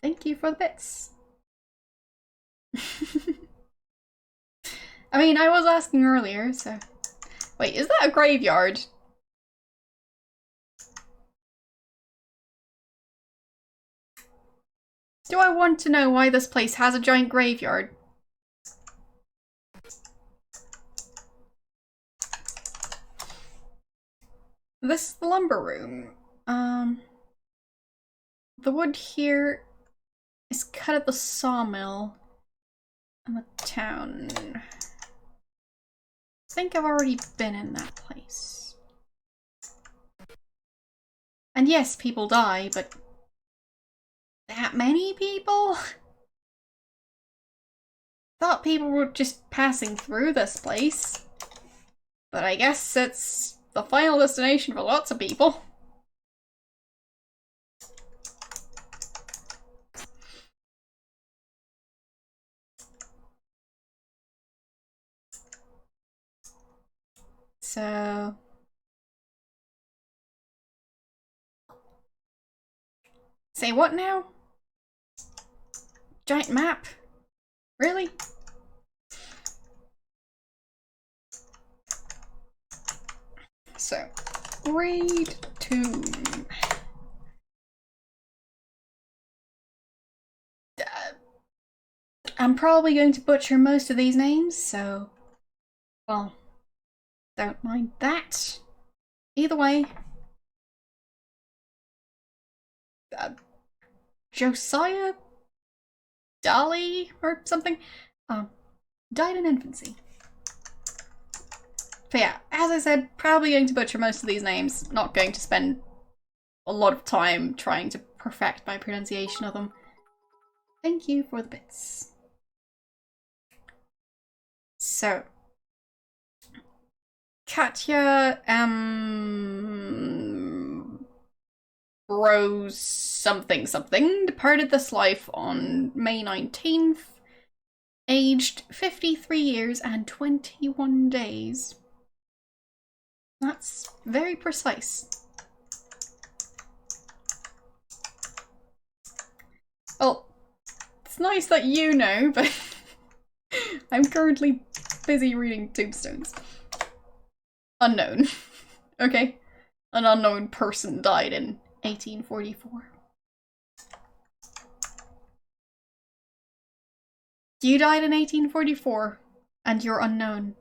Thank you for the bits. I mean, I was asking earlier, so... Wait, is that a graveyard? Do I want to know why this place has a giant graveyard? This is the lumber room. The wood here is cut at the sawmill in the town. I think I've already been in that place. And yes, people die, but that many people? Thought people were just passing through this place. But I guess it's the final destination for lots of people. So... Say what now? Giant map? Really? So, raid tomb. I'm probably going to butcher most of these names, so... Well, don't mind that. Either way. Josiah Dolly or something died in infancy. But yeah, as I said, probably going to butcher most of these names. Not going to spend a lot of time trying to perfect my pronunciation of them. Thank you for the bits. So, Katya Rose something departed this life on May 19th, aged 53 years and 21 days. That's very precise. Well, it's nice that you know, but I'm currently busy reading tombstones. Unknown. Okay? An unknown person died in 1844. You died in 1844, and you're unknown.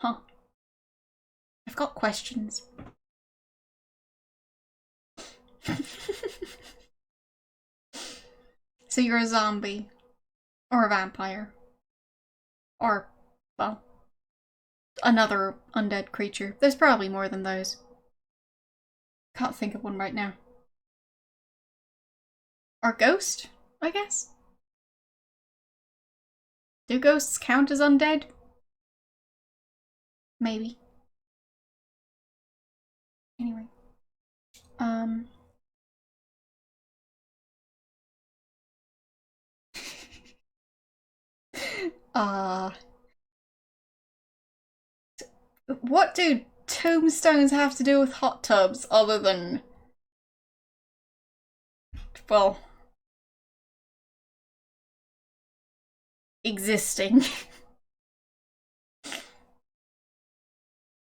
Huh. I've got questions. So you're a zombie. Or a vampire. Or, well, another undead creature. There's probably more than those. Can't think of one right now. Or ghost, I guess? Do ghosts count as undead? Maybe. Anyway. What do tombstones have to do with hot tubs other than... well... existing?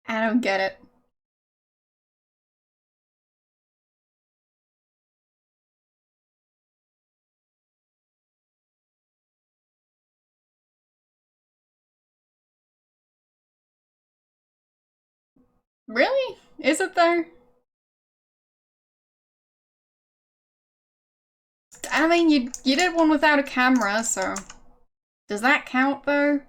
I don't get it. Really? Is it though? I mean, you did one without a camera, so... does that count though?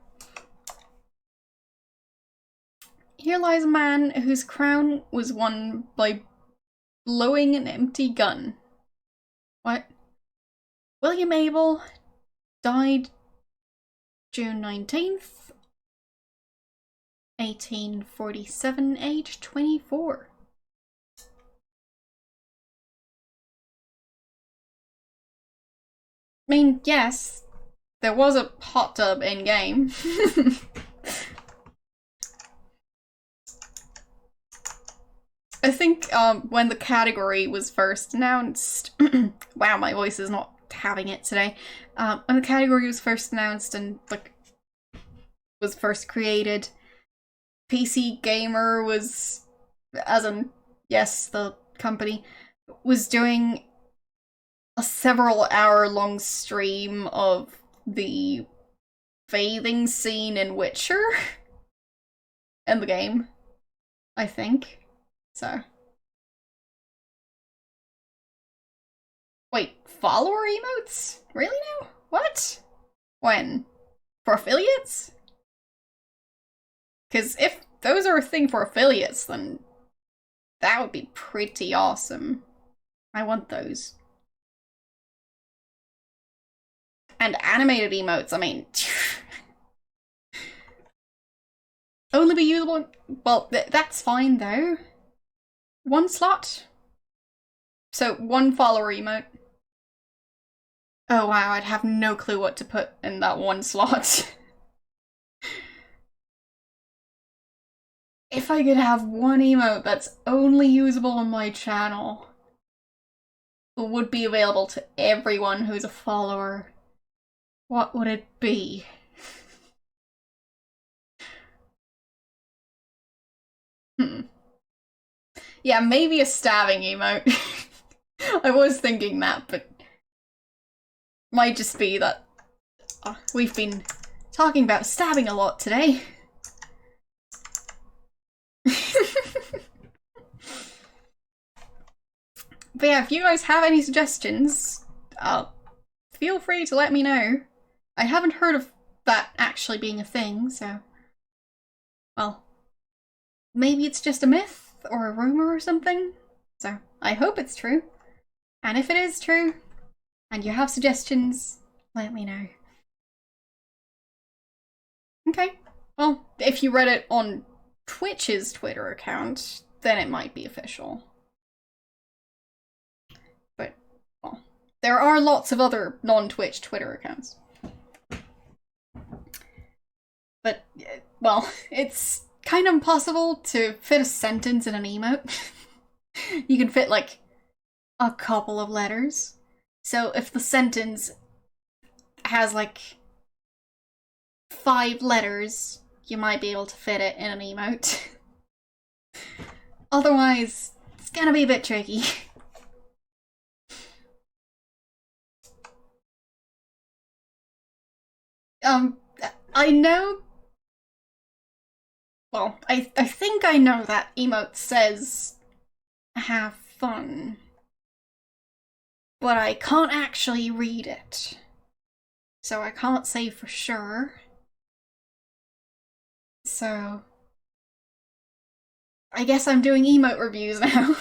Here lies a man whose crown was won by blowing an empty gun. What? William Abel died June 19th, 1847, age 24. I mean, yes, there was a hot tub in game. I think when the category was first announced, wow, my voice is not having it today. When the category was first announced and like was first created, PC Gamer was, as in yes, the company was doing a several-hour-long stream of the bathing scene in Witcher in the game, I think. So. Wait, follower emotes? Really now? What? When? For affiliates? Because if those are a thing for affiliates, then that would be pretty awesome. I want those. And animated emotes, I mean... only be usable... well, that's fine, though. One slot? So, one follower emote. Oh wow, I'd have no clue what to put in that one slot. If I could have one emote that's only usable on my channel, would be available to everyone who's a follower, what would it be? Yeah, maybe a stabbing emote. I was thinking that, but might just be that we've been talking about stabbing a lot today. But yeah, if you guys have any suggestions, feel free to let me know. I haven't heard of that actually being a thing, so... well, maybe it's just a myth or a rumor or something. So I hope it's true. And if it is true, and you have suggestions, let me know. Okay. Well, if you read it on Twitch's Twitter account, then it might be official. But, well, there are lots of other non-Twitch Twitter accounts. But, well, it's kind of impossible to fit a sentence in an emote. You can fit, like, a couple of letters. So if the sentence has, like, 5 letters, you might be able to fit it in an emote. Otherwise, it's gonna be a bit tricky. I know... well, I think I know that emote says have fun. But I can't actually read it. So I can't say for sure. So... I guess I'm doing emote reviews now.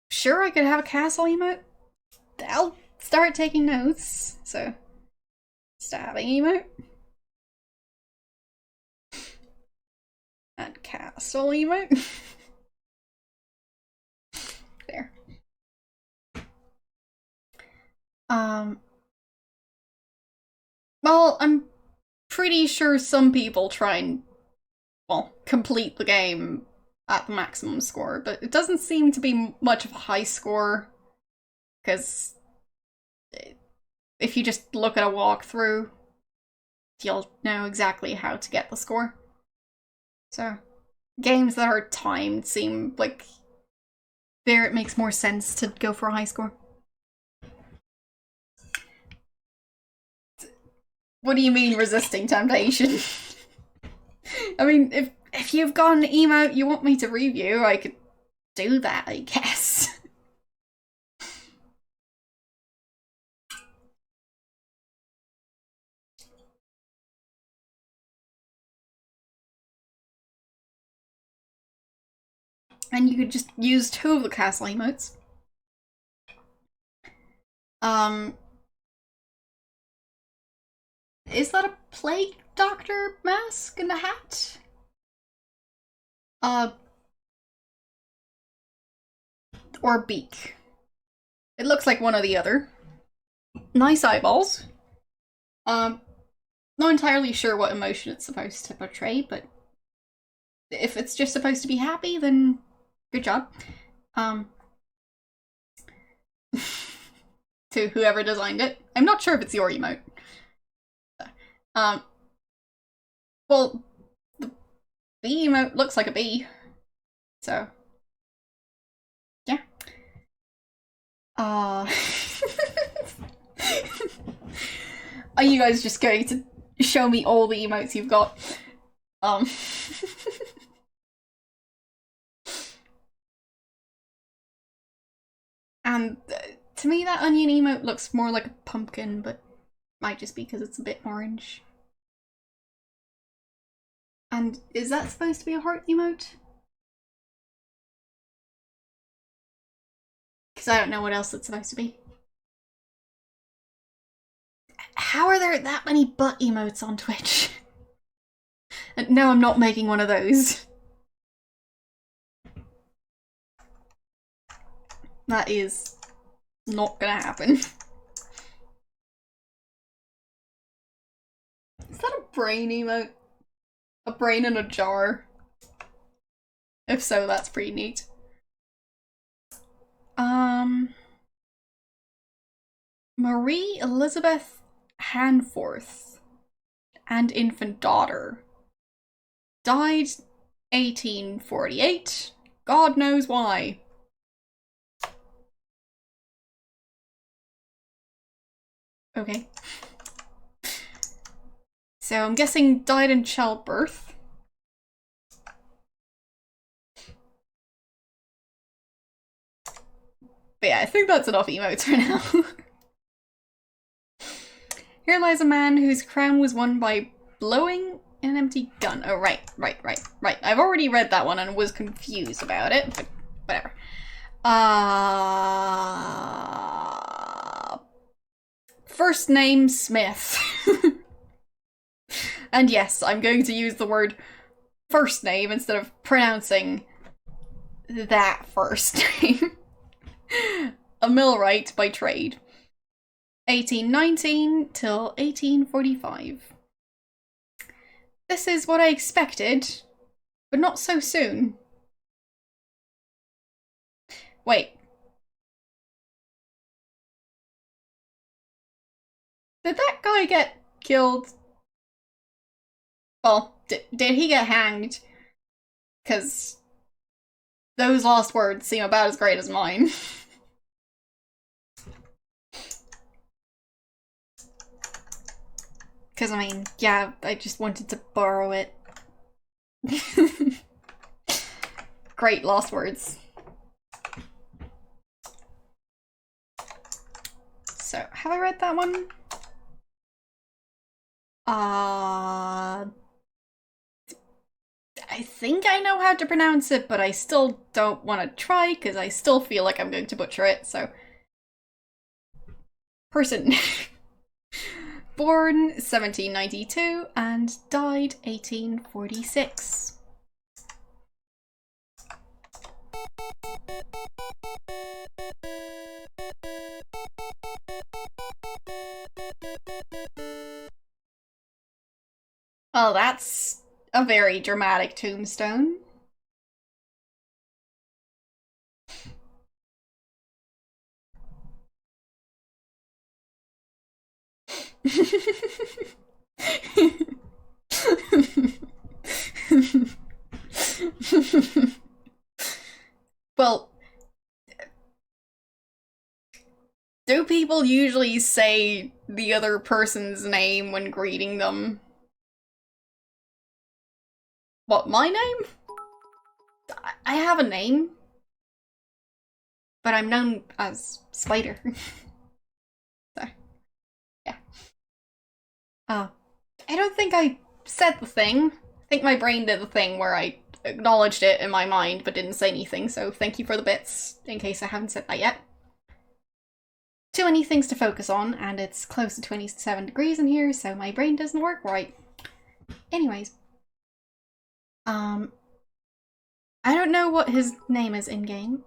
Sure, I could have a castle emote. I'll start taking notes, so... stabbing emote. And castle emote. There. Well, I'm pretty sure some people try and, well, complete the game at the maximum score, but it doesn't seem to be much of a high score, because if you just look at a walkthrough, you'll know exactly how to get the score. So, games that are timed seem like there it makes more sense to go for a high score. What do you mean resisting temptation? I mean, if you've got an emote you want me to review, I could do that, I guess. And you could just use 2 of the castle emotes. Is that a plague doctor mask and a hat? Or beak. It looks like one or the other. Nice eyeballs. Not entirely sure what emotion it's supposed to portray, but if it's just supposed to be happy, then good job. To whoever designed it. I'm not sure if it's your emote. Well, the bee emote looks like a bee. So, yeah. Are you guys just going to show me all the emotes you've got? And to me that onion emote looks more like a pumpkin, but might just be because it's a bit orange. And is that supposed to be a heart emote? Because I don't know what else it's supposed to be. How are there that many butt emotes on Twitch? And no, I'm not making one of those. That is not gonna happen. Is that a brain emote? A brain in a jar? If so, that's pretty neat. Marie Elizabeth Hanforth and infant daughter. Died 1848. God knows why. Okay. So I'm guessing died in childbirth. But yeah, I think that's enough emotes for now. Here lies a man whose crown was won by blowing an empty gun. Oh, right. I've already read that one and was confused about it, but whatever. First name Smith. And yes, I'm going to use the word first name instead of pronouncing that first name. A millwright by trade. 1819 till 1845. This is what I expected, but not so soon. Wait. Did that guy get killed? Well, did he get hanged? Because those last words seem about as great as mine. Because, I mean, yeah, I just wanted to borrow it. Great last words. So, have I read that one? I think I know how to pronounce it, but I still don't want to try because I still feel like I'm going to butcher it, so. Person. Born 1792 and died 1846. Well, that's a very dramatic tombstone. Well, do people usually say the other person's name when greeting them? What, my name? I have a name, but I'm known as Spider. So, yeah. I don't think I said the thing. I think my brain did the thing where I acknowledged it in my mind but didn't say anything, so thank you for the bits, in case I haven't said that yet. Too many things to focus on, and it's close to 27 degrees in here, so my brain doesn't work right. Anyways. I don't know what his name is in-game.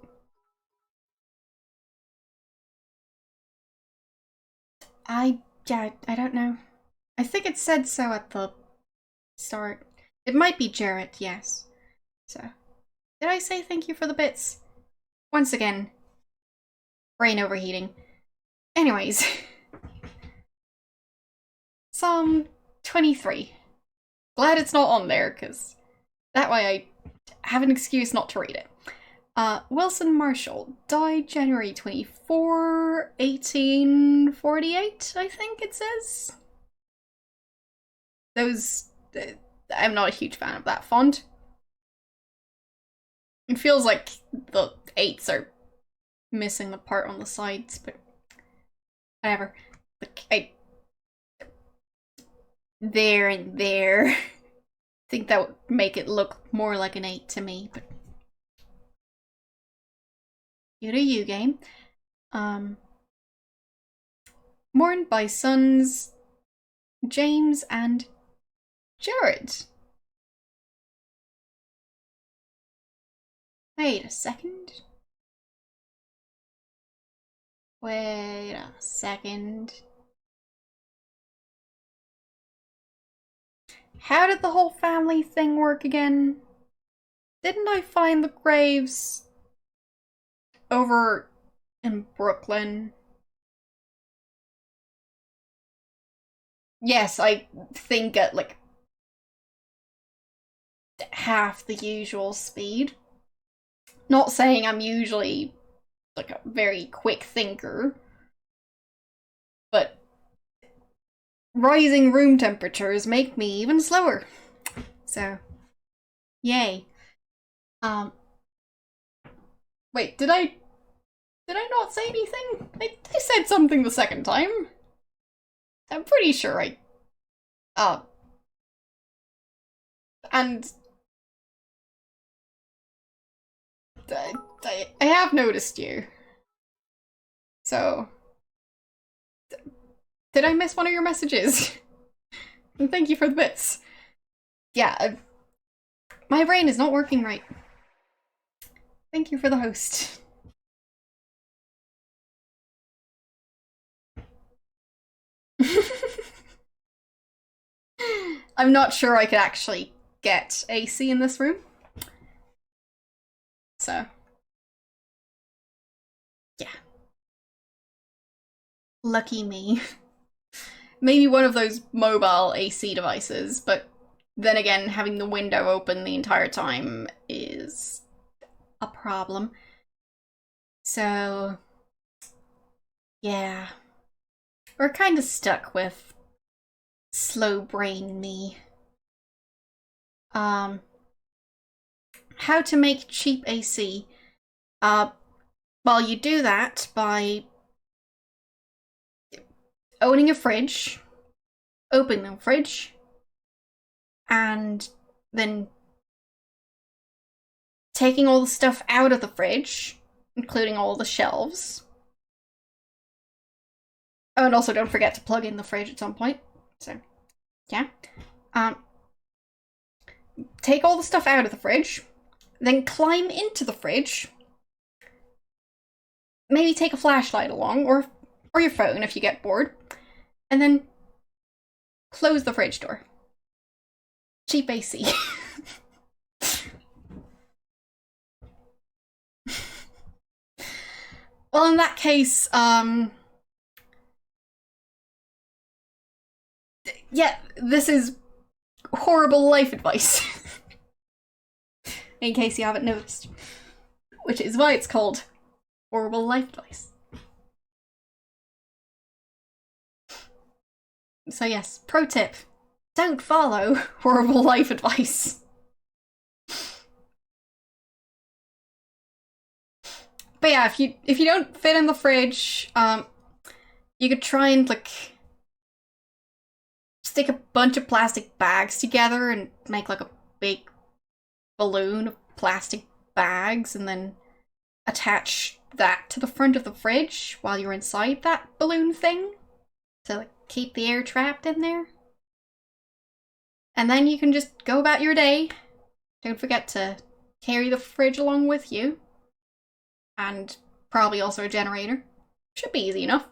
I don't know. I think it said so at the start. It might be Jarrett, yes. So, did I say thank you for the bits? Once again, brain overheating. Anyways, Psalm 23. Glad it's not on there, because that way I have an excuse not to read it. Wilson Marshall died January 24, 1848, I think it says. I'm not a huge fan of that font. It feels like the 8s are missing the part on the sides, but whatever. There and there. I think that would make it look more like an 8 to me, but you do you, game. Mourned by sons James and Jared. Wait a second. Wait a second. How did the whole family thing work again? Didn't I find the graves over in Brooklyn? Yes, I think at like half the usual speed. Not saying I'm usually like a very quick thinker, but rising room temperatures make me even slower. So, yay. Wait, did I not say anything? I said something the second time. I'm pretty sure and I have noticed you. So, did I miss one of your messages? And thank you for the bits. Yeah, my brain is not working right. Thank you for the host. I'm not sure I could actually get AC in this room. So, yeah. Lucky me. Maybe one of those mobile AC devices, but then again, having the window open the entire time is a problem. So, yeah. We're kind of stuck with slow brain me. How to make cheap AC. Well, you do that by owning a fridge, opening the fridge, and then taking all the stuff out of the fridge, including all the shelves. Oh, and also don't forget to plug in the fridge at some point. So, yeah. Take all the stuff out of the fridge, then climb into the fridge. Maybe take a flashlight along, or your phone if you get bored. And then close the fridge door. Cheap AC. Well, in that case, yeah, this is horrible life advice. In case you haven't noticed. Which is why it's called horrible life advice. So yes, pro tip, don't follow horrible life advice. But yeah, if you don't fit in the fridge, you could try and like stick a bunch of plastic bags together and make like a big balloon of plastic bags, and then attach that to the front of the fridge while you're inside that balloon thing to like keep the air trapped in there. And then you can just go about your day. Don't forget to carry the fridge along with you. And probably also a generator. Should be easy enough.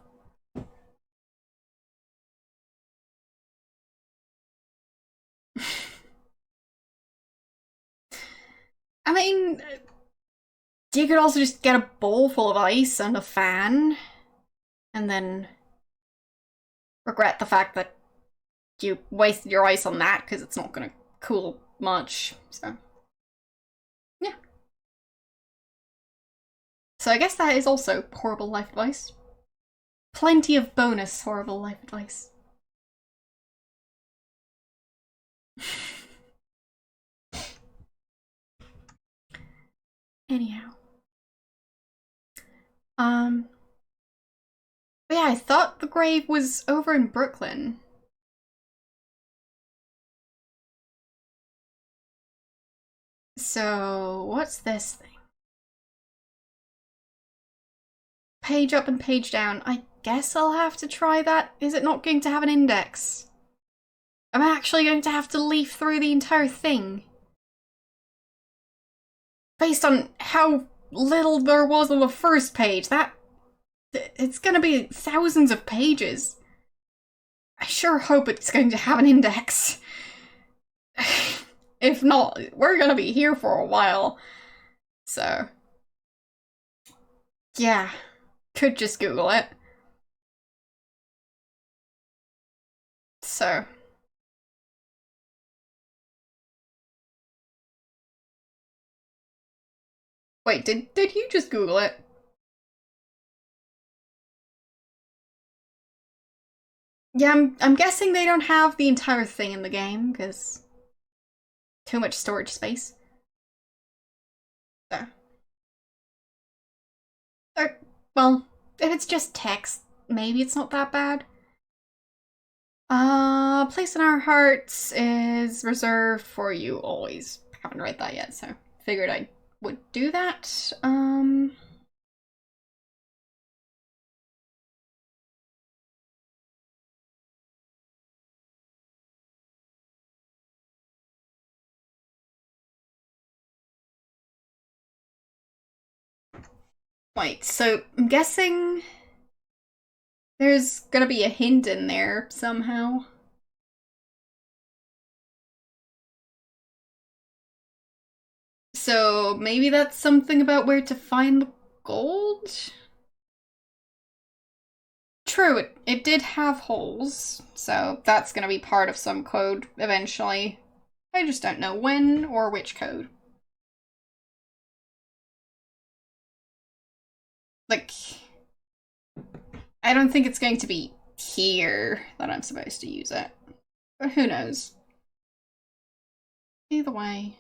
I mean, you could also just get a bowl full of ice and a fan, and then regret the fact that you wasted your ice on that because it's not gonna cool much, so yeah. So I guess that is also horrible life advice. Plenty of bonus horrible life advice. Anyhow. But yeah, I thought the grave was over in Brooklyn. So, what's this thing? Page up and page down. I guess I'll have to try that. Is it not going to have an index? I'm actually going to have to leaf through the entire thing. Based on how little there was on the first page, it's gonna be thousands of pages. I sure hope it's going to have an index. If not, we're gonna be here for a while. So, yeah, could just Google it. So, wait, did you just Google it? Yeah, I'm guessing they don't have the entire thing in the game, because too much storage space. So. Well, if it's just text, maybe it's not that bad. Place in our hearts is reserved for you always. I haven't read that yet, so figured I would do that. Wait, so I'm guessing there's gonna be a hint in there somehow. So maybe that's something about where to find the gold? True, it did have holes, so that's gonna be part of some code eventually. I just don't know when or which code. Like, I don't think it's going to be here that I'm supposed to use it. But who knows? Either way.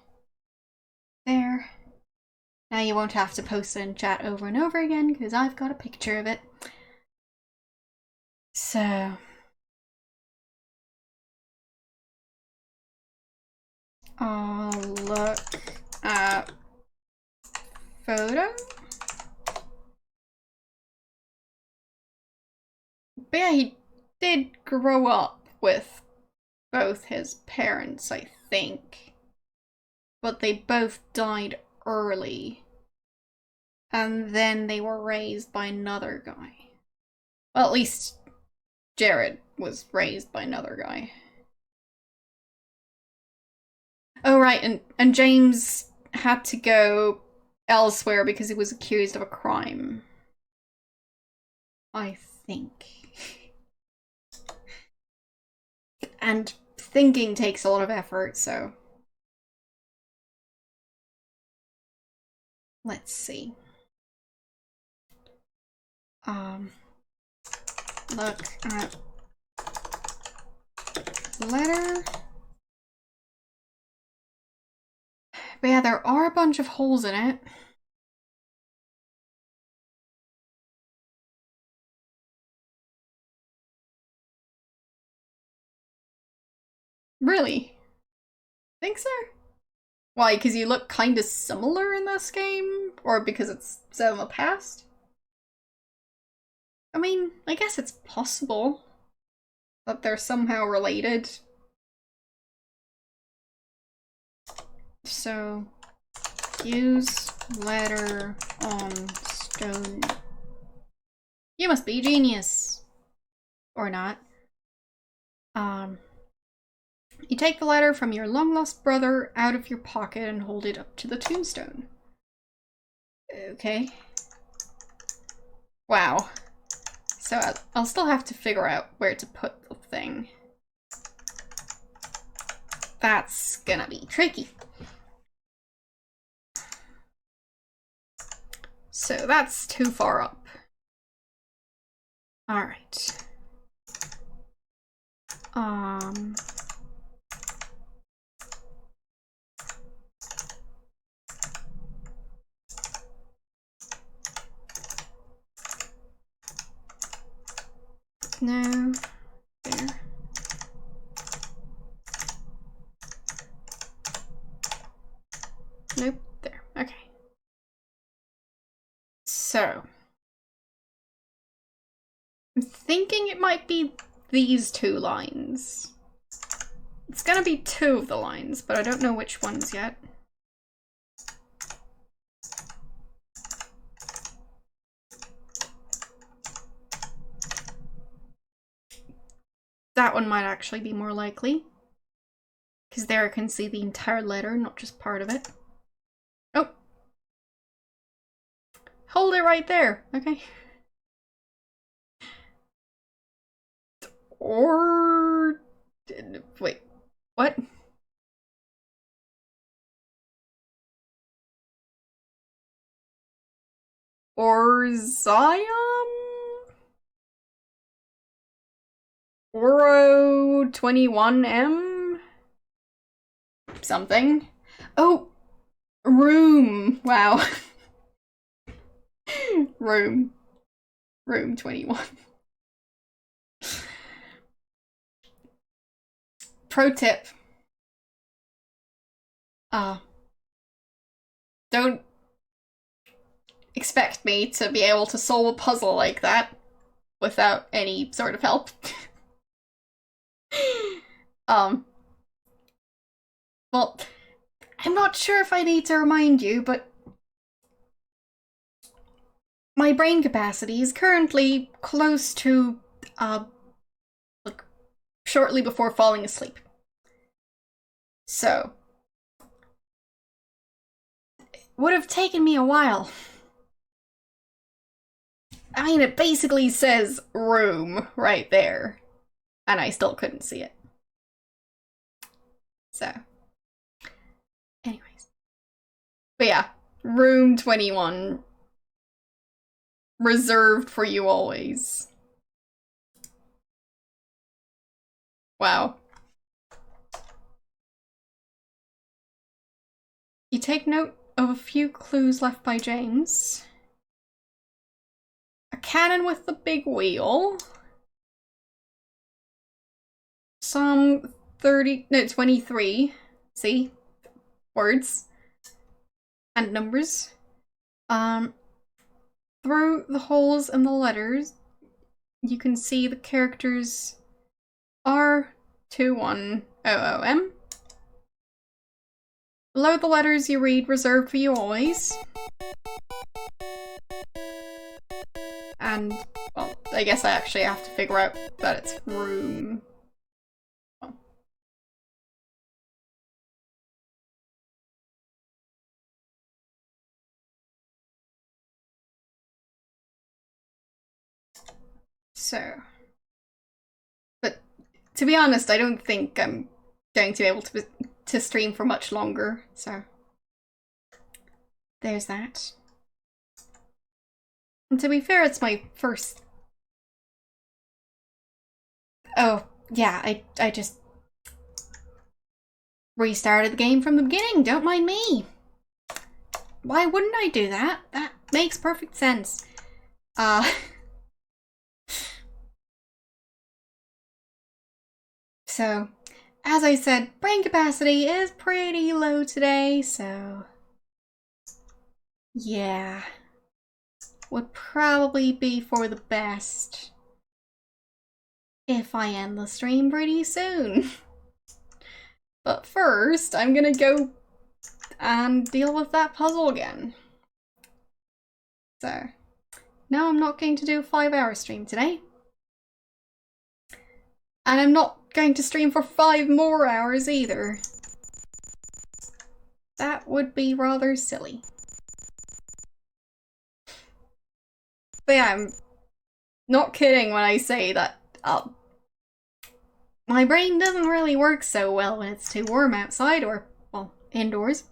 There. Now you won't have to post it in chat over and over again, because I've got a picture of it. So... I'll look at photo. But yeah, he did grow up with both his parents, I think. But they both died early. And then they were raised by another guy. Well, at least Jared was raised by another guy. Oh, right, and James had to go elsewhere because he was accused of a crime. I think. And thinking takes a lot of effort, so... Let's see. Look at letter. But yeah, there are a bunch of holes in it. Really? Think so? Why, because you look kinda similar in this game? Or because it's set in the past? I mean, I guess it's possible that they're somehow related. So, use letter on stone. You must be a genius. Or not. You take the letter from your long-lost brother out of your pocket and hold it up to the tombstone. Okay. Wow. So I'll still have to figure out where to put the thing. That's gonna be tricky. So that's too far up. All right. No. There. Nope. There. Okay. So. I'm thinking it might be these two lines. It's gonna be two of the lines, but I don't know which ones yet. That one might actually be more likely. Because there I can see the entire letter, not just part of it. Oh! Hold it right there, okay. Or... wait, what? Or Zion? Oro 21M? Something. Oh! Room! Wow. Room 21. Pro tip. Don't expect me to be able to solve a puzzle like that without any sort of help. Well, I'm not sure if I need to remind you, but my brain capacity is currently close to, like, shortly before falling asleep. So, it would have taken me a while. I mean, it basically says room right there, and I still couldn't see it. So, anyways. But yeah, room 21. Reserved for you always. Wow. You take note of a few clues left by James. A cannon with the big wheel. Some 23. See? Words. And numbers. Through the holes in the letters, you can see the characters R2100M. Below the letters you read reserved for you always. And, well, I guess I actually have to figure out that it's room. Well. So. But, to be honest, I don't think I'm going to be able to stream for much longer, so. There's that. And to be fair, it's my first... Oh, yeah, I just restarted the game from the beginning, don't mind me. Why wouldn't I do that? That makes perfect sense. So, as I said, brain capacity is pretty low today, so... yeah. Would probably be for the best if I end the stream pretty soon. But first, I'm gonna go and deal with that puzzle again. So, no, I'm not going to do a 5-hour stream today. And I'm not going to stream for 5 more hours either. That would be rather silly. But yeah, I'm not kidding when I say that my brain doesn't really work so well when it's too warm outside or, well, indoors.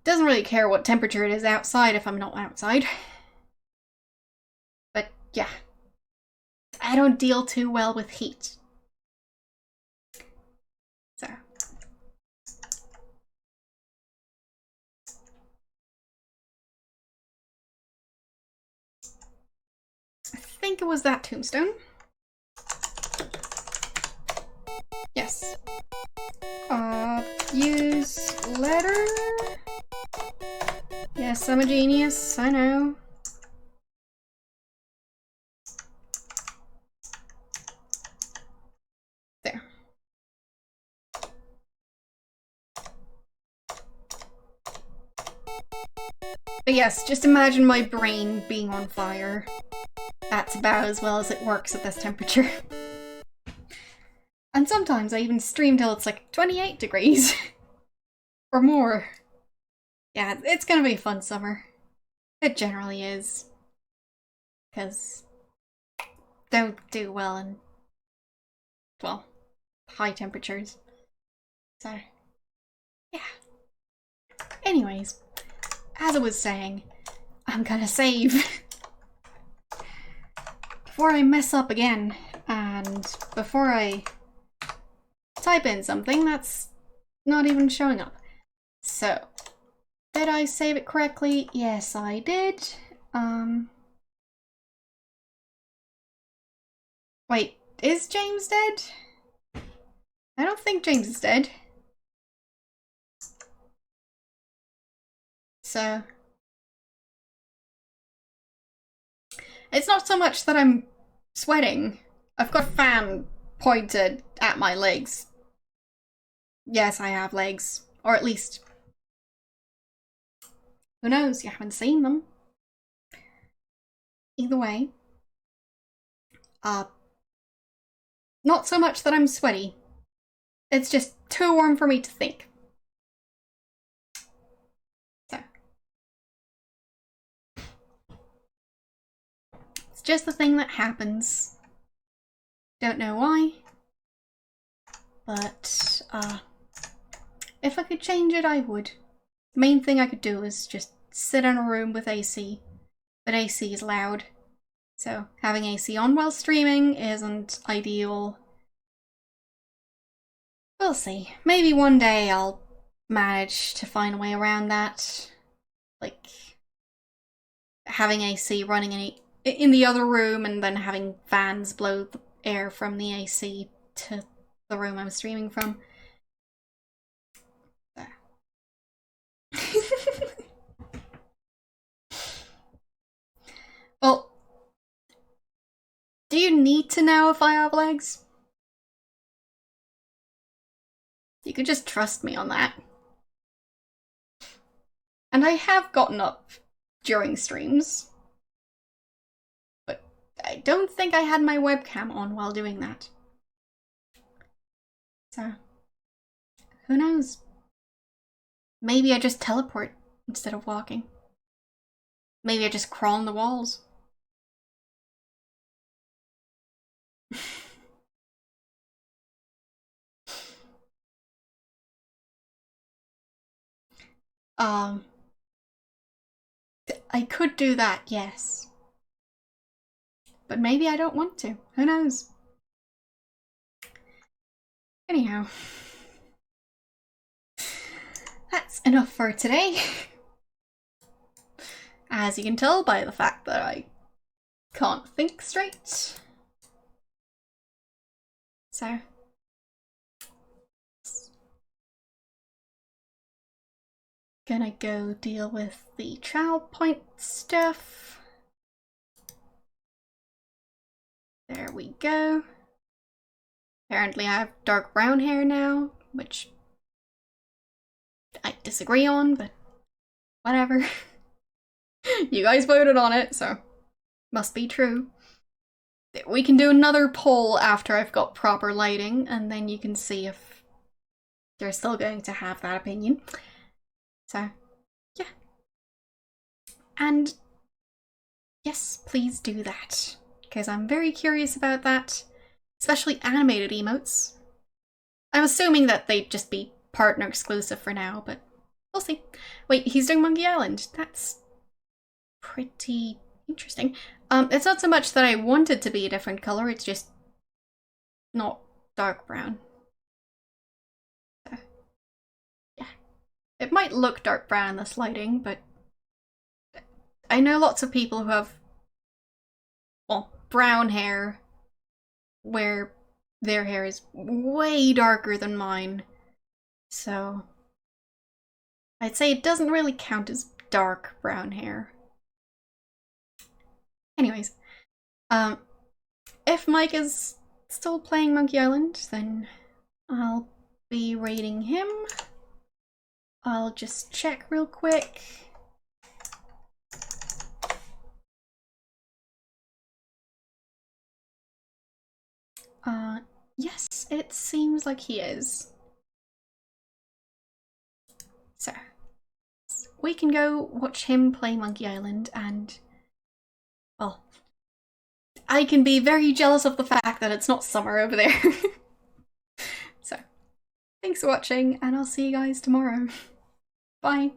Doesn't really care what temperature it is outside if I'm not outside. But yeah, I don't deal too well with heat. So. I think it was that tombstone. Yes. Use letter? Yes, I'm a genius, I know. There. But yes, just imagine my brain being on fire. That's about as well as it works at this temperature. And sometimes I even stream till it's like 28 degrees. Or more. Yeah, it's gonna be a fun summer. It generally is. Because don't do well in, well, high temperatures. So, yeah. Anyways, as I was saying, I'm gonna save before I mess up again, and before I type in something that's not even showing up. So, did I save it correctly? Yes, I did. Wait, is James dead? I don't think James is dead. So, it's not so much that I'm sweating. I've got a fan pointed at my legs. Yes, I have legs. Or at least, who knows, you haven't seen them. Either way. Not so much that I'm sweaty. It's just too warm for me to think. So. It's just the thing that happens. Don't know why. But, if I could change it, I would. The main thing I could do is just sit in a room with AC. But AC is loud. So having AC on while streaming isn't ideal. We'll see. Maybe one day I'll manage to find a way around that. Like, having AC running in the other room and then having fans blow the air from the AC to the room I'm streaming from. There. Well, do you need to know if I have legs? You could just trust me on that. And I have gotten up during streams, but I don't think I had my webcam on while doing that. So, who knows? Maybe I just teleport instead of walking. Maybe I just crawl on the walls. I could do that, yes. But maybe I don't want to. Who knows? Anyhow. That's enough for today. As you can tell by the fact that I can't think straight. So. Gonna go deal with the child point stuff. There we go. Apparently I have dark brown hair now, which I disagree on, but whatever. You guys voted on it, so must be true. we can do another poll after I've got proper lighting, and then you can see if they're still going to have that opinion. So, yeah. And yes, please do that, because I'm very curious about that, especially animated emotes. I'm assuming that they'd just be partner exclusive for now, but we'll see. Wait, he's doing Monkey Island. That's pretty interesting. It's not so much that I want it to be a different color, it's just not dark brown. So, yeah. It might look dark brown in this lighting, but I know lots of people who have, well, brown hair where their hair is way darker than mine. So I'd say it doesn't really count as dark brown hair. Anyways, if Mike is still playing Monkey Island, then I'll be rating him. I'll just check real quick. Yes, it seems like he is. So, we can go watch him play Monkey Island and, well, I can be very jealous of the fact that it's not summer over there. So, thanks for watching, and I'll see you guys tomorrow. Bye.